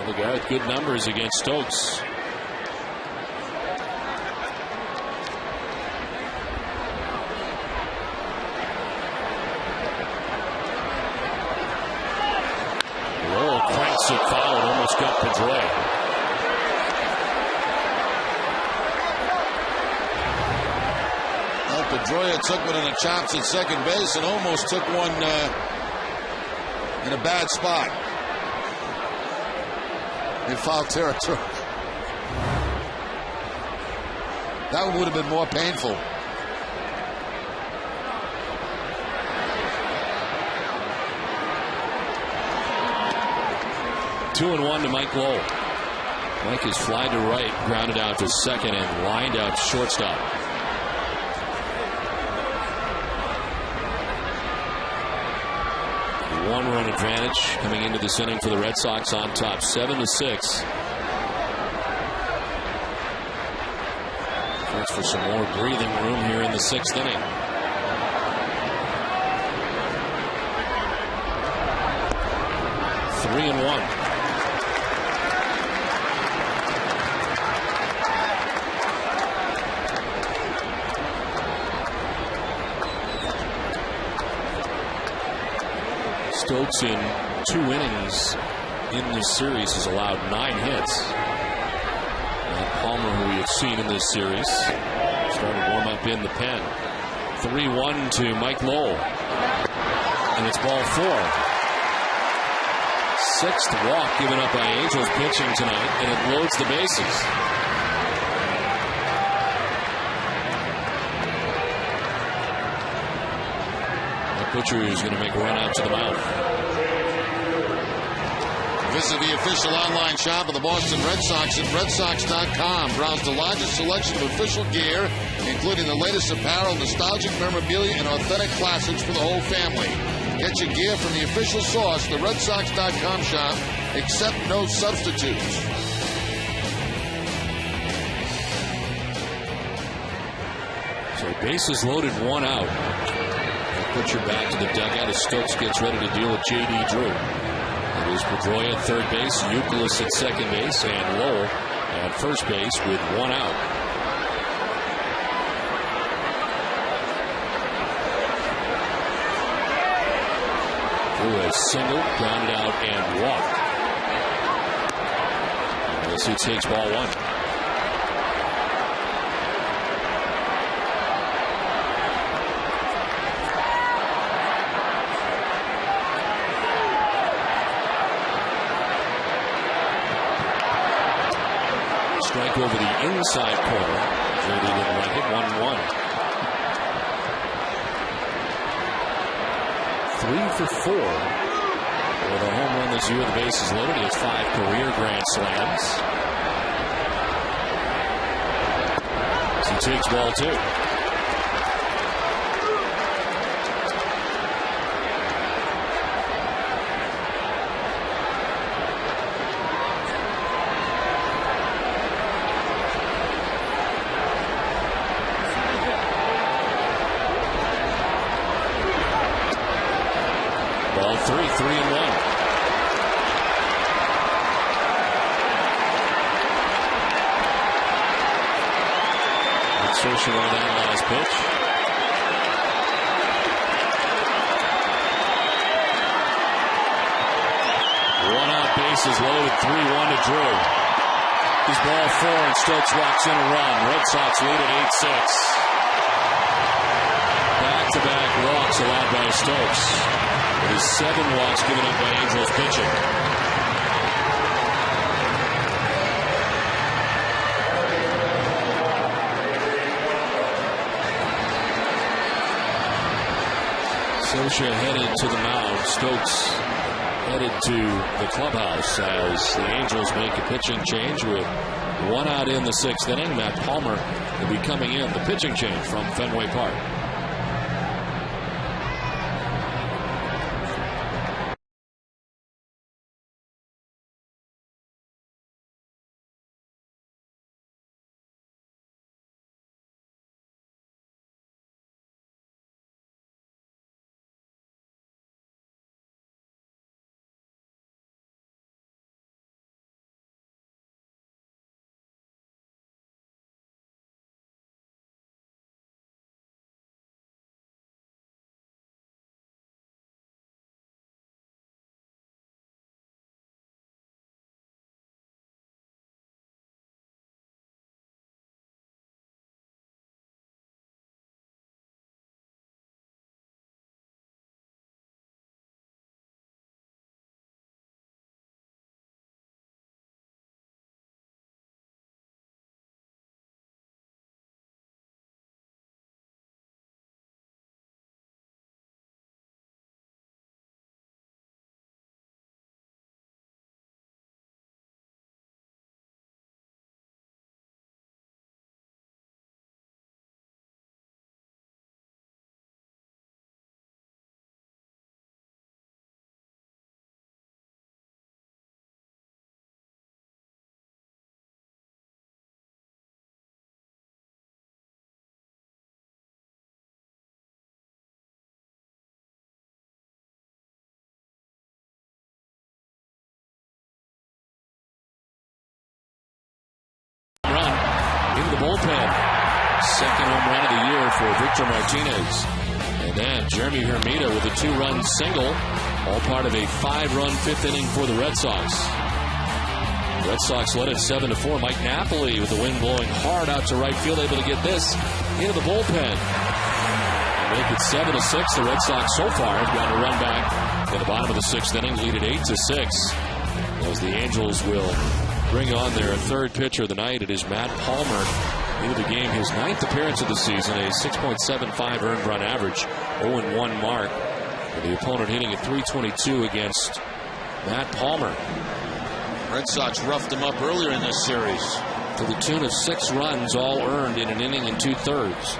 F: The guy with good numbers against Stokes. Lowell cranks it foul and almost got Pedroia.
B: Well, Pedroia took one in the chops at second base and almost took one in a bad spot. In foul territory. That would have been more painful.
F: Two and one to Mike Lowell. Mike is fly to right, grounded out to second, and lined out to shortstop. One-run advantage coming into this inning for the Red Sox on top, 7-6. Thanks for some more breathing room here in the sixth inning. Three and one. Stokes in 2 innings in this series has allowed 9 hits. And Palmer, who we have seen in this series, starting to warm up in the pen. 3-1 to Mike Lowell. And it's ball 4. 6th walk given up by Angels pitching tonight, and it loads the bases. Pitcher is going to make a run out to the mouth.
B: Visit the official online shop of the Boston Red Sox at redsox.com. Browse the largest selection of official gear, including the latest apparel, nostalgic memorabilia, and authentic classics for the whole family. Get your gear from the official source, the redsox.com shop. Accept no substitutes.
F: So bases loaded, 1 out. Pitcher back to the dugout as Stokes gets ready to deal with J.D. Drew. It is Pedroia at third base, Youkilis at second base, and Lowell at first base with 1 out. Drew a single, grounded out, and walked. As he takes ball one. Strike over the inside corner. JD didn't like it. 1-1. 3 for 4. With a home run this year, the bases loaded. He has 5 career grand slams. As he takes ball 2. Ball 3, 3-1. Insertion on that last pitch. One out, bases loaded, 3-1 to Drew. He's ball 4 and Stokes walks in a run. Red Sox lead at 8-6. Back-to-back walks allowed by Stokes. It is 7 walks given up by Angels pitching. Scioscia headed to the mound. Stokes headed to the clubhouse as the Angels make a pitching change with 1 out in the 6th inning. Matt Palmer will be coming in. The pitching change from Fenway Park. Into the bullpen. Second home run of the year for Victor Martinez. And then Jeremy Hermida with a 2-run single. All part of a 5-run 5th inning for the Red Sox. Red Sox led it 7-4. Mike Napoli with the wind blowing hard out to right field, able to get this into the bullpen. Make it 7-6. The Red Sox so far have gotten a run back in the bottom of the 6th inning, lead at 8-6. As the Angels will bring on their 3rd pitcher of the night. It is Matt Palmer into the game. His 9th appearance of the season, a 6.75 earned run average, 0-1 mark. And the opponent hitting at .322 against Matt Palmer.
G: Red Sox roughed him up earlier in this series.
F: To the tune of 6 runs, all earned in an inning and 2/3.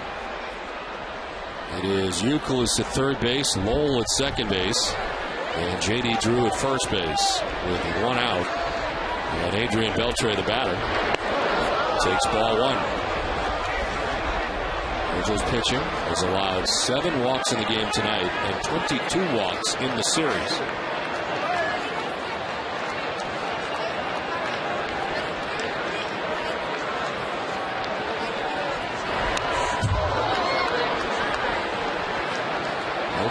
F: It is Youkilis at 3rd base, Lowell at 2nd base, and J.D. Drew at 1st base with 1 out. And Adrian Beltre, the batter, takes ball 1. Angels pitching has allowed 7 walks in the game tonight and 22 walks in the series.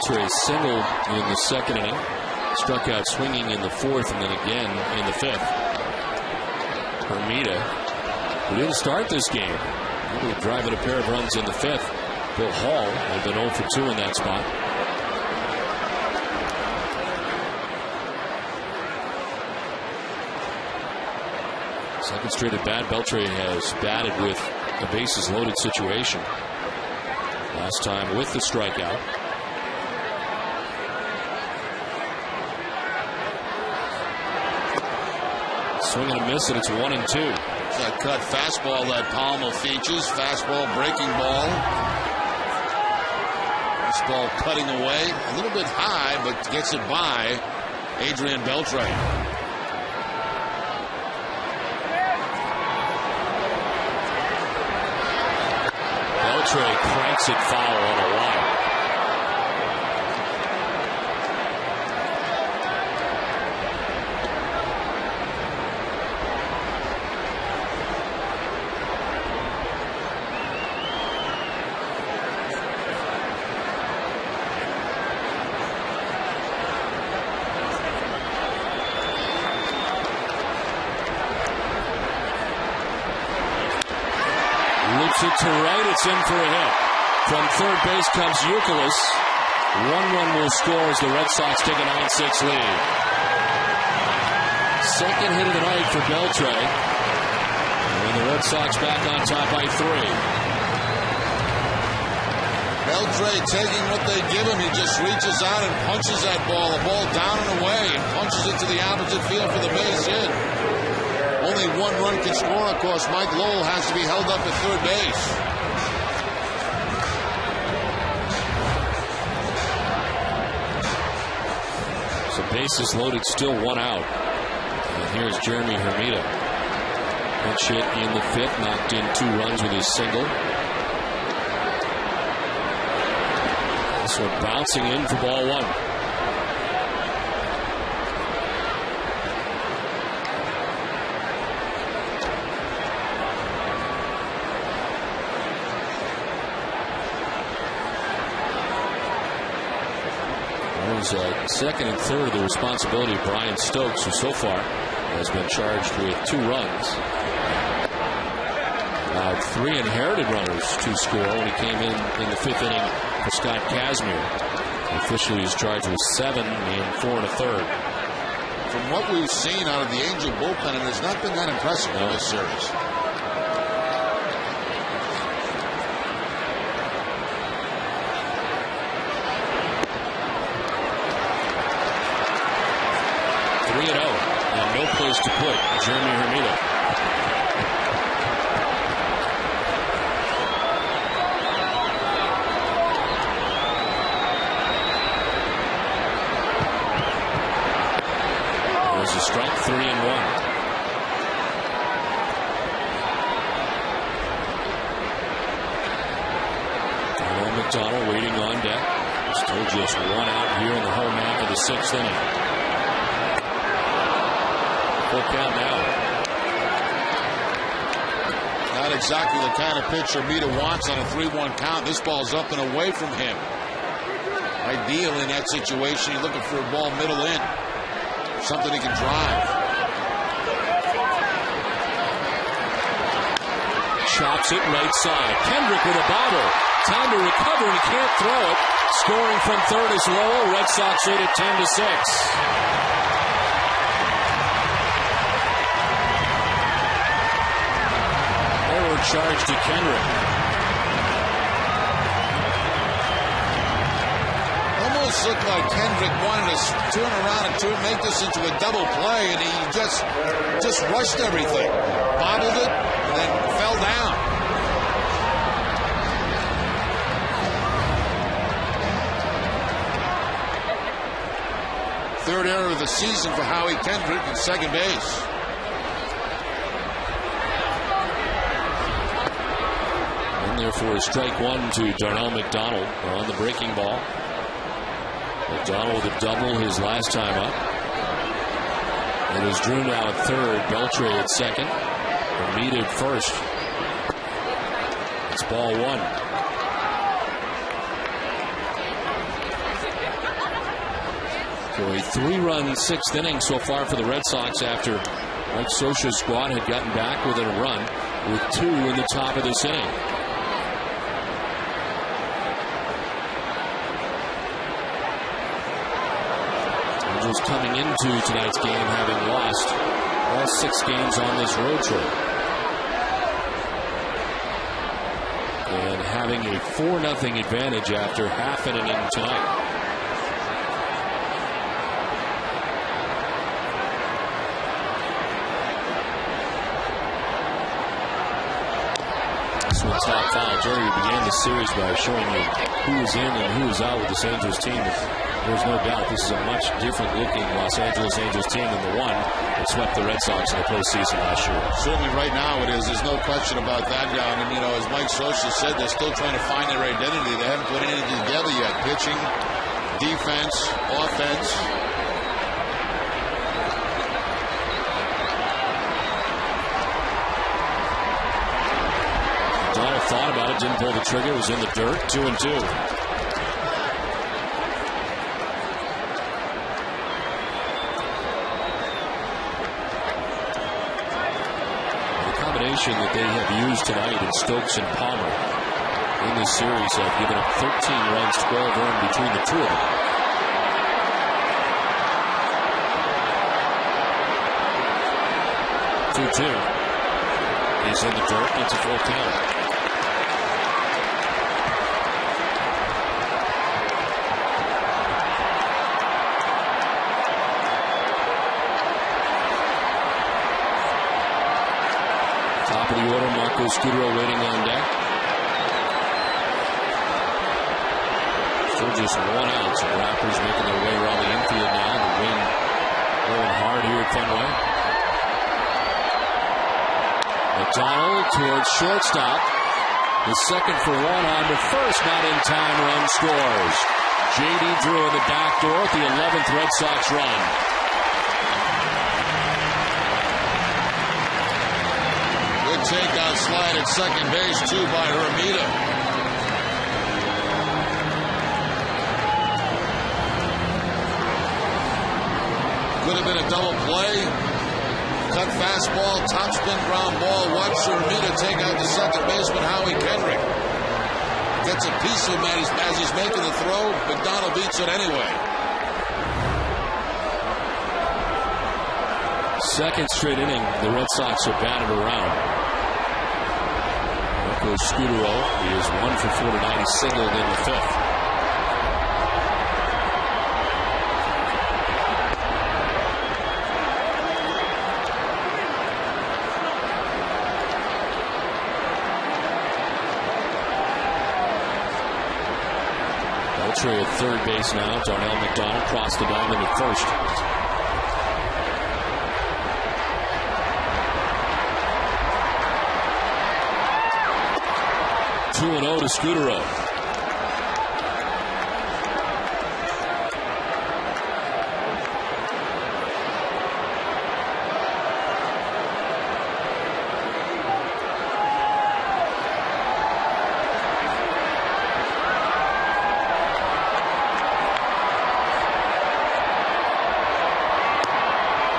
F: Beltre singled in the second inning, struck out swinging in the fourth, and then again in the fifth. Hermida, who didn't start this game, able to drive in a pair of runs in the fifth. Bill Hall had been 0 for 2 in that spot. Second straight at bat, Beltre has batted with a bases loaded situation. Last time with the strikeout. Swing and a miss, and it's 1-2.
G: That cut fastball that Palmer features. Fastball, breaking ball. This ball cutting away. A little bit high, but gets it by Adrian Beltre.
F: Beltre cranks it foul on a line. Loops it to right, it's in for a hit. From third base comes Youkilis. 1 run will score as the Red Sox take a 9-6 lead. Second hit of the night for Beltre. And the Red Sox back on top by 3.
G: Beltre taking what they give him. He just reaches out and punches that ball. The ball down and away and punches it to the opposite field for the base hit. Only 1 run can score, of course. Mike Lowell has to be held up at third base.
F: So bases loaded, still 1 out. And here's Jeremy Hermida. Pinch hit in the fifth, knocked in 2 runs with his single. This one bouncing in for ball 1. Second and third of the responsibility of Brian Stokes, who so far has been charged with 2 runs. Allowed 3 inherited runners to score when he came in the 5th inning for Scott Kazmir. Officially is charged with 7 in 4 1/3.
G: From what we've seen out of the Angel bullpen, it has not been that impressive in this series.
F: And no place to put Jeremy Hermida. There's a strike, 3-1. McDonald waiting on deck. Still just 1 out here in the home half of the 6th inning. Full count now.
G: Not exactly the kind of pitch Hermida wants on a 3-1 count. This ball's up and away from him. Ideal in that situation. You're looking for a ball middle in. Something he can drive.
F: Chops it right side. Kendrick with a bobble. Time to recover, and he can't throw it. Scoring from third is Lowell. Red Sox lead at 10-6. Charge to Kendrick.
G: Almost looked like Kendrick wanted to turn around and make this into a double play, and he just rushed everything. Bobbled it, and then fell down. Third error of the season for Howie Kendrick at second base.
F: Therefore, strike 1 to Darnell McDonald on the breaking ball. McDonald with a double his last time up. It is Drew now at third, Beltre at second, Hermida at first. It's ball 1. So a 3-run sixth inning so far for the Red Sox after Mike Scioscia's squad had gotten back within a run with 2 in the top of this inning. Angels coming into tonight's game having lost all 6 games on this road trip. And having a 4-0 advantage after half an inning tonight. This one's top foul. Jerry, we began the series by showing you who is in and who is out with this Angels team. There's no doubt this is a much different looking Los Angeles Angels team than the one that swept the Red Sox in the postseason last year.
G: Certainly right now it is. There's no question about that, John. And, as Mike Scioscia said, they're still trying to find their identity. They haven't put anything together yet. Pitching, defense, offense.
F: Donald thought about it, didn't pull the trigger, was in the dirt, 2-2. That they have used tonight in Stokes and Palmer in this series have given up 13 runs, 12 earned between the two of them. He's in the dirt. It's a full count. Top of the order, Marco Scudero waiting on deck. Still just 1 out. So the Raptors making their way around the infield now. The wind going hard here at Fenway. McDonald towards shortstop. The second for 1 on to first. Not in time. Run scores. J.D. Drew in the back door at the 11th Red Sox run.
G: Takeout slide at second base, too, by Hermida. Could have been a double play. Cut fastball, topspin ground ball. Watch Hermida take out the second baseman, Howie Kendrick. Gets a piece of him as he's making the throw. McDonald beats it anyway.
F: Second straight inning, the Red Sox are batted around. Scudero is 1 for 4 tonight. He singled in the 5th. Beltre at third base now. Darnell McDonald crossed the diamond at first. 2-0 to Scudero.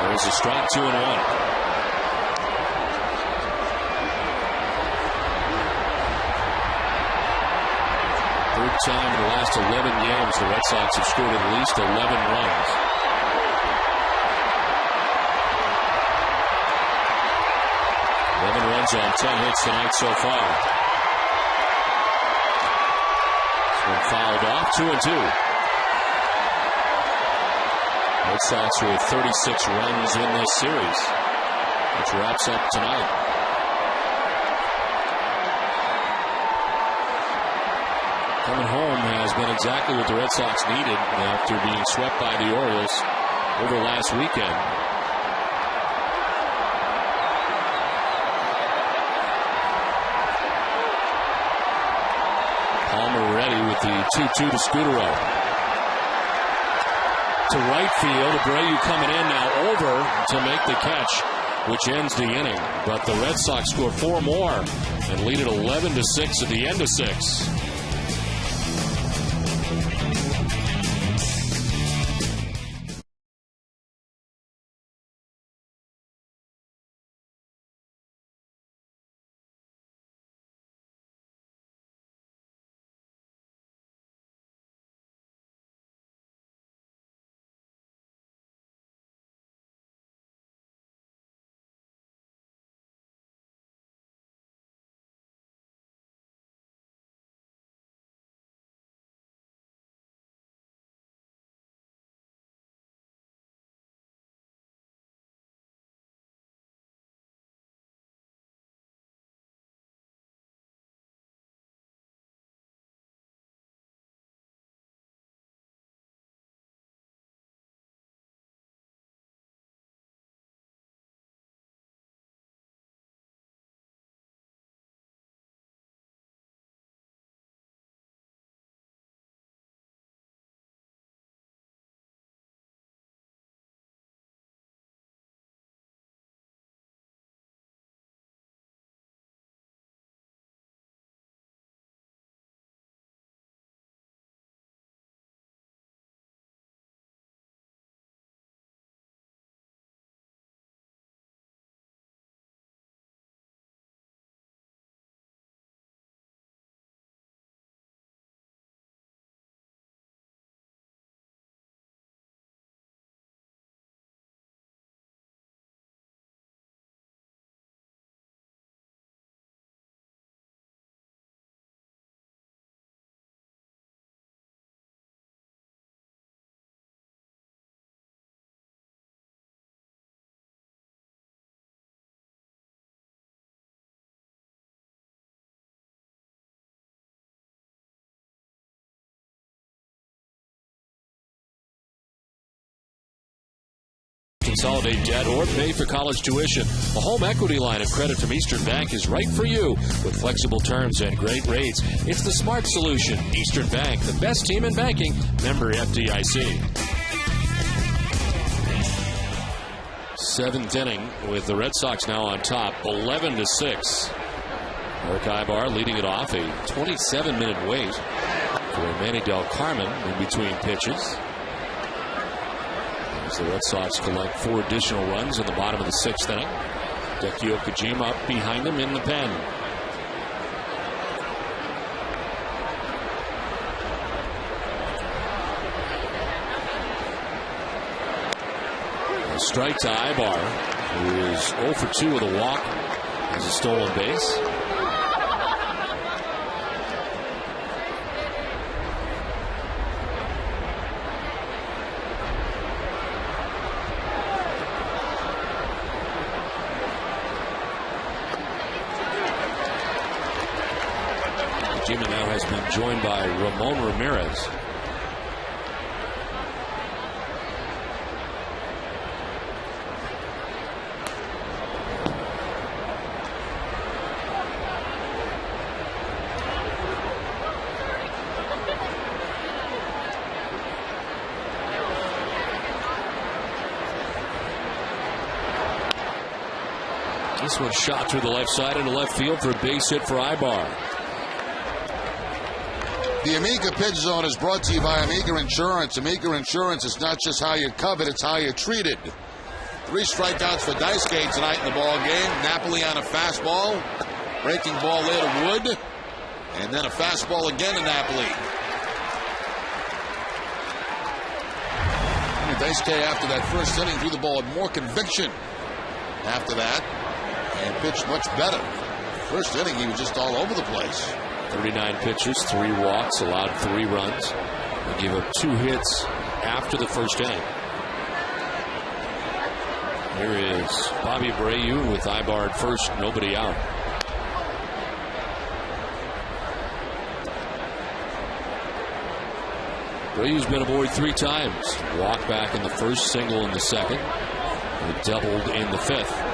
F: There's a strike, 2-1. Time in the last 11 games, the Red Sox have scored at least 11 runs. Runs on 10 hits tonight so far. It's been fouled off, 2-2. Red Sox with 36 runs in this series, which wraps up tonight. Coming home has been exactly what the Red Sox needed after being swept by the Orioles over last weekend. Palmer ready with the 2-2 to Scudero. To right field, Abreu coming in now over to make the catch, which ends the inning. But the Red Sox score 4 more and lead it 11-6 at the end of 6. consolidate debt, or pay for college tuition. A home equity line of credit from Eastern Bank is right for you with flexible terms and great rates. It's the smart solution. Eastern Bank, the best team in banking. Member FDIC. 7th inning with the Red Sox now on top, 11-6. Eric Ibar leading it off, a 27-minute wait for Manny Del Carmen in between pitches. As the Red Sox collect 4 additional runs in the bottom of the 6th inning. Dekio Kojima up behind him in the pen. A strike to Ibar, who is 0 for 2 with a walk, has a stolen base. Kojima now has been joined by Ramon Ramirez. This one shot through the left side into left field for a base hit for Ibar.
G: The Amica Pitch Zone is brought to you by Amica Insurance. Amica Insurance is not just how you're covered, it's how you're treated. 3 strikeouts for Daisuke tonight in the ball game. Napoli on a fastball. Breaking ball there to Wood. And then a fastball again to Napoli. Daisuke, after that first inning, threw the ball with more conviction after that. And pitched much better. First inning, he was just all over the place.
F: 39 pitches, 3 walks, allowed 3 runs. They gave up 2 hits after the first inning. Here is Bobby Abreu with Ibar at first, nobody out. Abreu's been aboard 3 times. Walked back in the first, single in the second. He doubled in the 5th.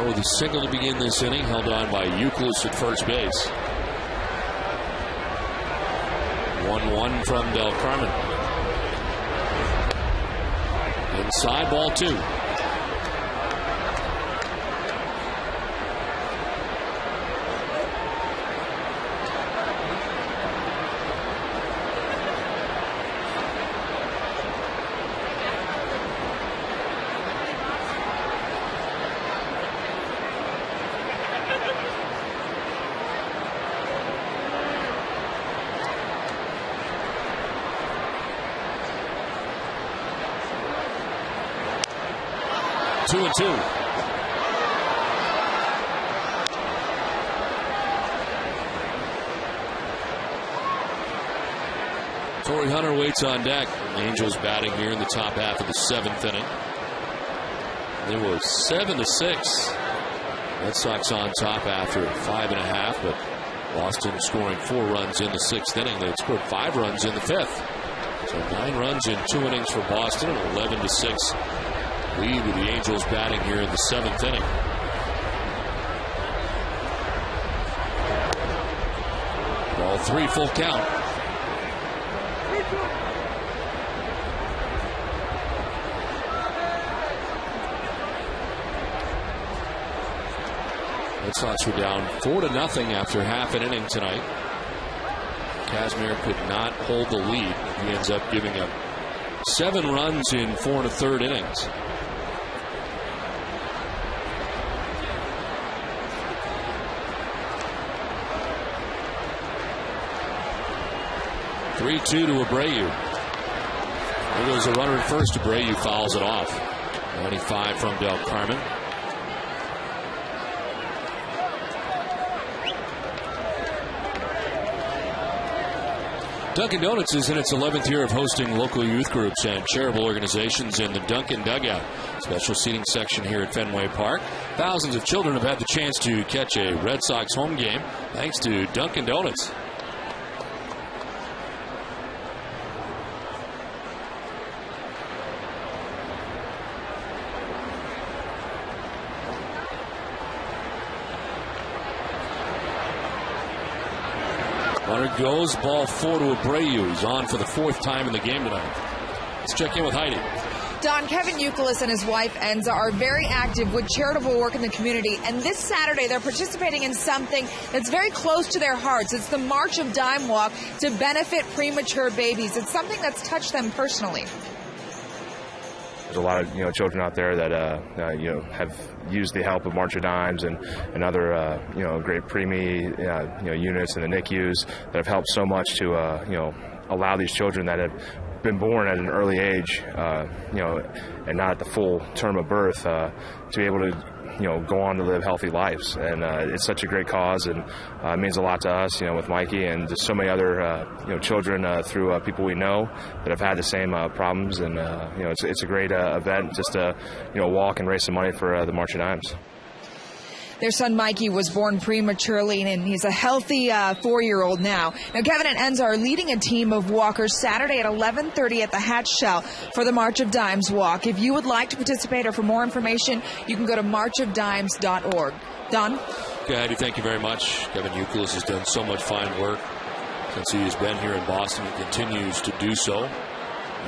F: With a single to begin this inning, held on by Euclid at first base. 1-1 from Del Carmen. Inside, ball 2. Two and 2. Torrey Hunter waits on deck. The Angels batting here in the top half of the 7th inning. It was 7-6. Red Sox on top after 5.5, but Boston scoring 4 runs in the 6th inning. They had scored 5 runs in the 5th. So 9 runs in 2 innings for Boston, and 11-6 lead with the Angels batting here in the 7th inning. Ball 3, full count. Red Sox were down 4-0 after half an inning tonight. Kazmir could not hold the lead. He ends up giving up 7 runs in 4 1/3 innings. Three-2 to Abreu. There goes a runner at first. Abreu fouls it off. 95 from Del Carmen. Dunkin' Donuts is in its 11th year of hosting local youth groups and charitable organizations in the Dunkin' Dugout, special seating section here at Fenway Park. Thousands of children have had the chance to catch a Red Sox home game thanks to Dunkin' Donuts. Runner goes, ball 4 to Abreu. He's on for the 4th time in the game tonight. Let's check in with Heidi.
D: Don, Kevin Youkilis and his wife Enza are very active with charitable work in the community, and this Saturday they're participating in something that's very close to their hearts. It's the March of Dime Walk to benefit premature babies. It's something that's touched them personally.
E: There's a lot of children out there that have used the help of March of Dimes and other great preemie units and the NICUs that have helped so much to allow these children that have been born at an early age and not at the full term of birth to be able to go on to live healthy lives. And it's such a great cause, and it means a lot to us, with Mikey and just so many other, children through people we know that have had the same problems. And, it's a great event just to, walk and raise some money for the March of Dimes.
D: Their son Mikey was born prematurely, and he's a healthy 4-year-old now. Now, Kevin and Enza are leading a team of walkers Saturday at 11:30 at the Hatch Shell for the March of Dimes walk. If you would like to participate or for more information, you can go to marchofdimes.org. Don?
F: Okay, Heidi, thank you very much. Kevin Youkilis has done so much fine work since he has been here in Boston and continues to do so.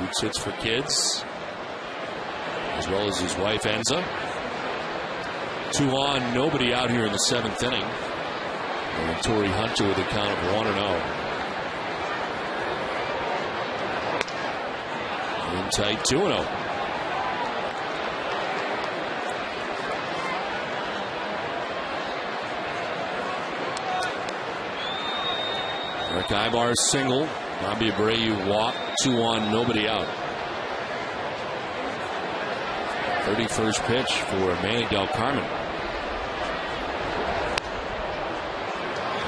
F: Youth Sits for Kids, as well as his wife Enza. 2 on, nobody out here in the 7th inning. And Torrey Hunter with a count of 1-0. In tight 2-0. Eric Ibar single. Bobby Abreu walk. 2 on, nobody out. 31st pitch for Manny Del Carmen.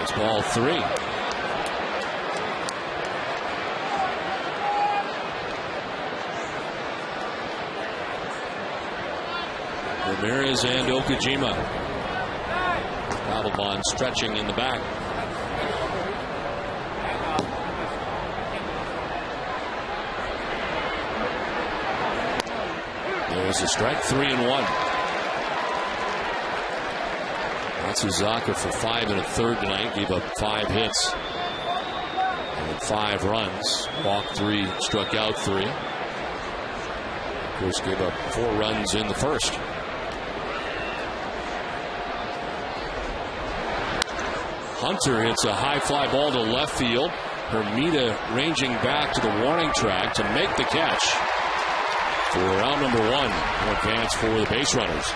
F: It's ball 3. Ramirez and Okajima. Papelbon stretching in the back. There's a strike, 3-1. Matsuzaka for 5 1/3 tonight. Gave up 5 hits and 5 runs. Walked 3, struck out 3. Of course, gave up 4 runs in the first. Hunter hits a high fly ball to left field. Hermida ranging back to the warning track to make the catch for round number 1. No advance for the base runners.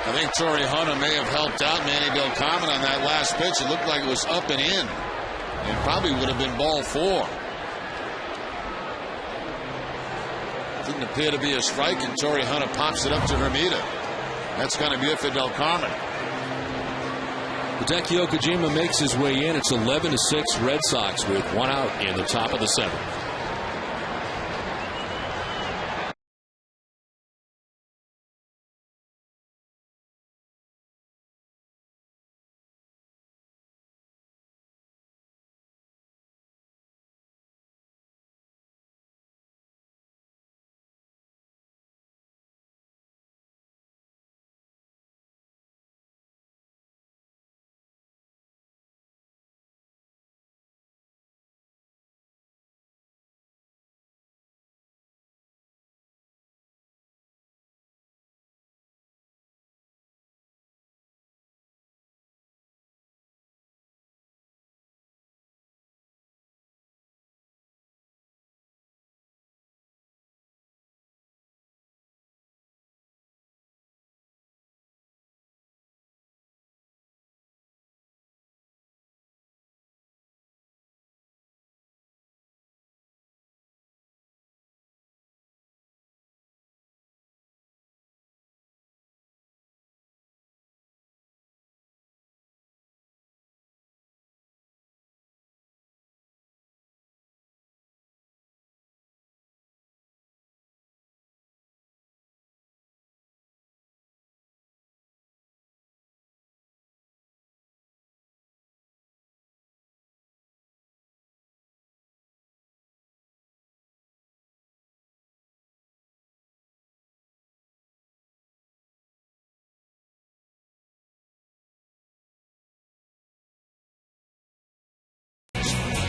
G: I think Torrey Hunter may have helped out Manny Del Carmen on that last pitch. It looked like it was up and in. It probably would have been ball 4. Didn't appear to be a strike, and Torrey Hunter pops it up to Hermida. That's going to be it for Del Carmen.
F: Hideki Okajima makes his way in. It's 11-6 Red Sox with 1 out in the top of the 7th.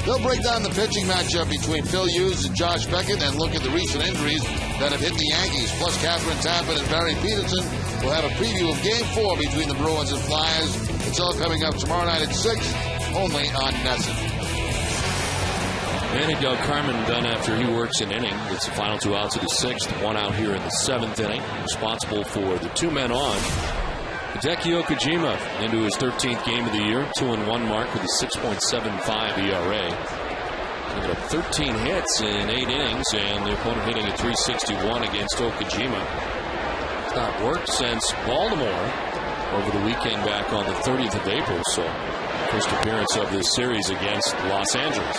G: They'll break down the pitching matchup between Phil Hughes and Josh Beckett and look at the recent injuries that have hit the Yankees. Plus, Catherine Tappan and Barry Peterson will have a preview of Game 4 between the Bruins and Flyers. It's all coming up tomorrow night at 6, only on NESN.
F: Manny Del Carmen done after he works an inning. Gets the final 2 outs of the 6th. 1 out here in the 7th inning. Responsible for the 2 men on. Hideki Okajima into his 13th game of the year. 2-1 mark with a 6.75 ERA. Giving up 13 hits in 8 innings, and the opponent hitting a .361 against Okajima. It's not worked since Baltimore over the weekend back on the 30th of April. So, first appearance of this series against Los Angeles.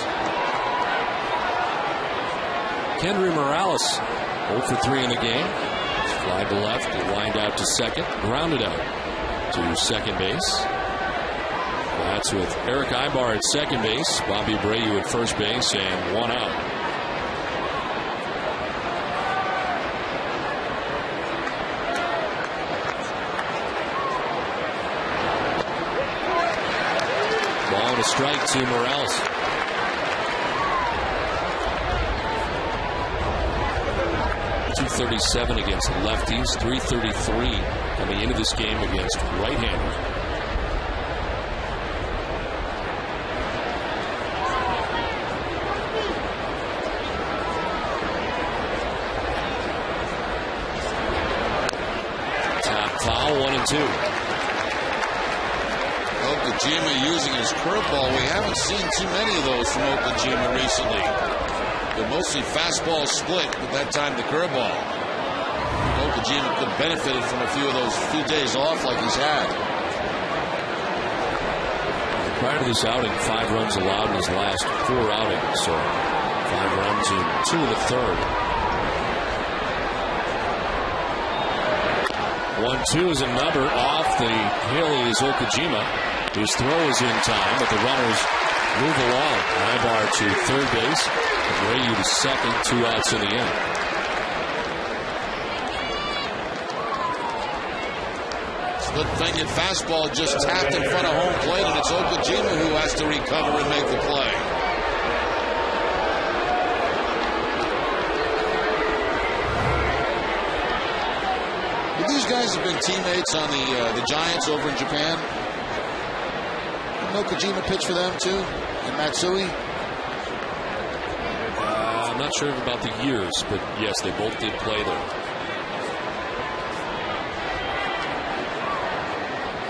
F: Kendry Morales, 0 for 3 in the game. Fly to left, lined out to second, grounded out to second base. That's with Eric Ibar at second base, Bobby Abreu at first base, and 1 out. Ball and a strike to Morales. .237 against lefties, .333 coming into this game against right-handers. Tap foul, 1-2.
G: Okajima using his curveball. We haven't seen too many of those from Okajima recently. They're mostly fastball split, but that time the curveball. Okajima could have benefited from a few of those few days off like he's had.
F: Prior to this outing, 5 runs allowed in his last 4 outings. So 5 runs in 2 in the 3rd. 1-2 is another off the hill is Okajima. His throw is in time, but the runners move along. Ibar to third base. Abreu to second, 2 outs in the inning.
G: Split-fingered fastball just tapped in front of home plate, and it's Okajima who has to recover and make the play. But these guys have been teammates on the Giants over in Japan. Didn't Okajima pitch for them too? And Matsui?
F: I'm not sure about the years, but yes, they both did play there.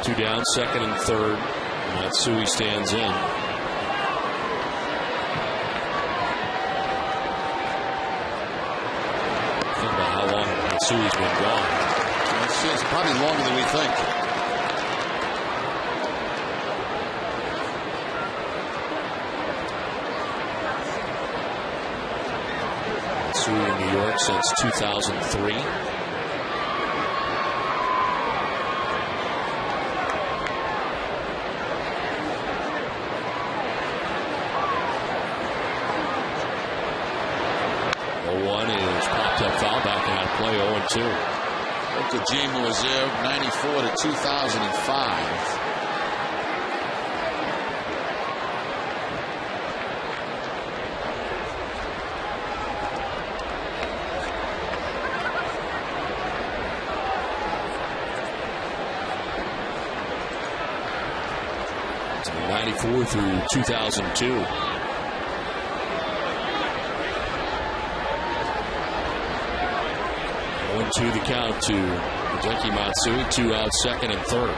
F: 2 down, second and third. Matsui stands in. Think about how long Matsui's been gone.
G: It's probably longer than we think.
F: In New York since 2003. One is popped up foul back out of play. 0-2.
G: Okajima was there 94 to 2005.
F: '94 through 2002. To the count to Hideki Matsui, 2 out, second and third.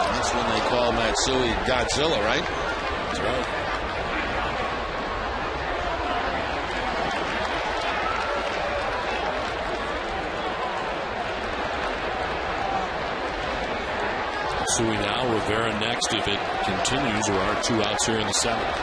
G: That's when they call Matsui Godzilla, right?
F: That's right. Matsui now, Rivera next if it continues. There are 2 outs here in the 7th.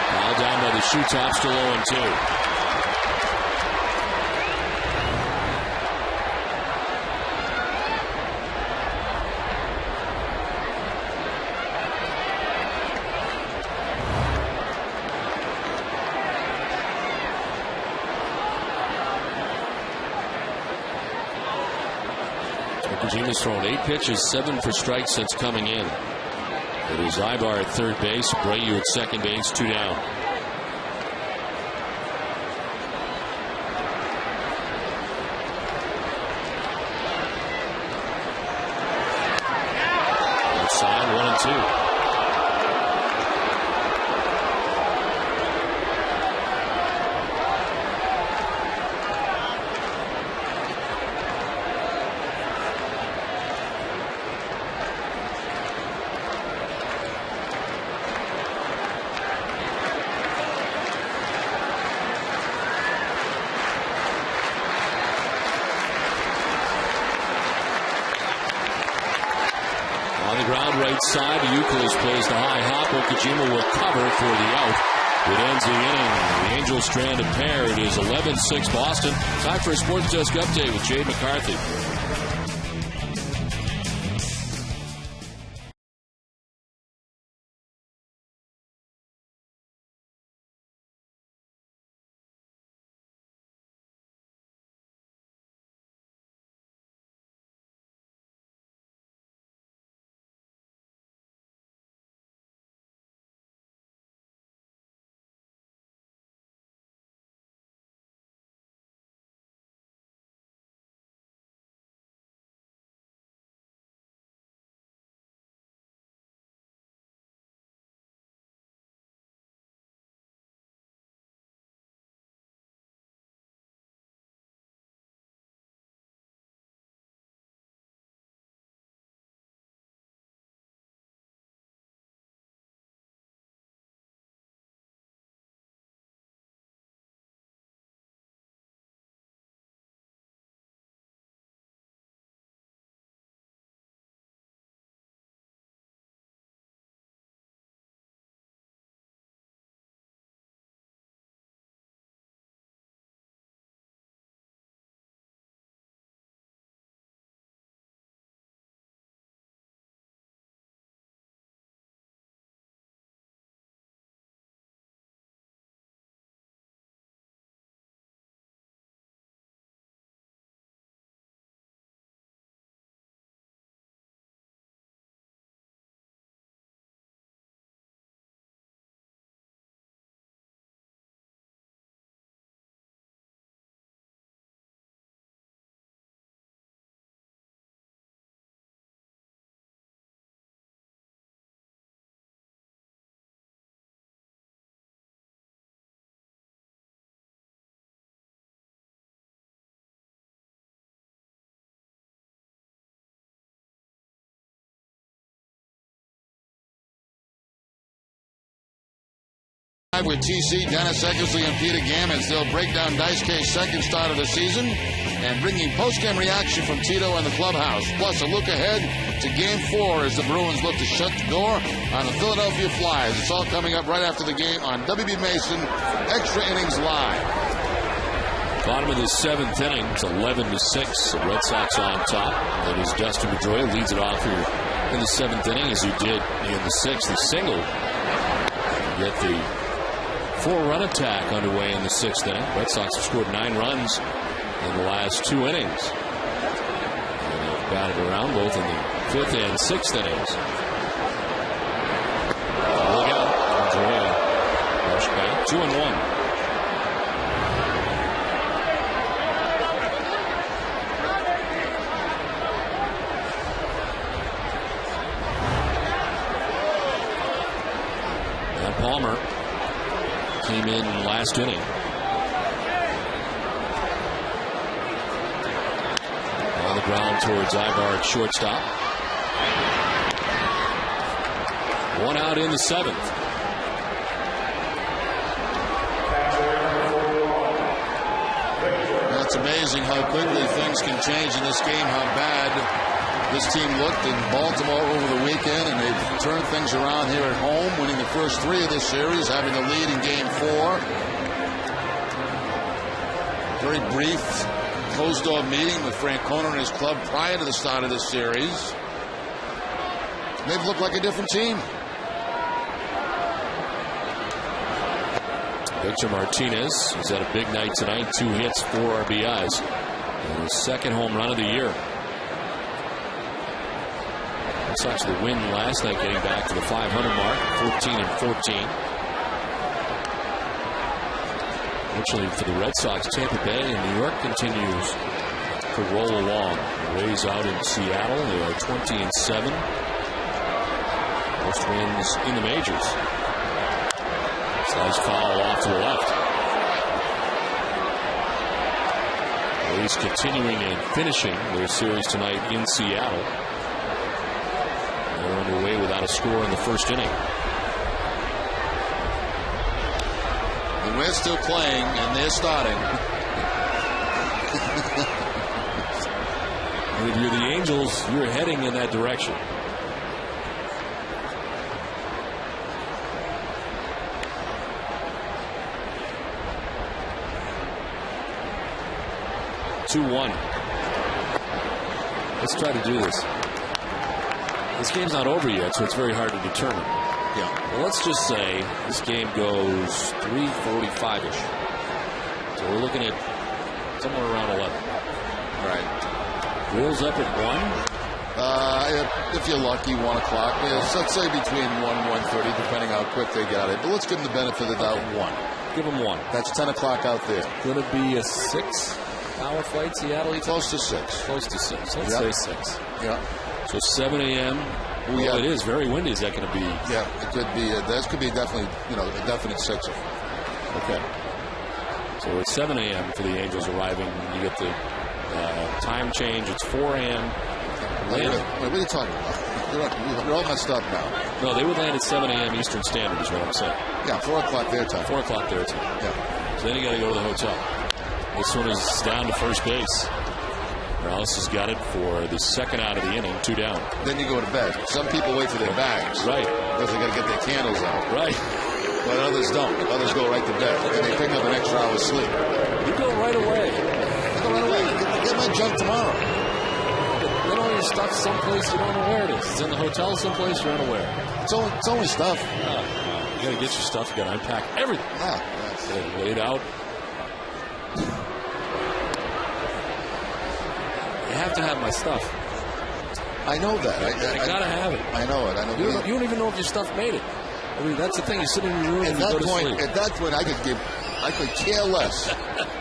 F: Foul down by the shoe top, still 0-2. Okajima's thrown 8 pitches, 7 for strikes since coming in. It is Ibar at third base, Brayu at second base, 2 down. Outside, 1 and 2. Side, Euclid plays the high hop. Okajima will cover for the out. It ends the inning. The Angels strand a pair. It is 11-6 Boston. Time for a Sports Desk update with Jade McCarthy.
G: With TC, Dennis Eckersley, and Peter Gammons. They'll break down Dice K's second start of the season and bringing post-game reaction from Tito and the clubhouse. Plus a look ahead to Game 4 as the Bruins look to shut the door on the Philadelphia Flyers. It's all coming up right after the game on WB Mason Extra Innings Live.
F: Bottom of the 7th inning. It's 11-6. The Red Sox on top. That is Dustin Pedroia leads it off here in the 7th inning as he did in the 6th. The single. Get the 4-run attack underway in the 6th inning. Red Sox have scored 9 runs in the last 2 innings. And they've batted around both in the 5th and 6th innings. Look out. Pedroia. Rush back. 2-1. Palmer came in last inning. On the ground towards Ibar at shortstop. 1 out in the 7th.
G: It's amazing how quickly things can change in this game, how bad this team looked in Baltimore over the weekend, and they've turned things around here at home, winning the first 3 of this series, having the lead in Game 4. Very brief closed-door meeting with Francona and his club prior to the start of this series. They've looked like a different team.
F: Victor Martinez has had a big night tonight. 2 hits, 4 RBIs. And his 2nd home run of the year. Red Sox the win last night, getting back to the 500 mark, 14-14. Fortunately for the Red Sox, Tampa Bay and New York continues to roll along. The Rays out in Seattle, they are 20-7. Most wins in the majors. Slice foul off to the left. Rays continuing and finishing their series tonight in Seattle. They're underway without a score in the first inning.
G: And we're still playing, and they're starting.
F: And if you're the Angels, you're heading in that direction. Let's try to do this. This game's not over yet, so it's very hard to determine.
G: Yeah.
F: Well, let's just say this game goes 3:45-ish. So we're looking at somewhere around 11.
G: All right.
F: Wheels up at 1.
G: If you're lucky, 1 o'clock. Yes, let's say between 1 and 1:30, depending how quick they got it. But let's give them the benefit of the doubt. 1.
F: Give them 1.
G: That's 10 o'clock out there.
F: Could it be a 6-hour flight, Seattle?
G: Close to 6.
F: Close to 6. Let's say 6.
G: Yeah.
F: So 7 a.m. Well, it is very windy. Is that going to be?
G: Yeah, it could be. That could be definitely, a definite 6.
F: Okay. So it's 7 a.m. for the Angels arriving. You get the time change. It's 4 a.m.
G: Wait, what are you talking about? You're all messed up now.
F: No, they would land at 7 a.m. Eastern Standard is what I'm saying.
G: Yeah, 4 o'clock their time.
F: 4 o'clock their time.
G: Yeah.
F: So then you got to go to the hotel. This one is down to first base. Morales has got it for the second out of the inning, 2 down.
G: Then you go to bed. Some people wait for their bags.
F: Right.
G: Because they got to get their candles out.
F: Right.
G: But others don't. Others go right to bed. And they pick up an extra hour's sleep.
F: You go right away.
G: I go right away. Get my junk tomorrow.
F: Get all your stuff someplace you don't know where it is. It's in the hotel someplace you're unaware.
G: It's only stuff.
F: You got to get your stuff. You got to unpack everything.
G: Yeah.
F: Get it laid out. I have to have my stuff.
G: I know that.
F: I gotta have it.
G: I know it.
F: You don't even know if your stuff made it. I mean, that's the thing. You sit in your room
G: at
F: and you go to sleep.
G: At that point, I could care less.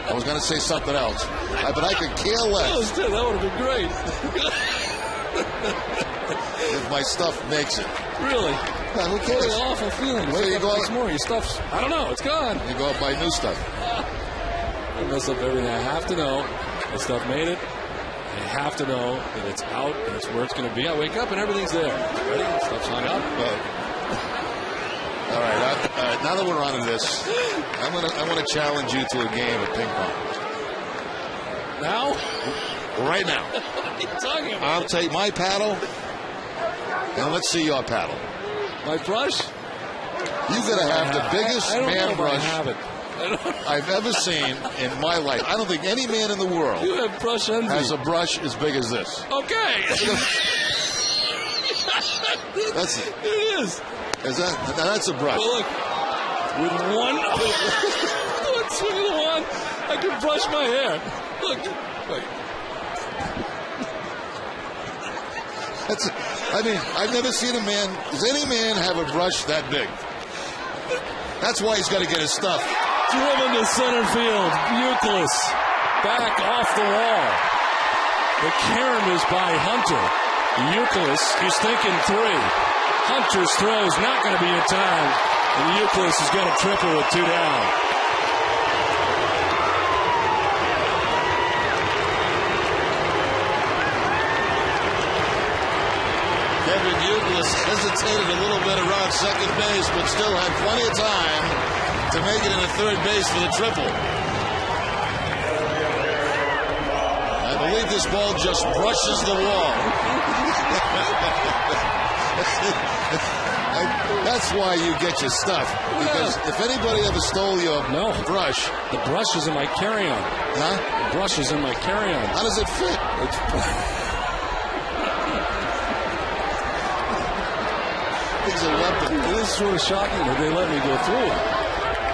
G: I was going to say something else, but I could care less.
F: That would have been great.
G: If my stuff makes it.
F: Really?
G: Yeah, who cares?
F: It's an awful feeling.
G: Where you go?
F: More. Your stuff's, I don't know. It's gone.
G: You go out buy new stuff.
F: I mess up everything. I have to know the stuff made it. I have to know that it's out and it's where it's going to be. I wake up and everything's there. Ready? Stuff's hung up.
G: All right. Now that we're on to this, I want to challenge you to a game of ping pong.
F: Now?
G: Right now.
F: What are you talking about?
G: I'll take my paddle, and let's see your paddle.
F: My brush?
G: You've got to have the biggest man brush I've ever seen in my life. I don't think any man in the world
F: you have brush envy.
G: Has a brush as big as this.
F: Okay.
G: It
F: is.
G: That's a brush.
F: Well, look, with one swing of the wand, I can brush my hair. Look, wait.
G: I've never seen a man. Does any man have a brush that big? That's why he's got to get his stuff.
F: Driven to center field. Euclid back off the wall. The carom is by Hunter. Euclid is thinking 3. Hunter's throw is not going to be in time. And Euclid is going to triple with 2 down.
G: Kevin Euclid hesitated a little bit around second base, but still had plenty of time to make it into third base for the triple. I believe this ball just brushes the wall. That's why you get your stuff. Because if anybody ever stole your brush.
F: The brush is in my carry-on.
G: Huh?
F: The brush is in my carry-on.
G: How does it fit? It's a weapon.
F: It is sort of shocking that they let me go through it.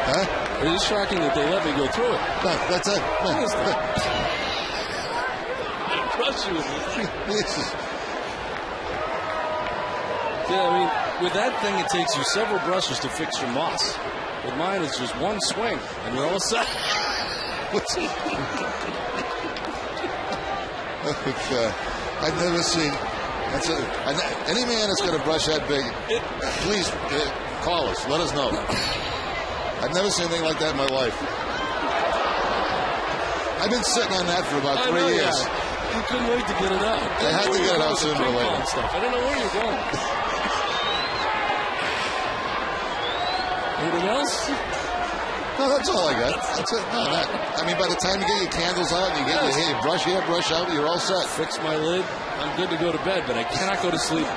G: Huh?
F: It is shocking that they let me go through it.
G: No, that's it.
F: What is that? Brush you. Yeah, I mean, with that thing, it takes you several brushes to fix your moss. With mine, it's just one swing, and you're all set.
G: I've never seen. Any man that's going to brush that big, please call us. Let us know. I've never seen anything like that in my life. I've been sitting on that for about 3 years.
F: Yeah. You couldn't wait to get it out.
G: They had to get it out sooner or later.
F: Stuff. I don't know where you're going. Anything else?
G: No, that's all I got. That's it. No, I mean, by the time you get your candles out and you get your hair, brush out, you're all set.
F: Fix my lid. I'm good to go to bed, but I cannot go to sleep.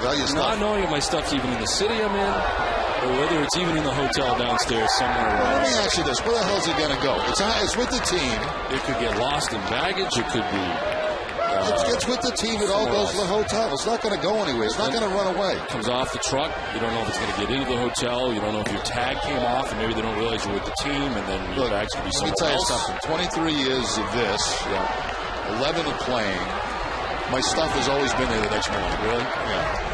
G: Well,
F: not knowing if my stuff's even in the city I'm in, or whether it's even in the hotel downstairs somewhere around.
G: Let me ask you this. Where the hell is it going to go? It's with the team.
F: It could get lost in baggage. It could be...
G: it's with the team. It all goes to the hotel. It's not going to go anywhere. It's not going to run away.
F: It comes off the truck. You don't know if it's going to get into the hotel. You don't know if your tag came off, and maybe they don't realize you're with the team, and then your bags could be somewhere else.
G: Let me tell you something. 23 years of this, 11 of playing. My stuff has always been there the next morning.
F: Really?
G: Yeah.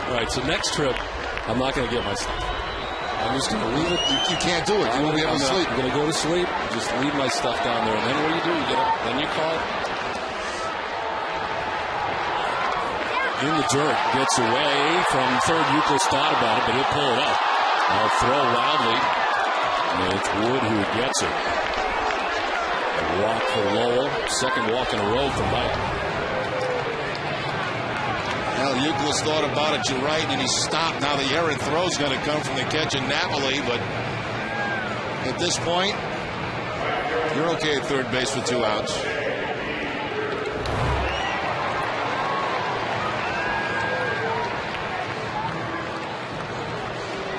F: All right, so next trip, I'm not going to get my stuff. I'm just going to leave it.
G: You can't do it. You won't be able to sleep.
F: I'm going to go to sleep, just leave my stuff down there, and then what do? You get up, then you call. In the dirt, gets away from third. Euclid thought about it, but he'll pull it up. I'll throw wildly. And it's Wood who gets it. A walk for Lowell. Second walk in a row for Mike.
G: Well, Euclid thought about it. You're right, and he stopped. Now the errant throw is going to come from the catch in Napoli, but at this point, you're okay at third base with 2 outs.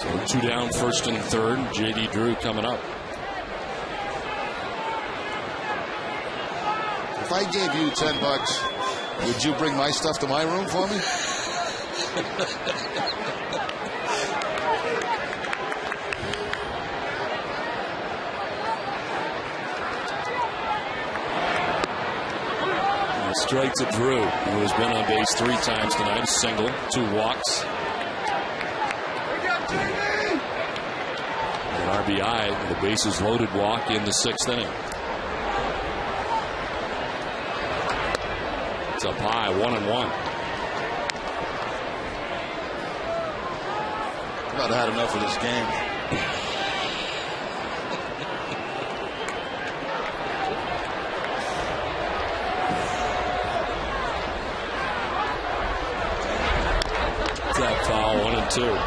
F: So 2 down, first and third. J.D. Drew coming up.
G: If I gave you $10, would you bring my stuff to my room for me?
F: Straight to Drew, who has been on base 3 times tonight. A single, 2 walks. An RBI, the bases loaded walk in the 6th inning. It's up high, 1-1.
G: About had enough of this game.
F: That foul, 1-2.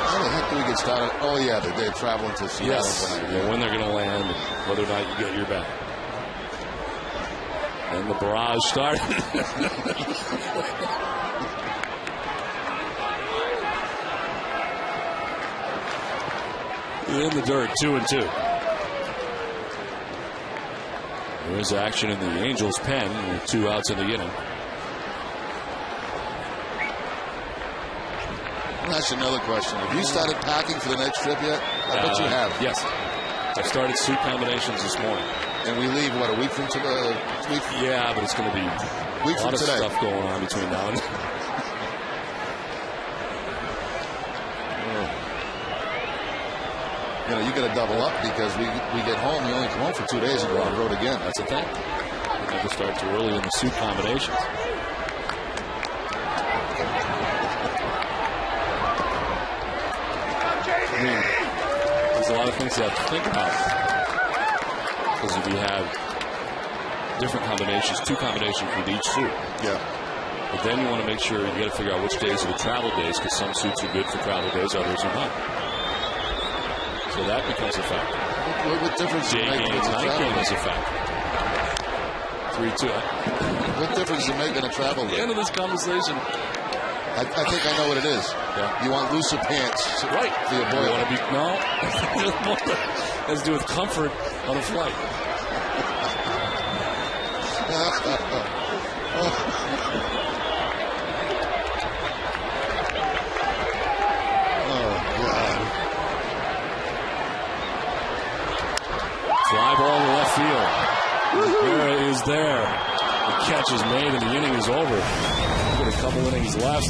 G: How the heck do we get started? Oh, yeah, they're traveling to Seattle.
F: Yes, yeah, when they're going to land, and whether or not you get your back. And the barrage started. In the dirt, 2-2. There is action in the Angels' pen with 2 outs in the inning.
G: That's another question. Have you started packing for the next trip yet? I bet you have.
F: Yes. I started suit combinations this morning.
G: And we leave, what, a week from today?
F: Yeah, but it's going to be
G: week
F: a lot of stuff going on between now and then.
G: You know, you got to double up because we get home. You only come home for 2 days and go on the road again.
F: That's the thing. You never start too early in the suit combinations. I mean, there's a lot of things you have to think about. Because if you have different combinations, 2 combinations with each suit.
G: Yeah.
F: But then you want to make sure you got to figure out which days are the travel days, because some suits are good for travel days, others are not. So that becomes a factor.
G: What difference
F: Day game, night game is a factor. 3-2.
G: What difference does it make in a travel day?
F: At the end of this conversation,
G: I think I know what it is.
F: Yeah.
G: You want looser pants.
F: Right.
G: For your boy.
F: You want to be, no. It has to do with comfort on a flight.
G: Oh, God.
F: there. The catch is made and the inning is over. Got a couple innings left.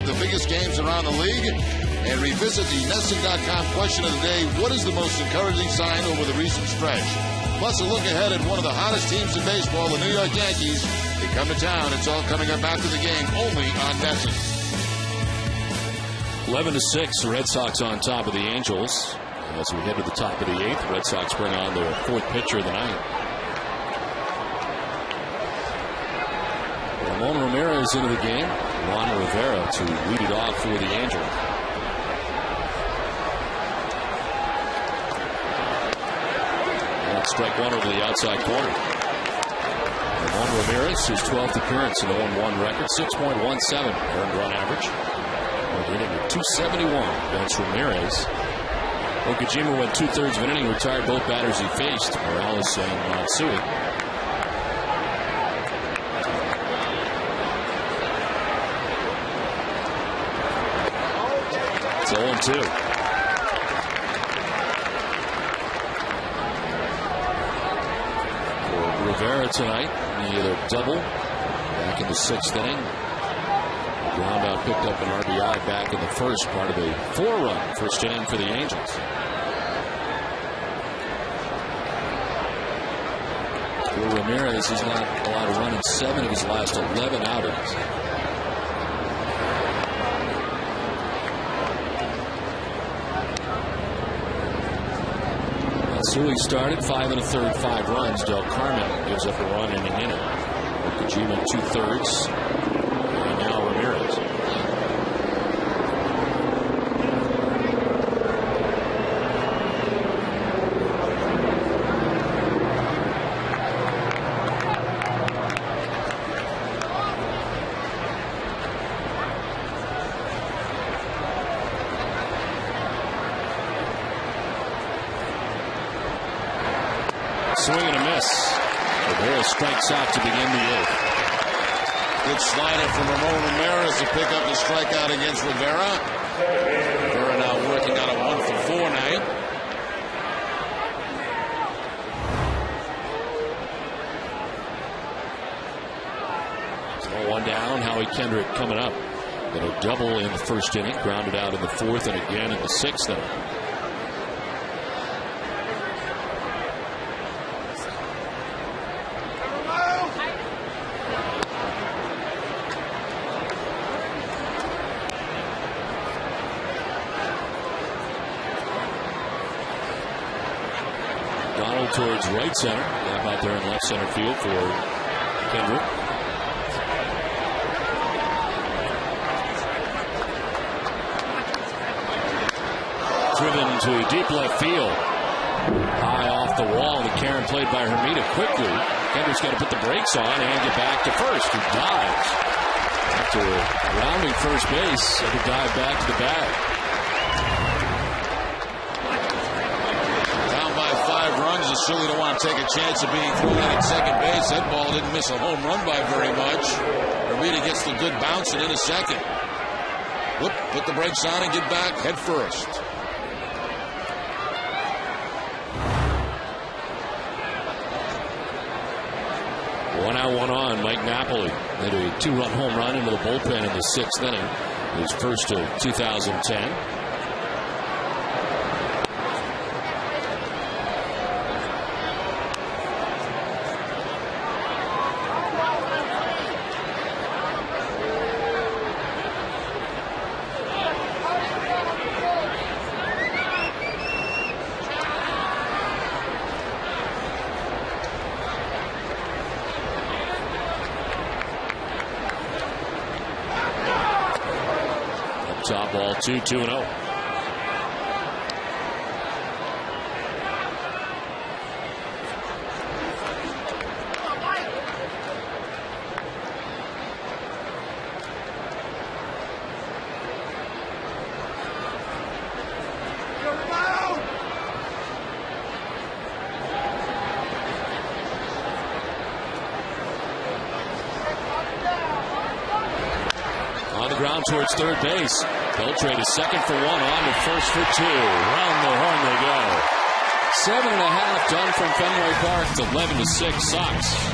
G: The biggest games around the league, and revisit the NESN.com question of the day. What is the most encouraging sign over the recent stretch? Plus a look ahead at one of the hottest teams in baseball, the New York Yankees. They come to town. It's all coming up after the game, only on NESN.
F: 11-6, the Red Sox on top of the Angels. As we head to the top of the 8th, the Red Sox bring on their 4th pitcher of the night. Ramon Ramirez into the game. Juan Rivera to lead it off for the Angels. And strike one over the outside corner. Ramon Ramirez, his 12th appearance, an 0-1 record, 6.17 earned run average. Hitting at 271 against Ramirez. Okajima went 2/3 of an inning, retired both batters he faced, Morales and Matsui. It's 0-2. For Rivera tonight, he hit a double back in the 6th inning. Ground out picked up an RBI back in the first, part of a 4-run first inning for the Angels. For Ramirez, he's not allowed to run in 7 of his last 11 outings. Matsui started 5 1/3, 5 runs. Del Carmen gives up a run in an inning. Okajima 2/3. And now Ramirez. Swing and a miss. Rivera strikes out to begin the 8th.
G: Good slider from Ramon Ramirez to pick up the strikeout against Rivera. Rivera now working on a 1-for-4 night.
F: So 1 down. Howie Kendrick coming up. Got a double in the first inning, grounded out in the 4th and again in the 6th inning. grounded towards right center. Up out there in left center field for Kendrick. Driven to deep left field. High off the wall. The Karen played by Hermida quickly. Kendrick's got to put the brakes on and get back to first. He dives. After rounding first base, had to dive back to the bag.
G: Down by 5 runs, you certainly don't want to take a chance of being thrown out at second base. That ball didn't miss a home run by very much. Hermida gets the good bounce and in a second. Whoop, put the brakes on and get back head first.
F: One out, one on. Mike Napoli hit a 2-run home run into the bullpen in the 6th inning. His first of 2010. Top ball, 2-2-0. On the ground towards third base. Beltrade is second for 1, on to first for 2. Round the horn they go. 7.5 done from Fenway Park. It's 11-6 Sox.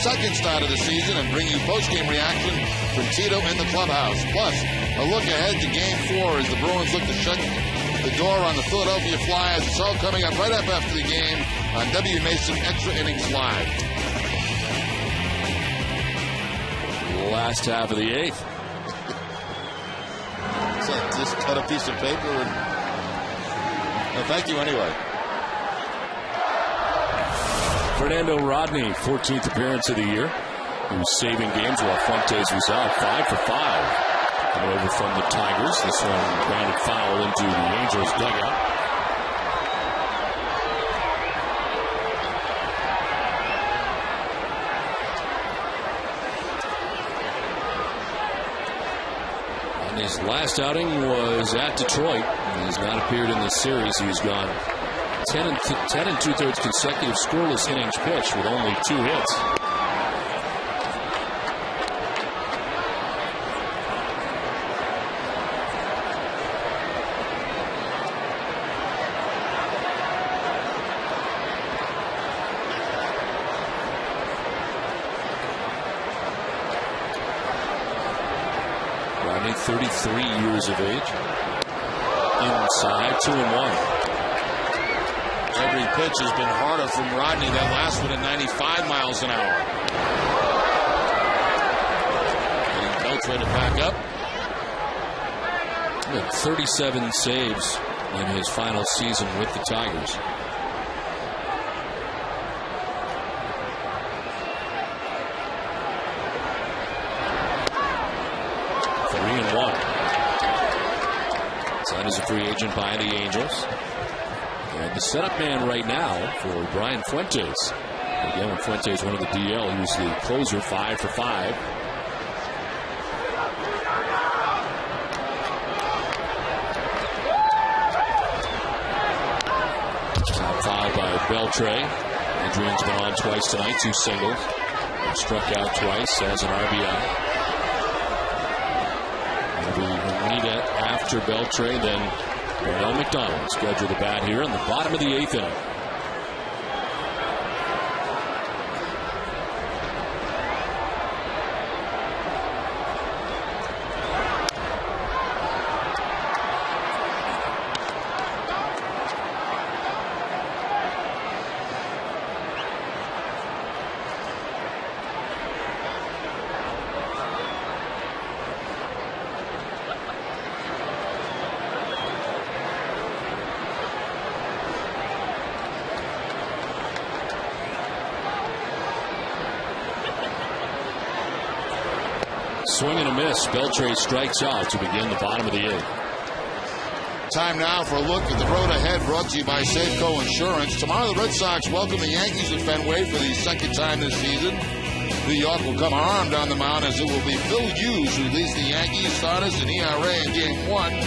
G: Second start of the season and bring you post-game reaction from Tito in the clubhouse. Plus, a look ahead to Game 4 as the Bruins look to shut the door on the Philadelphia Flyers. It's all coming up right up after the game on W. Mason Extra Innings Live.
F: Last half of the 8th.
G: So just cut a piece of paper and... Well, thank you anyway.
F: Fernando Rodney, 14th appearance of the year. He was saving games while Fuentes was out. 5 for 5. Coming over from the Tigers. This one grounded foul into the Angels dugout. And his last outing was at Detroit. He has not appeared in this series. He's gone 10 and 2/3 consecutive scoreless innings pitched with only 2 hits. Rodney, 33 years of age. Inside, 2-1.
G: Every pitch has been harder from Rodney. That last one at 95 miles an hour. Getting Beltre to back up.
F: He had 37 saves in his final season with the Tigers. Signed as a free agent by the Angels. And the setup man right now for Brian Fuentes. Again, when Fuentes went to the DL, he was the closer, 5 for 5. Top foul by Beltre. Adrian's been on twice tonight, 2 singles. And struck out twice as an RBI. Hermida after Beltre, then Darnell McDonald scheduled to bat here in the bottom of the 8th inning. Swing and a miss. Beltre strikes out to begin the bottom of the 8th.
G: Time now for a look at the road ahead, brought to you by Safeco Insurance. Tomorrow the Red Sox welcome the Yankees at Fenway for the second time this season. New York will come armed on the mound as it will be Phil Hughes who leads the Yankees starters in ERA in Game 1,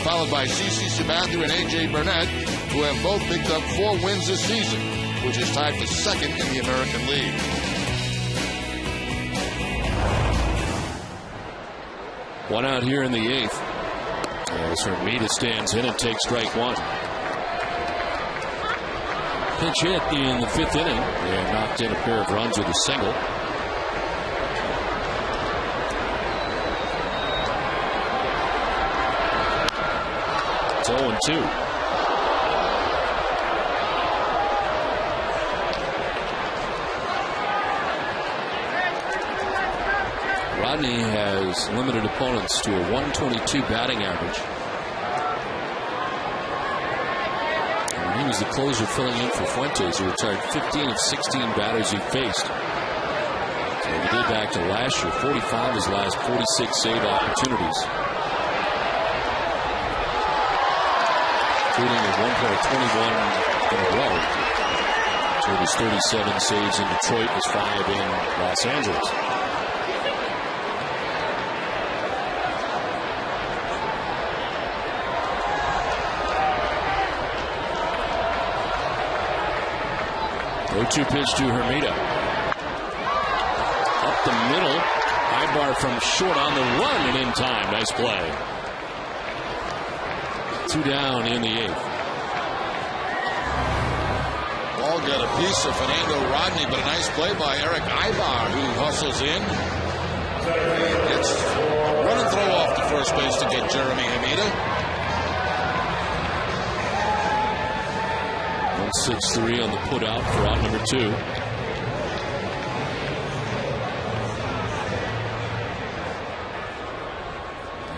G: followed by CeCe Sabathia and A.J. Burnett, who have both picked up 4 wins this season, which is tied for second in the American League.
F: One out here in the 8th. As Hermida stands in and takes strike 1. Pinch hit in the 5th inning and knocked in a pair of runs with a single. It's 0-2. Rodney has limited opponents to a 122 batting average. And he was the closer filling in for Fuentes, who retired 15 of 16 batters he faced. So he did back to last year, 45 of his last 46 save opportunities, including at one point 21 in a row. So his 37 saves in Detroit, his 5 in Los Angeles. No-2 pitch to Hermida. Up the middle. Ibar from short on the run and in time. Nice play. 2 down in the 8th.
G: Ball got a piece of Fernando Rodney, but a nice play by Eric Ibar, who hustles in. Gets a run and throw off to first base to get Jeremy Hermida.
F: 1-6-3 on the put out for out number 2.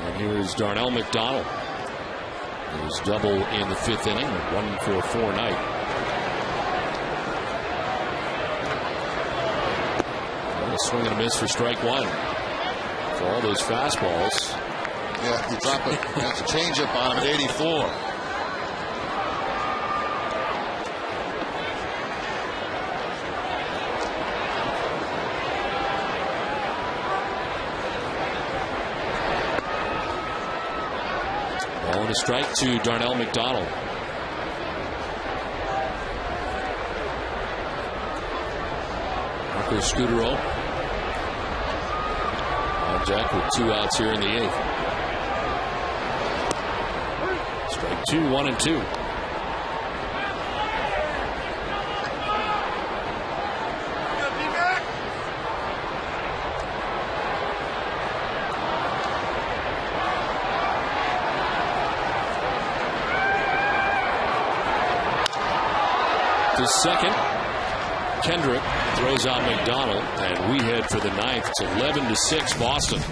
F: And here is Darnell McDonald. His double in the 5th inning, a 1-for-4 night. And a swing and a miss for strike 1. For all those fastballs.
G: Yeah, you drop it. That's a changeup on him at 84.
F: Ball and a strike to Darnell McDonald. Marco Scudero on deck with 2 outs here in the 8th. Strike 2, 1-2. To second, Kendrick throws out McDonald, and we head for the 9th. It's 11-6 Boston.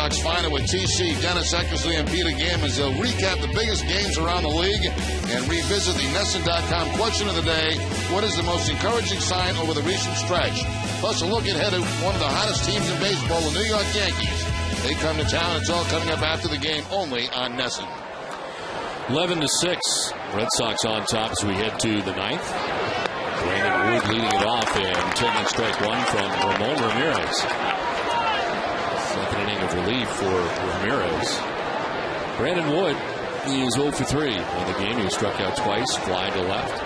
G: Sox find it with TC, Dennis Eckersley, and Peter Gammons. They'll recap the biggest games around the league and revisit the NESN.com question of the day. What is the most encouraging sign over the recent stretch? Plus a look ahead at one of the hottest teams in baseball, the New York Yankees. They come to town. It's all coming up after the game only on NESN.
F: 11-6. Red Sox on top as we head to the 9th. Brandon Wood leading it off and taking strike 1 from Ramon Ramirez. Second inning of relief for Ramirez. Brandon Wood is 0 for 3 in the game. He was struck out twice, fly to left.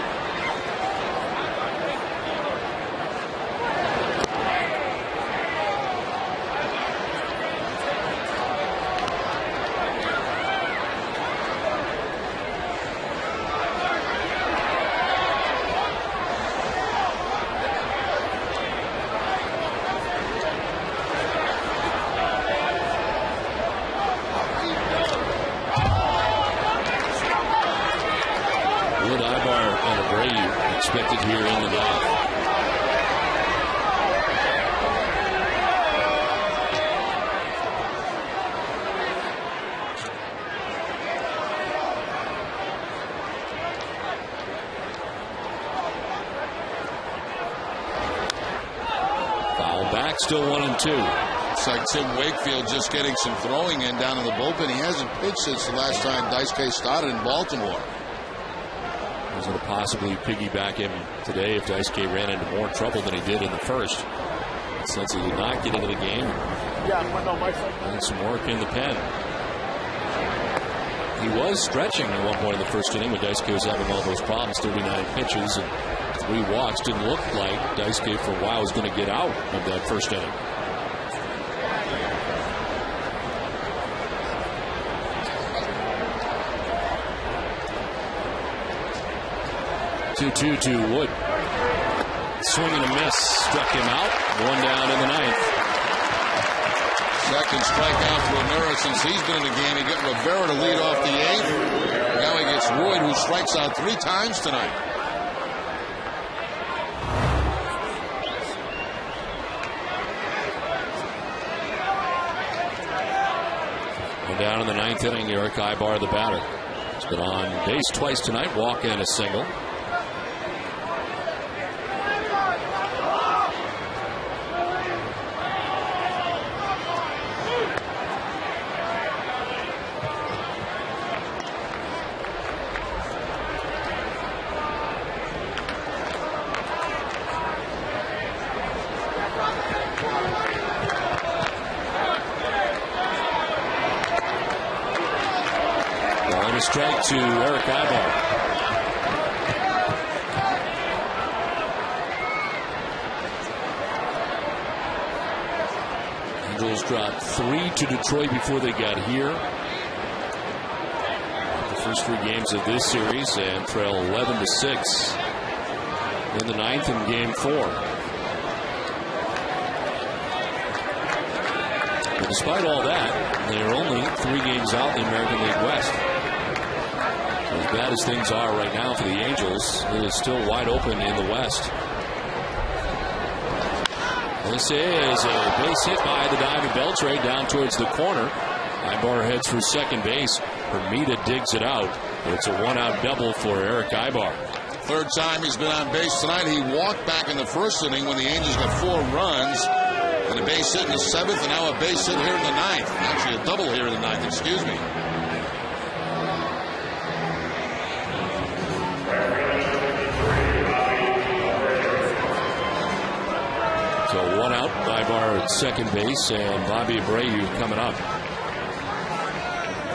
F: Expected here in the 9th. Foul back, still 1-2.
G: It's like Tim Wakefield just getting some throwing in down in the bullpen. He hasn't pitched since the last time Daisuke started in Baltimore.
F: Was going to possibly piggyback him today if Daisuke ran into more trouble than he did in the first. Since he did not get into the game, and some work in the pen. He was stretching at one point in the first inning when Daisuke was having all those problems. 39 pitches and 3 walks. Didn't look like Daisuke for a while was going to get out of that first inning. Two to Wood. swing and a miss struck him out. 1 down in the 9th.
G: Second strikeout for O'Meara since he's been in the game. He got Rivera to lead off the 8th. Now he gets Royd, who strikes out 3 times tonight.
F: And down in the 9th inning, Eric Ibar, the batter. He's been on base twice tonight, walk and a single. Strike to Eric Ibar. Angels dropped 3 to Detroit before they got here. The first 3 games of this series, and trail 11-6 in the 9th in Game 4. But despite all that, they are only 3 games out in the American League West. As bad as things are right now for the Angels, it is still wide open in the West. This is a base hit by the diving Beltre down towards the corner. Ibar heads for second base. Hermida digs it out. It's a 1-out double for Eric Ibar.
G: Third time he's been on base tonight. He walked back in the first inning when the Angels got 4 runs. And a base hit in the 7th, and now a base hit here in the 9th. Actually, a double here in the 9th, excuse me.
F: So 1 out, Ibar at second base, and Bobby Abreu coming up.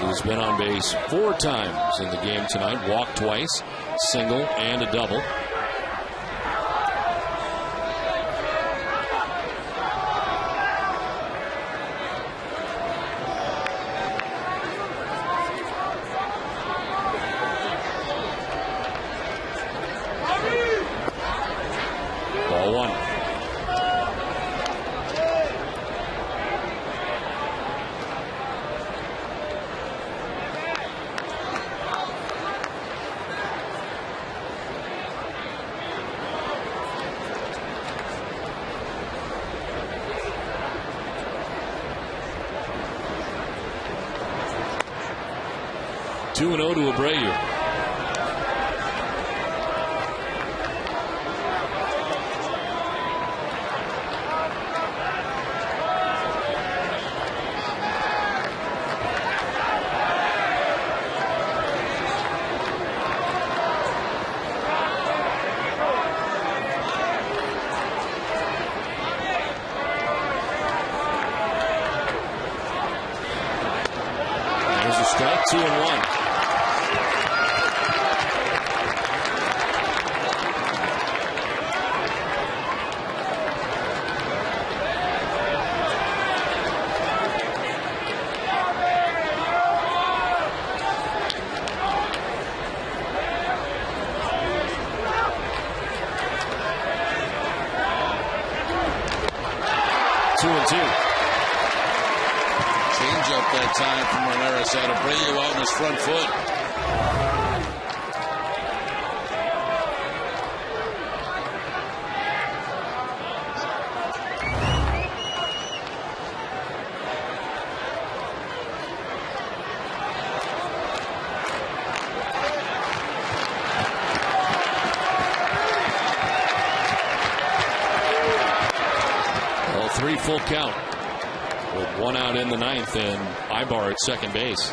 F: He's been on base 4 times in the game tonight. Walked twice, single, and a double. Ball 1. Two and 0 to Abreu. There's a strike, 2-1.
G: Change-up that time from Ramirez. Had Abreu out in his front foot.
F: Well, 3 full count. With 1 out in the 9th, and Ibar at second base.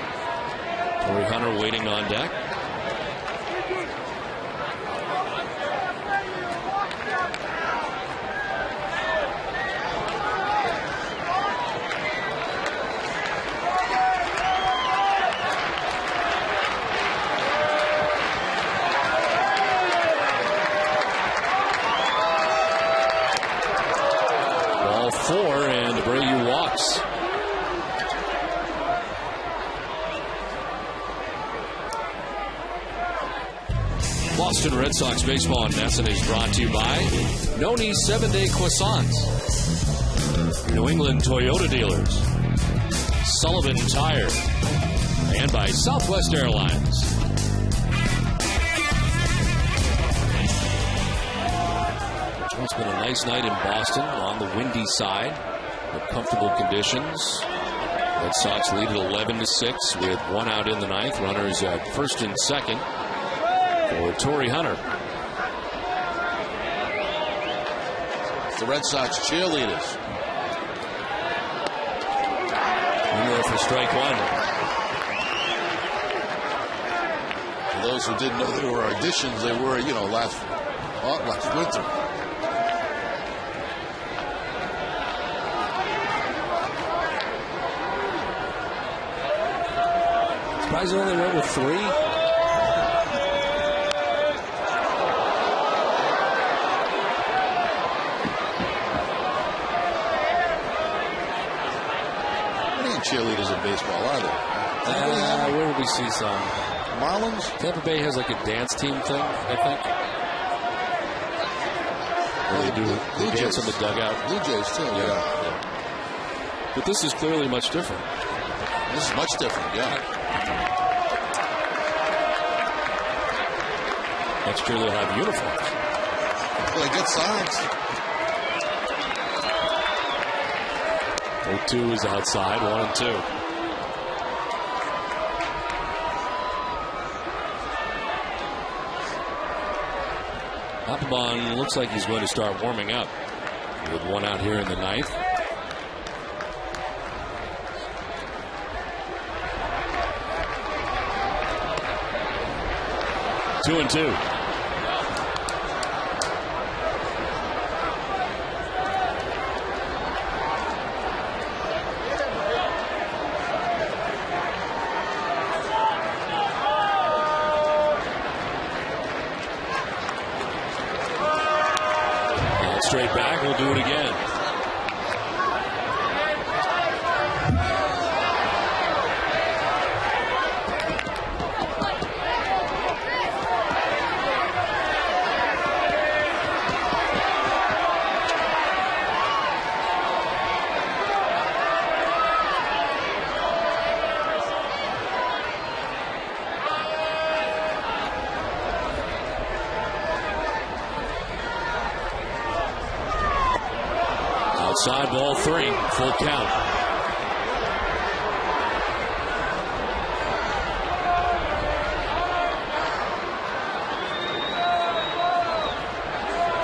F: Torrey Hunter waiting on deck. Ball 4, and Abreu walks. Los Boston Red Sox baseball on NESN is brought to you by Noni's 7-Day Croissants, New England Toyota Dealers, Sullivan Tire, and by Southwest Airlines. It's been a nice night in Boston on the windy side with comfortable conditions. Red Sox lead at 11-6 with 1 out in the ninth. Runners at first and second for Torrey Hunter.
G: The Red Sox cheerleaders.
F: In there for strike one.
G: For those who didn't know there were auditions, they were, last winter.
F: Surprised they only went with 3.
G: Cheerleaders in baseball, are there?
F: Where did we see some?
G: Marlins?
F: Tampa Bay has like a dance team thing, I think. Where they dance in the dugout.
G: Blue Jays, too, yeah.
F: But this is clearly much different.
G: This is much different, yeah.
F: Next year they'll have uniforms.
G: They get signs.
F: 0-2 is outside, 1-2. Papelbon looks like he's going to start warming up with 1 out here in the ninth. Two and two. Straight back, we'll do it again. Outside, ball 3, full count.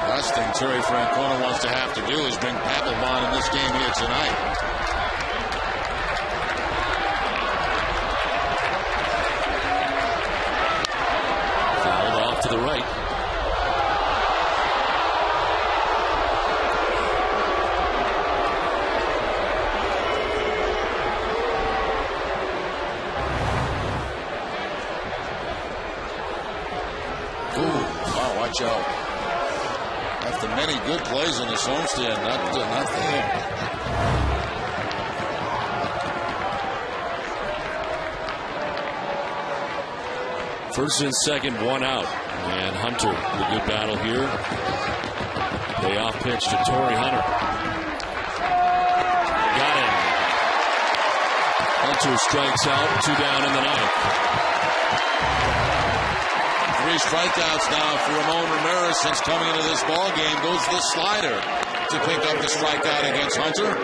G: Last thing Terry Francona wants to have to do is bring Papelbon in this game here tonight.
F: Fouled off to the right.
G: Watch out. After many good plays in this homestand, not there.
F: First and second, 1 out. And Hunter, the good battle here. Payoff pitch to Torrey Hunter. Got him. Hunter strikes out, 2 down in the ninth.
G: 3 strikeouts now for Ramon Ramirez since coming into this ball game. Goes the slider to pick up the strikeout against Hunter.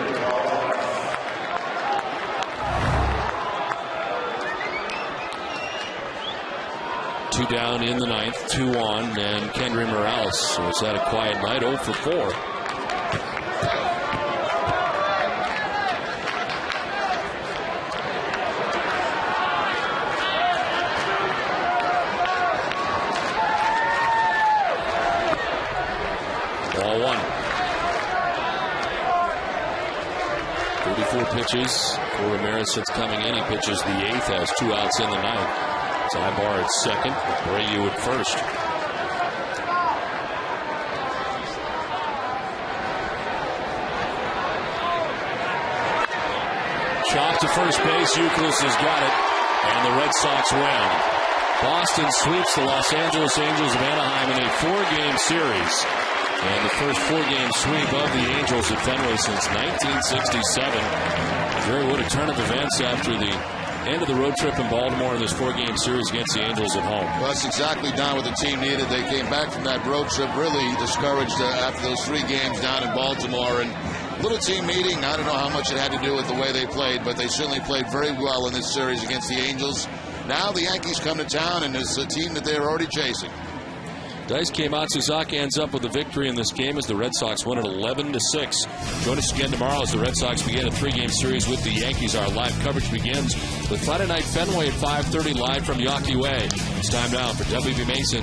F: Two down in the ninth, 2 on, and Kendry Morales, who's had a quiet night, 0 for 4. Ball 1. 34 pitches for Ramirez since coming in. He pitches the 8th, has 2 outs in the ninth. Tybar at second, Brayu at first. Chop to first base, Youkilis has got it, and the Red Sox win. Boston sweeps the Los Angeles Angels of Anaheim in a 4-game series. And the first 4-game sweep of the Angels at Fenway since 1967. Very what a turn of events after the end of the road trip in Baltimore in this 4-game series against the Angels at home.
G: Well, that's exactly down what the team needed. They came back from that road trip really discouraged after those 3 games down in Baltimore. And little team meeting. I don't know how much it had to do with the way they played, but they certainly played very well in this series against the Angels. Now the Yankees come to town, and it's a team that they're already chasing.
F: Daisuke Matsuzaki ends up with a victory in this game as the Red Sox win at 11-6. Join us again tomorrow as the Red Sox begin a 3-game series with the Yankees. Our live coverage begins with Friday Night Fenway at 5:30 live from Yawkey Way. It's time now for WB Mason.